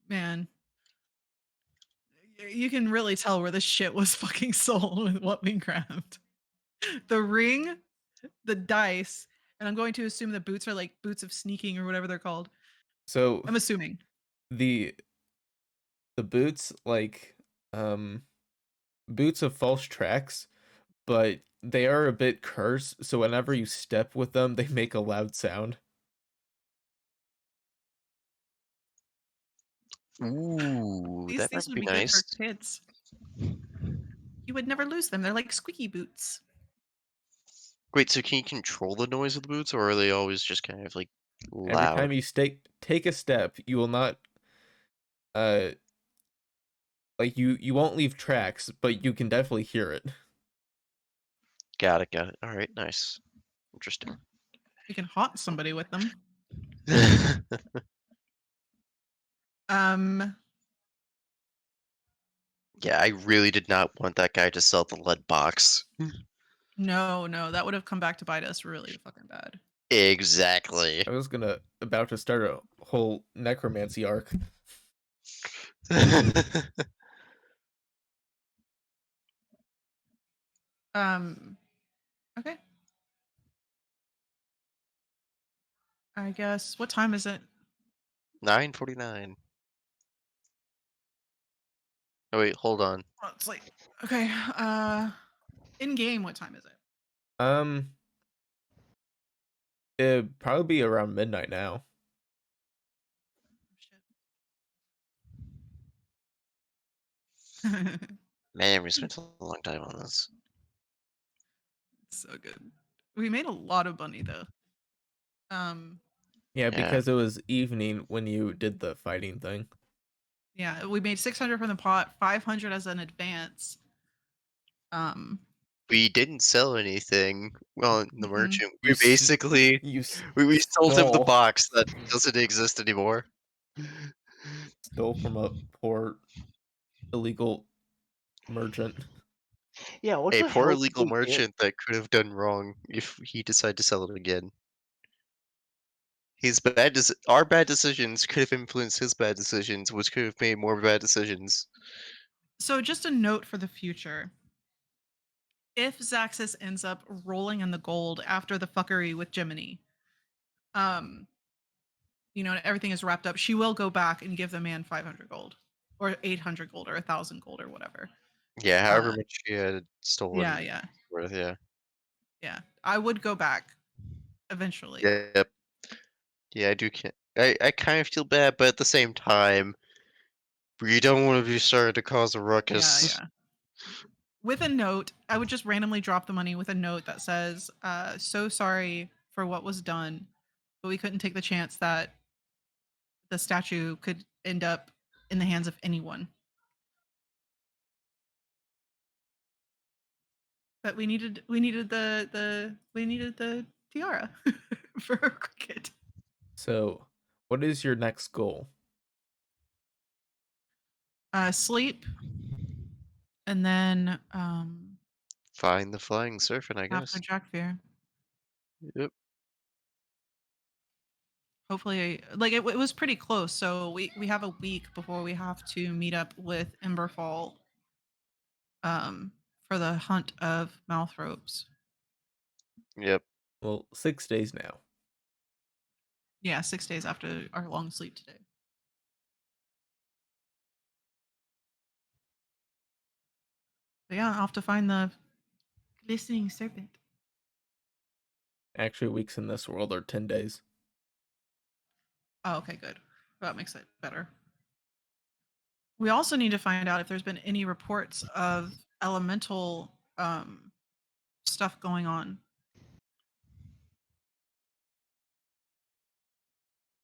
Man. You can really tell where the shit was fucking sold with what we grabbed. The ring, the dice, and I'm going to assume the boots are like boots of sneaking or whatever they're called. So I'm assuming. the boots boots of false tracks, but they are a bit cursed, so whenever you step with them, they make a loud sound. Ooh, These that things might would be be good for nice. kids. You would never lose them. They're like squeaky boots. Wait, so can you control the noise of the boots, or are they always just kind of like Every loud? time you take a step, you will not uh like you won't leave tracks, but you can definitely hear it. Got it, got it. All right, nice. Interesting. You can haunt somebody with them. Yeah, Um, I really did not want that guy to sell the lead box. no, that would have come back to bite us really fucking bad. Exactly. I was about to start a whole necromancy arc. Okay. I guess. What time is it? 9:49. Oh wait, hold on. Oh, it's late. Okay. In game, what time is it? Um, it'd probably be around midnight now. Shit. Man, we spent a long time on this. So good. We made a lot of money though. Yeah, Yeah. because it was evening when you did the fighting thing. Yeah, we made 600 from the pot, 500 as an advance. We didn't sell anything on the Mhm. merchant. You We basically you we sold him the stole box that doesn't exist anymore. stole from a poor illegal merchant. Yeah, what A the poor hell did illegal we get? merchant that could have done wrong if he decided to sell it again. Our bad decisions could have influenced his bad decisions, which could have made more bad decisions. So just a note for the future. If Xaxis ends up rolling in the gold after the fuckery with Jiminy, um, everything is wrapped up, she will go back and give the man 500 gold or 800 gold or 1,000 gold or whatever. Yeah, however Uh, much she had stolen yeah. worth, yeah. I would go back eventually. Yep. Yeah, I do I kind of feel bad, but at the same time, we don't want to be starting to cause a ruckus. Yeah. With a note, I would just randomly drop the money with a note that says, so sorry for what was done, but we couldn't take the chance that the statue could end up in the hands of anyone. But we needed the tiara for her cricket. So, what is your next goal? Sleep, and then Find the flying serpent, I after guess. Jack Fear. Yep. Hopefully, like it was pretty close. So we have a week before we have to meet up with Emberfall for the hunt of mouth ropes. Yep. Well, 6 days now. Yeah, 6 days after our long sleep today. But yeah, I'll have to find the glistening serpent. Actually, weeks in this world are 10 days. Oh, okay, good. That makes it better. We also need to find out if there's been any reports of elemental stuff going on,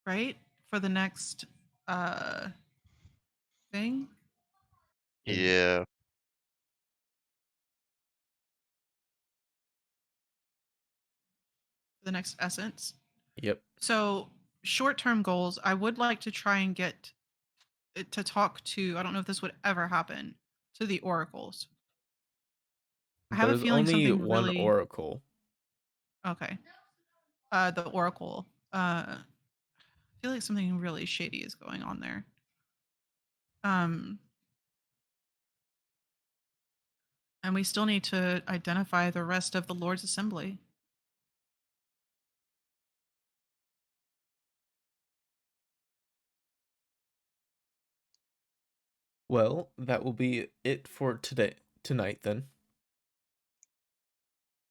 right? For the next thing. Yeah. The next essence. Yep. So short-term goals, I would like to try and get it to talk to, I don't know if this would ever happen, to the oracles. I have a There's feeling only something one really oracle. okay. The oracle. I feel like something really shady is going on there. And we still need to identify the rest of the Lord's Assembly. Well, that will be it for tonight then.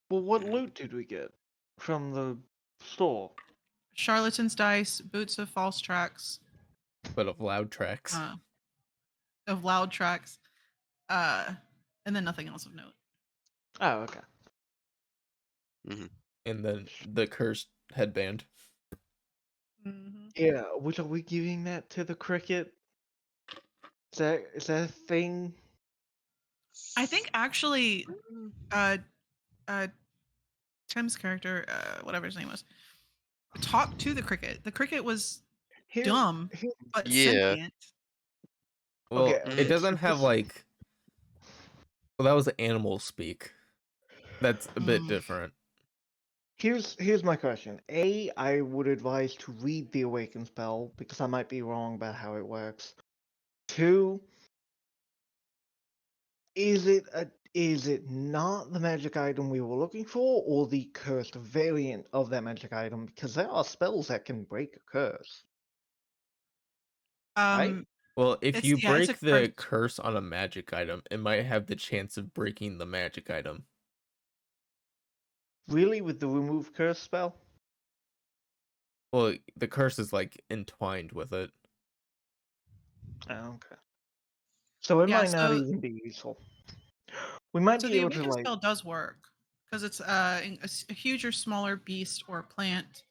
Well, what loot did we get from the store? Charlatan's dice, boots of false tracks, But of loud tracks. of loud tracks, and then nothing else of note. Oh, okay. And then the cursed headband. Yeah, which are we giving that to the cricket? Is that a thing? I think actually, Tim's character, whatever his name was, talked to the cricket. The cricket was dumb but Yeah. sentient. Well, Okay, it okay, doesn't so have this- like. Well, that was animal speak. That's a bit Mm. different. Here's my question. A, I would advise to read the Awaken spell because I might be wrong about how it works. 2, is it not the magic item we were looking for, or the cursed variant of that magic item? Because there are spells that can break a curse. Right? Well, if you it's a break the curse. curse on a magic item, it might have the chance of breaking the magic item. Really, with the remove curse spell? Well, the curse is like entwined with it. Oh, okay. So it Yeah, might not so even be useful. We might so be the able to awaken like. spell does work because it's a huge or smaller beast or plant,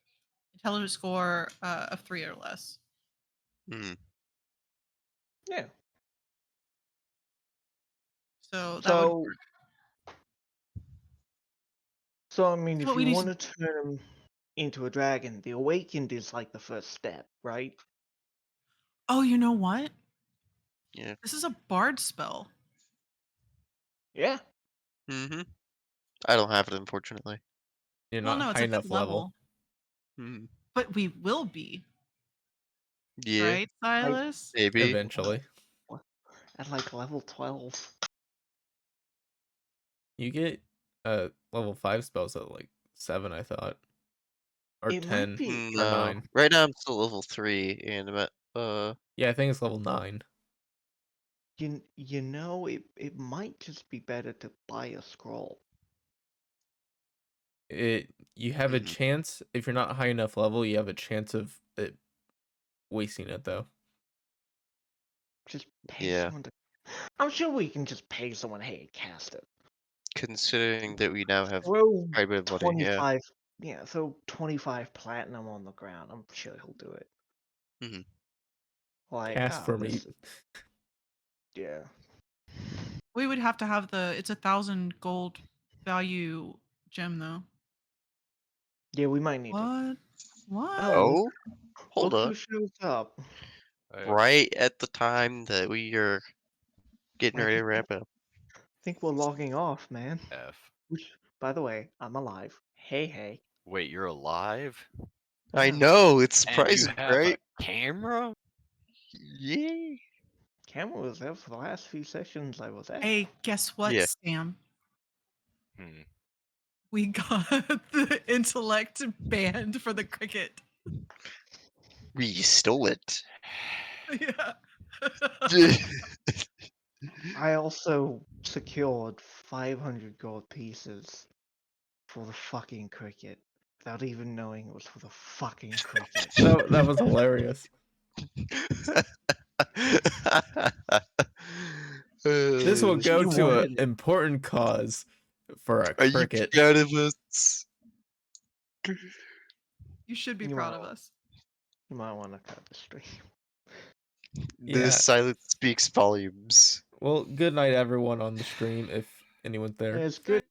intelligence score of 3 or less. Yeah. So that would So. So I mean, that's if what we you need want to. to turn him into a dragon, the awakened is like the first step, right? Oh, you know what? Yeah. This is a bard spell. Yeah. I don't have it, unfortunately. You're Well, not no, it's high at that enough level. but we will be, Yeah. right, Silas? Maybe. Eventually. At like level 12. You get level 5 spells at like 7, I thought. Or It might 10 be. or No. 9. Right now I'm still level 3, and I'm at Yeah, I think it's level 9. You know, it might just be better to buy a scroll. You have a chance, if you're not high enough level, you have a chance of it wasting it though. Just pay someone to. I'm sure we can just pay someone. Hey, cast it. considering that we now have Throw quite a bit of money. Yeah. 25. Yeah, throw 25 platinum on the ground. I'm sure he'll do it. Like, Cast for me. Yeah. We would have to have it's 1,000 gold value gem though. Yeah, we might need to. What? Oh, hold Look who up. shows up. Right at the time that we are getting I ready to think, wrap up. I think we're logging off, man. F. Which, by the way, I'm alive. Hey. Wait, you're alive? I Yeah. know, it's And you surprising, have right? a camera? Yeah. Camera was there for the last few sessions I was at. Hey, guess what, Yeah. Sam? Hmm. We got the intellect band for the cricket. We stole it. Yeah. I also secured 500 gold pieces for the fucking cricket without even knowing it was for the fucking cricket. That was hilarious. This will go You to an wanted it. important cause for a Are you cricket. proud of us? You should be You proud might of wa- us. You might want to cut the stream. Yeah. This silence speaks volumes. Well, good night, everyone on the stream, if anyone's there. It's good.